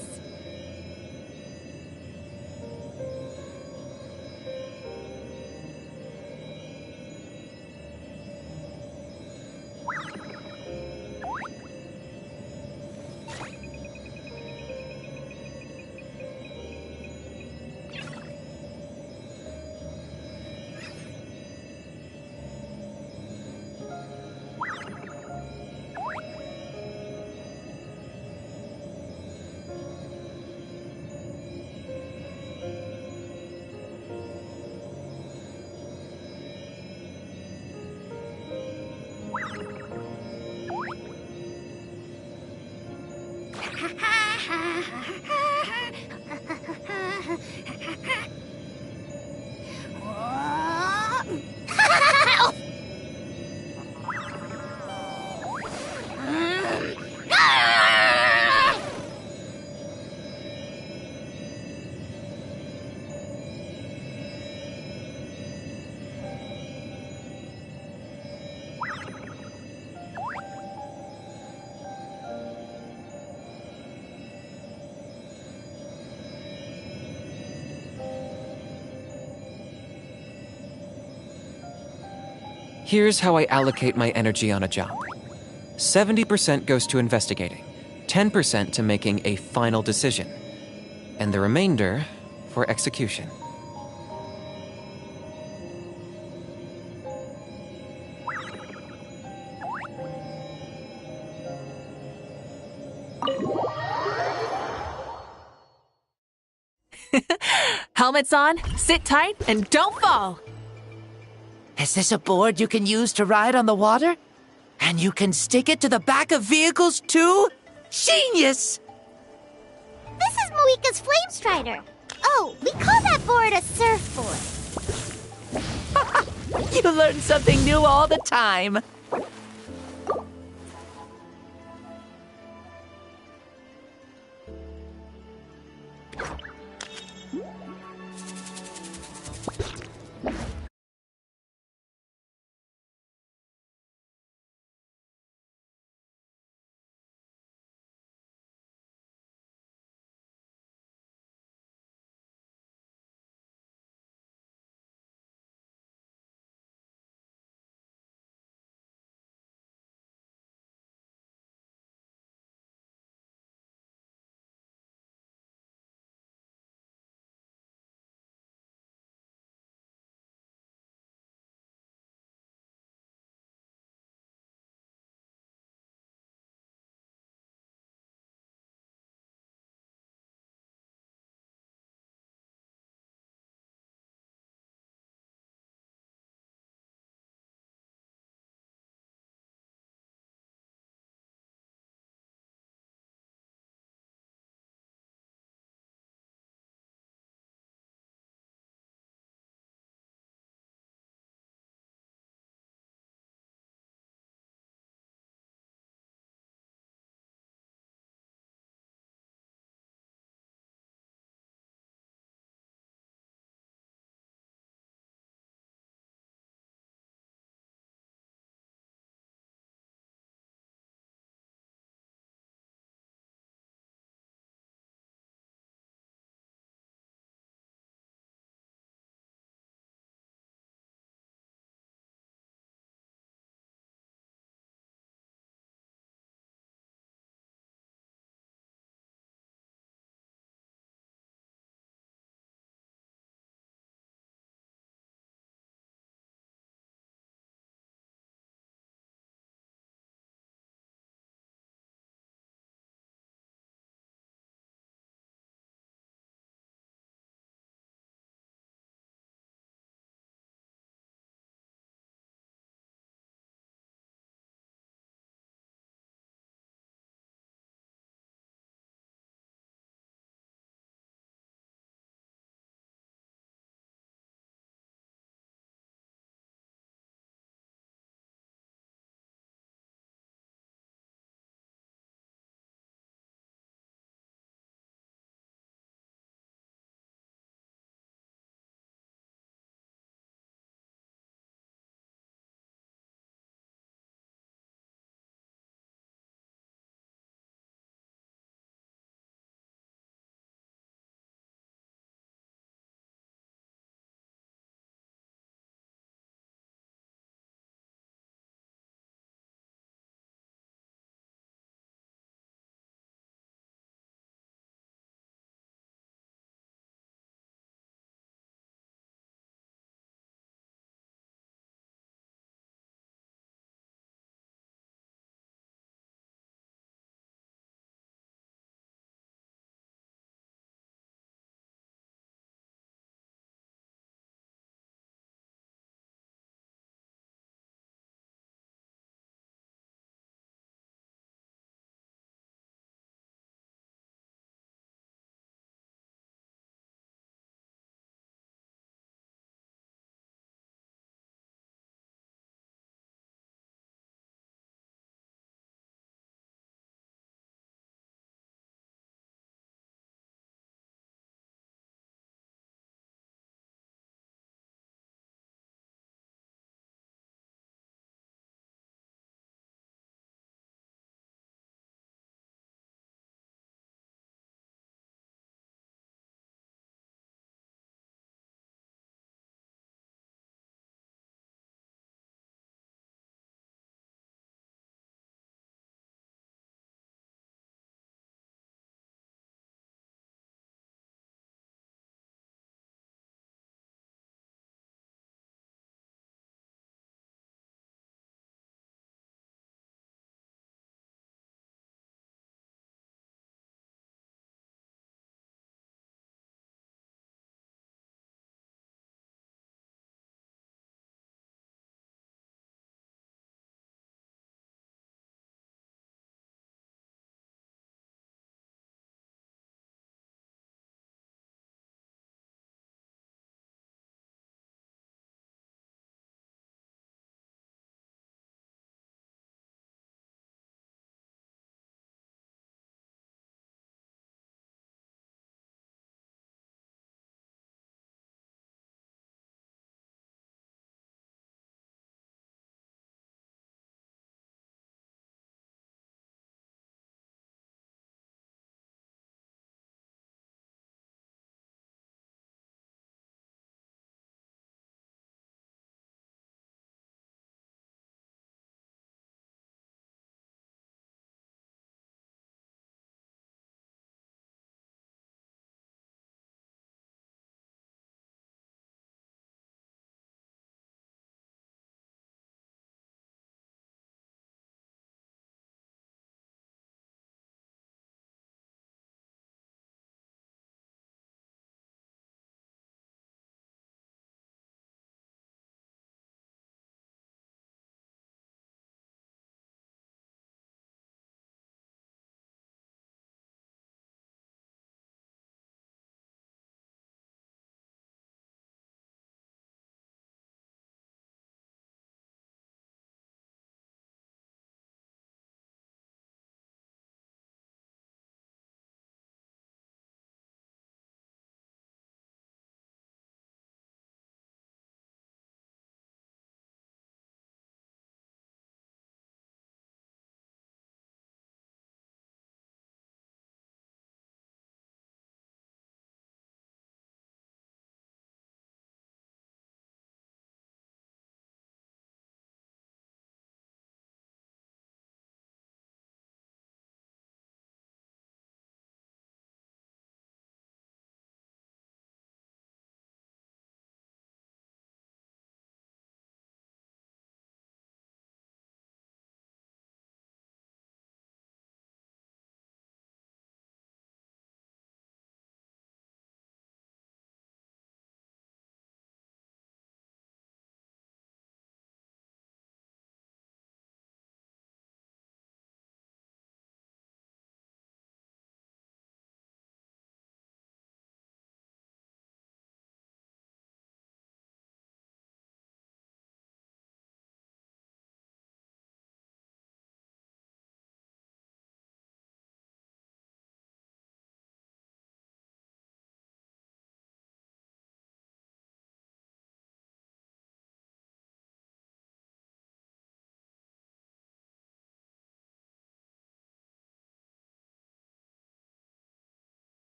Speaker 1: Here's how I allocate my energy on a job. 70% goes to investigating, 10% to making a final decision, and the remainder for execution.
Speaker 4: Helmets on, sit tight, and don't fall!
Speaker 17: Is this a board you can use to ride on the water? And you can stick it to the back of vehicles too? Genius!
Speaker 9: This is Mawika's Flame Strider. Oh, we call that board a surfboard.
Speaker 17: You learn something new all the time.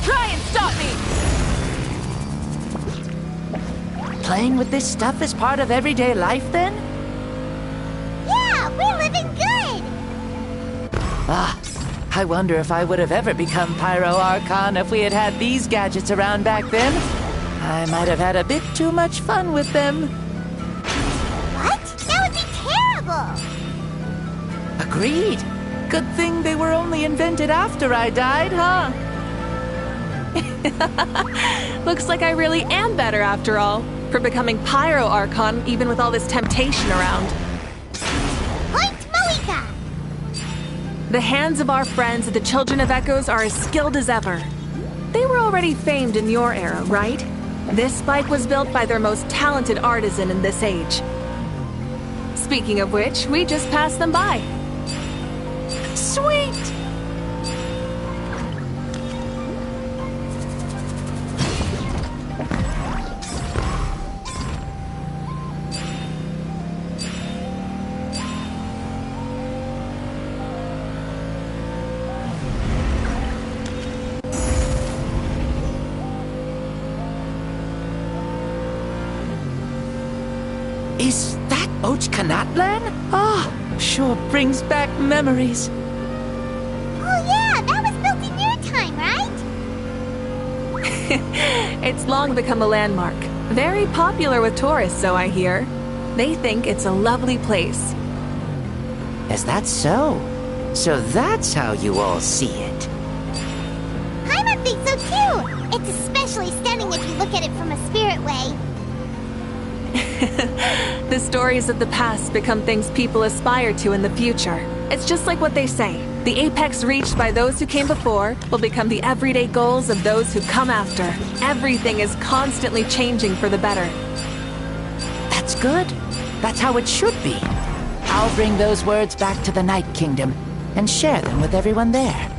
Speaker 4: try and stop me!
Speaker 17: Playing with this stuff is part of everyday life, then?
Speaker 9: Yeah, we're living good!
Speaker 17: Ah, I wonder if I would have ever become Pyro Archon if we had had these gadgets around back then. I might have had a bit too much fun with them.
Speaker 9: What? That would be terrible!
Speaker 17: Agreed. Good thing they were only invented after I died, huh?
Speaker 4: Looks like I really am better after all, for becoming Pyro Archon even with all this temptation around.
Speaker 9: Point Mavuika!
Speaker 4: The hands of our friends at the Children of Echoes are as skilled as ever. They were already famed in your era, right? This spike was built by their most talented artisan in this age. Speaking of which, we just passed them by. Sweet!
Speaker 17: Is that Ochkanatlan? Ah, sure brings back memories.
Speaker 9: Oh yeah, that was built in your time, right?
Speaker 4: It's long become a landmark. Very popular with tourists, so I hear. They think it's a lovely place.
Speaker 17: Is that so? So that's how you all see it.
Speaker 9: Paimon thinks so too! It's especially stunning if you look at it from a spirit way.
Speaker 4: The stories of the past become things people aspire to in the future. It's just like what they say. The apex reached by those who came before will become the everyday goals of those who come after. Everything is constantly changing for the better.
Speaker 17: That's good. That's how it should be. I'll bring those words back to the Night Kingdom and share them with everyone there.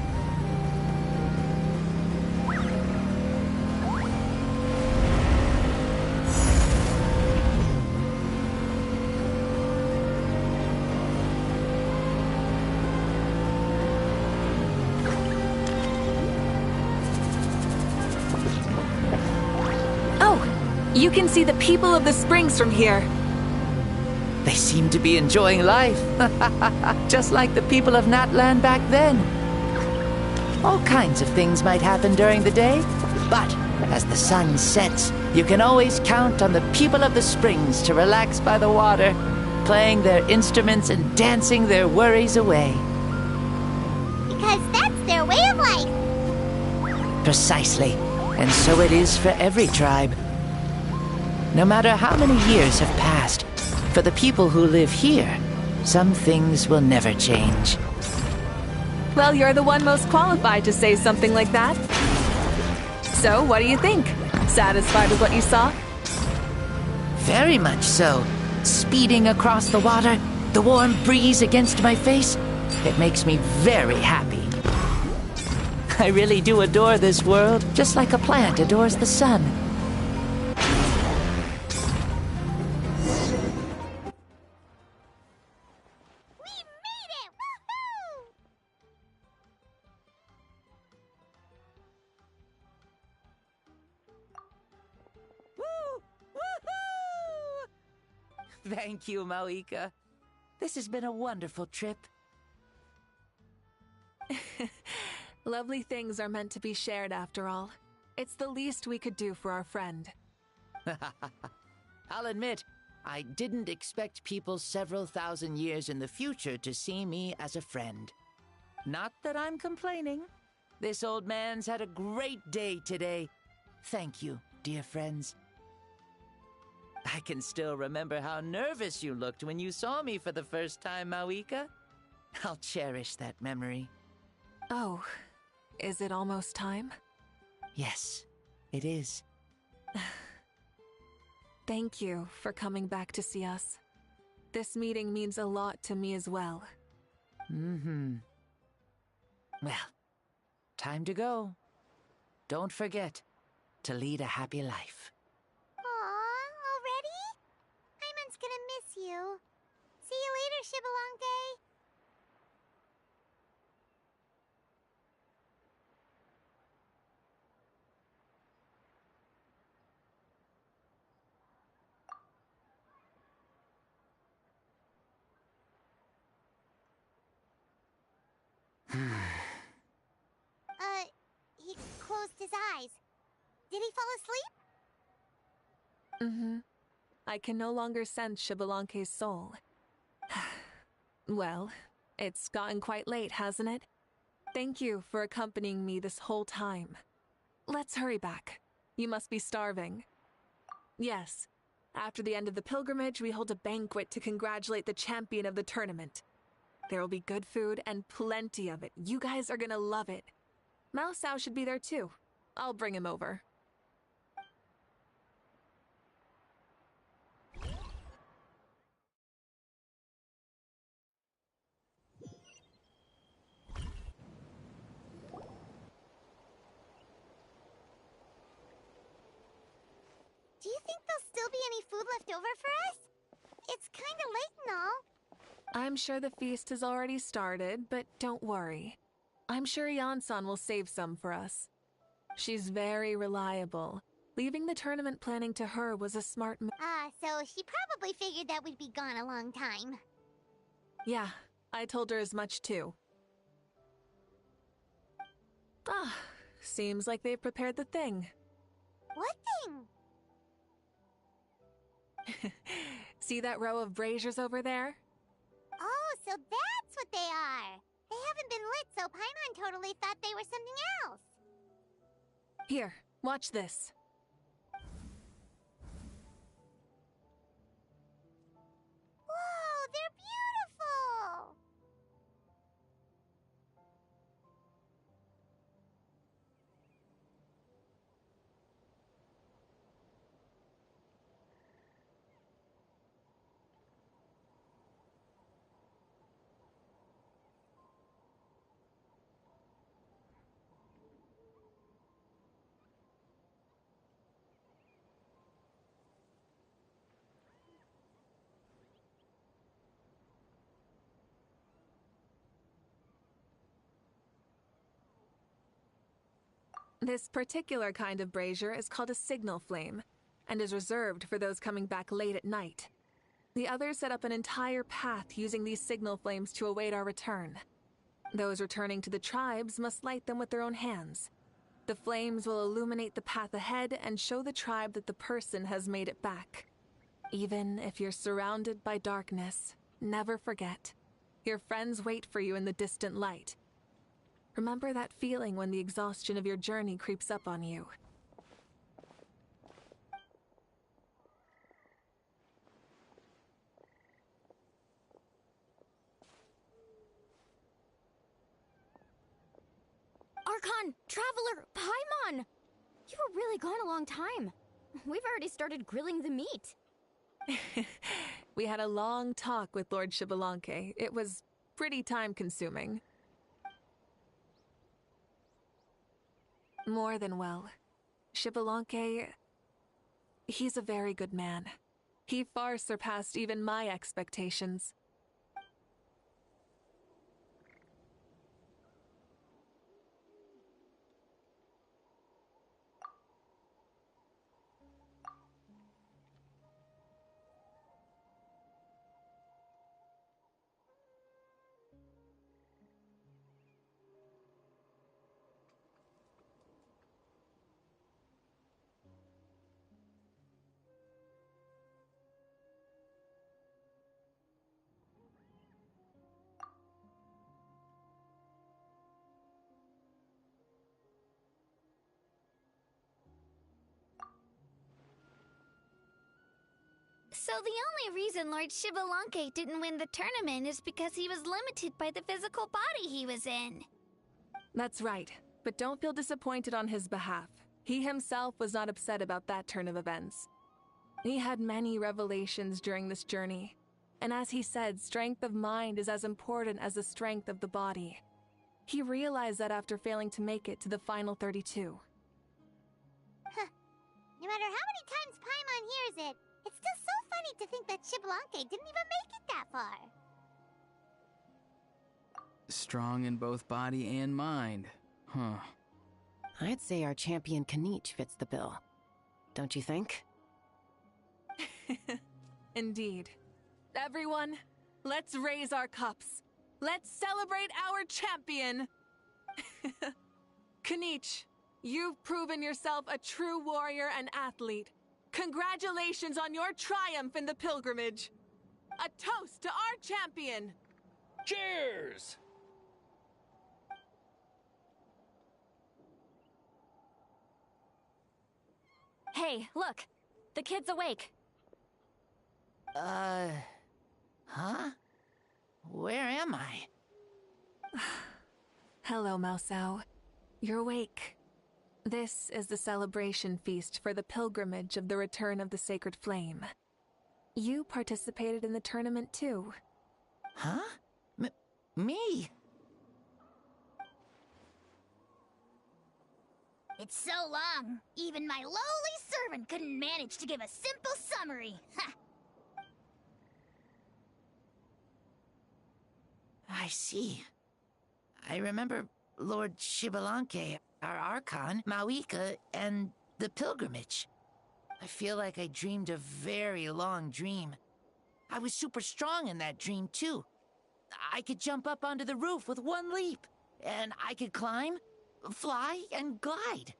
Speaker 4: You can see the people of the springs from here.
Speaker 17: They seem to be enjoying life. Just like the people of Natlan back then. All kinds of things might happen during the day, but as the sun sets, you can always count on the people of the springs to relax by the water, playing their instruments and dancing their worries away.
Speaker 9: Because that's their way of life.
Speaker 17: Precisely. And so it is for every tribe. No matter how many years have passed, for the people who live here, some things will never change.
Speaker 4: Well, you're the one most qualified to say something like that. So, what do you think? Satisfied with what you saw?
Speaker 17: Very much so. Speeding across the water, the warm breeze against my face, it makes me very happy. I really do adore this world, just like a plant adores the sun. Thank you, Mavuika. This has been a wonderful trip.
Speaker 4: Lovely things are meant to be shared after all. It's the least we could do for our friend.
Speaker 17: I'll admit, I didn't expect people several thousand years in the future to see me as a friend. Not that I'm complaining. This old man's had a great day today. Thank you, dear friends. I can still remember how nervous you looked when you saw me for the first time, Mavuika. I'll cherish that memory.
Speaker 4: Oh, is it almost time?
Speaker 17: Yes, it is.
Speaker 4: Thank you for coming back to see us. This meeting means a lot to me as well.
Speaker 17: Mm-hmm. Well, time to go. Don't forget to lead a happy life.
Speaker 9: Already? Paimon's gonna miss you. See you later, Shibalonke. He closed his eyes. Did he fall asleep?
Speaker 4: Mm-hmm. I can no longer sense Xbalanque's soul. Well, it's gotten quite late, hasn't it? Thank you for accompanying me this whole time. Let's hurry back. You must be starving. Yes. After the end of the pilgrimage, we hold a banquet to congratulate the champion of the tournament. There will be good food and plenty of it. You guys are gonna love it. Mao Sao should be there too. I'll bring him over.
Speaker 9: Do you think there'll still be any food left over for us? It's kinda late and all.
Speaker 4: I'm sure the feast has already started, but don't worry. I'm sure Yansan will save some for us. She's very reliable. Leaving the tournament planning to her was a smart move.
Speaker 9: So she probably figured that we'd be gone a long time.
Speaker 4: Yeah, I told her as much too. Seems like they've prepared the thing.
Speaker 9: What thing?
Speaker 4: See that row of braziers over there?
Speaker 9: Oh, so that's what they are. They haven't been lit, so Paimon totally thought they were something else.
Speaker 4: Here, watch this.
Speaker 9: Whoa, they're beautiful!
Speaker 4: This particular kind of brazier is called a signal flame, and is reserved for those coming back late at night. The others set up an entire path using these signal flames to await our return. Those returning to the tribes must light them with their own hands. The flames will illuminate the path ahead and show the tribe that the person has made it back. Even if you're surrounded by darkness, never forget. Your friends wait for you in the distant light. Remember that feeling when the exhaustion of your journey creeps up on you.
Speaker 2: Archon! Traveler! Paimon! You were really gone a long time. We've already started grilling the meat.
Speaker 4: We had a long talk with Lord Xbalanque. It was pretty time-consuming. More than well. Xbalanque, he's a very good man. He far surpassed even my expectations.
Speaker 6: So the only reason Lord Xbalanque didn't win the tournament is because he was limited by the physical body he was in.
Speaker 4: That's right, but don't feel disappointed on his behalf. He himself was not upset about that turn of events. He had many revelations during this journey, and as he said, strength of mind is as important as the strength of the body. He realized that after failing to make it to the final 32.
Speaker 9: Huh. No matter how many times Paimon hears it, it's still so funny to think that Xbalanque didn't even make it that far.
Speaker 10: Strong in both body and mind. Huh.
Speaker 12: I'd say our champion Kanich fits the bill. Don't you think?
Speaker 4: Indeed. Everyone, let's raise our cups. Let's celebrate our champion! Kanich, you've proven yourself a true warrior and athlete. Congratulations on your triumph in the pilgrimage. A toast to our champion!
Speaker 21: Cheers!
Speaker 3: Hey, look! The kid's awake.
Speaker 17: Huh? Where am I?
Speaker 4: Hello, Mausau. You're awake. This is the celebration feast for the pilgrimage of the return of the Sacred Flame. You participated in the tournament too.
Speaker 17: Huh? Me?
Speaker 5: It's so long, even my lowly servant couldn't manage to give a simple summary. Ha!
Speaker 17: I see. I remember Lord Shibalanke, our archon, Mavuika, and the pilgrimage. I feel like I dreamed a very long dream. I was super strong in that dream, too. I could jump up onto the roof with one leap, and I could climb, fly, and glide.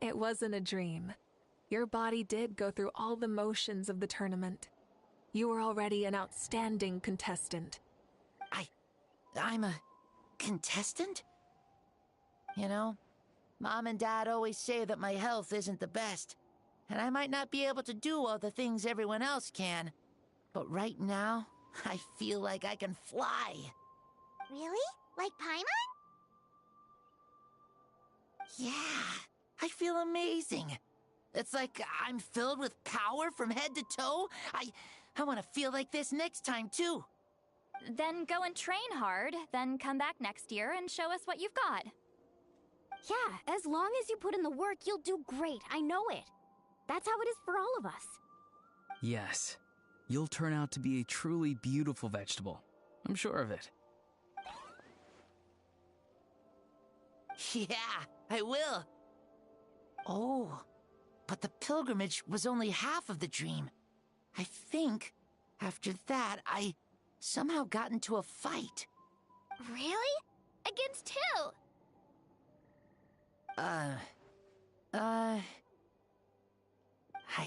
Speaker 4: It wasn't a dream. Your body did go through all the motions of the tournament. You were already an outstanding contestant.
Speaker 17: I'm a contestant? You know, Mom and Dad always say that my health isn't the best, and I might not be able to do all the things everyone else can. But right now, I feel like I can fly.
Speaker 9: Really? Like Paimon?
Speaker 17: Yeah, I feel amazing. It's like I'm filled with power from head to toe. I want to feel like this next time, too.
Speaker 3: Then go and train hard, then come back next year and show us what you've got.
Speaker 2: Yeah, as long as you put in the work, you'll do great. I know it. That's how it is for all of us.
Speaker 10: Yes, you'll turn out to be a truly beautiful vegetable. I'm sure of it.
Speaker 17: Yeah, I will. Oh, but the pilgrimage was only half of the dream. I think after that, I somehow got into a fight.
Speaker 6: Really? Against who?
Speaker 17: I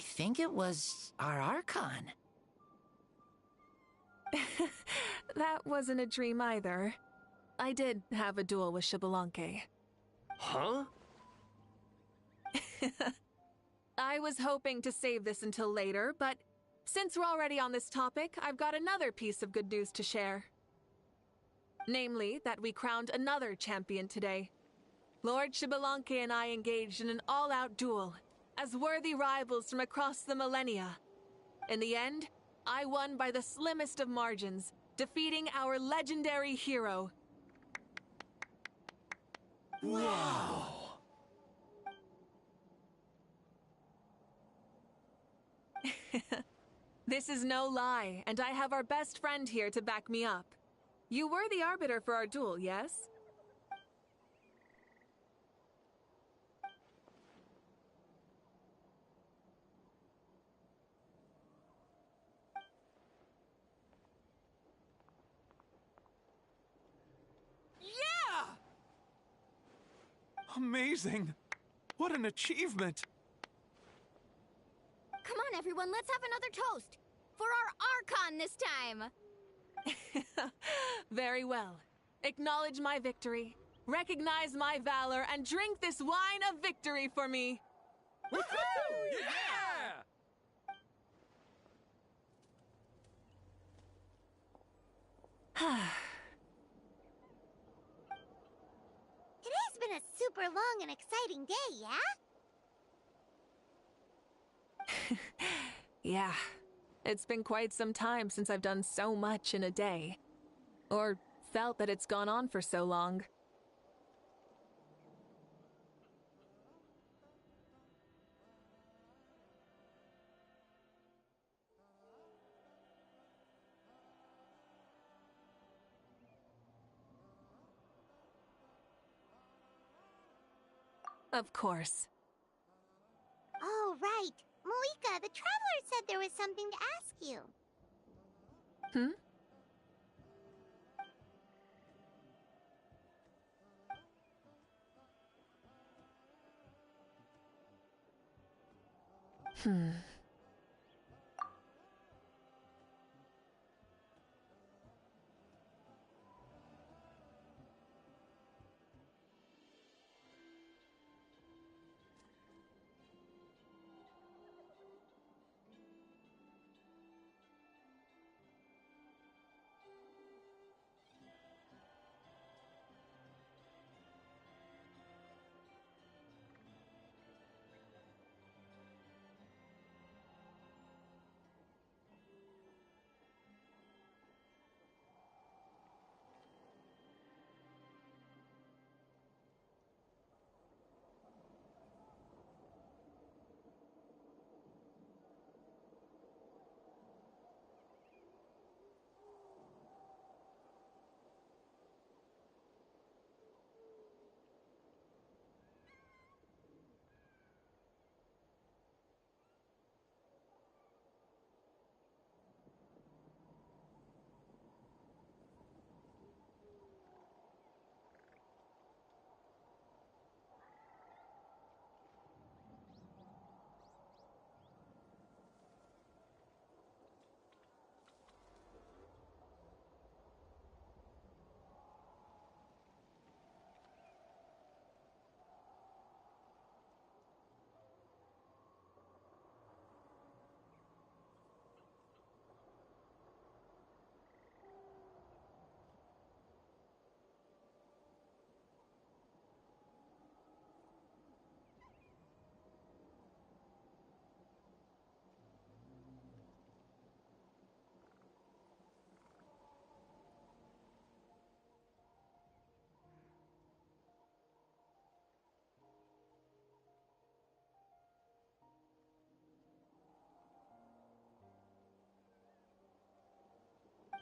Speaker 17: think it was our archon.
Speaker 4: That wasn't a dream either. I did have a duel with Shibalanke.
Speaker 21: Huh?
Speaker 4: I was hoping to save this until later, but since we're already on this topic, I've got another piece of good news to share. Namely, that we crowned another champion today. Lord Shibalanke and I engaged in an all-out duel, as worthy rivals from across the millennia. In the end, I won by the slimmest of margins, defeating our legendary hero.
Speaker 21: Wow!
Speaker 4: This is no lie, and I have our best friend here to back me up. You were the arbiter for our duel, yes?
Speaker 13: Yeah! Amazing! What an achievement!
Speaker 2: Come on, everyone, let's have another toast. For our Archon this time.
Speaker 4: Very well. Acknowledge my victory, recognize my valor, and drink this wine of victory for me.
Speaker 21: Woohoo! Yeah!
Speaker 9: Today's been a super long and exciting day, yeah?
Speaker 4: Yeah, it's been quite some time since I've done so much in a day. Or felt that it's gone on for so long. Of course.
Speaker 9: Oh, right. Mavuika, the traveler said there was something to ask you.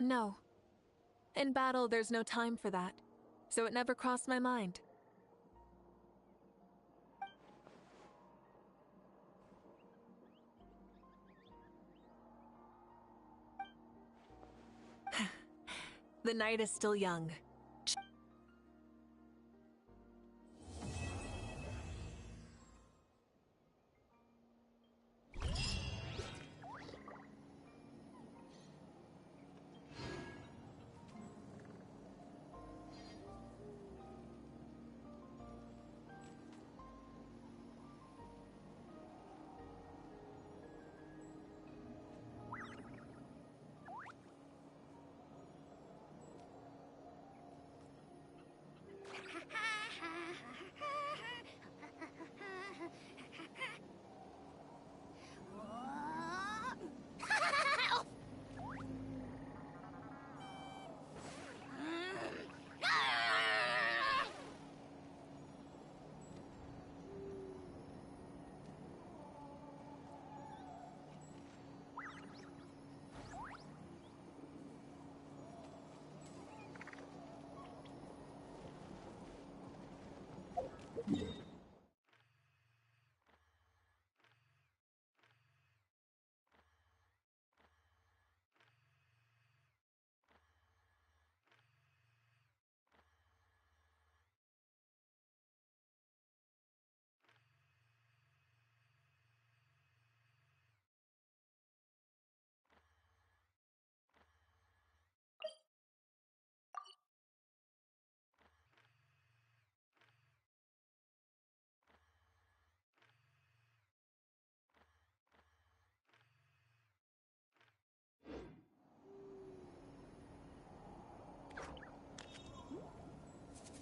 Speaker 4: No. In battle, there's no time for that, so it never crossed my mind. The night is still young.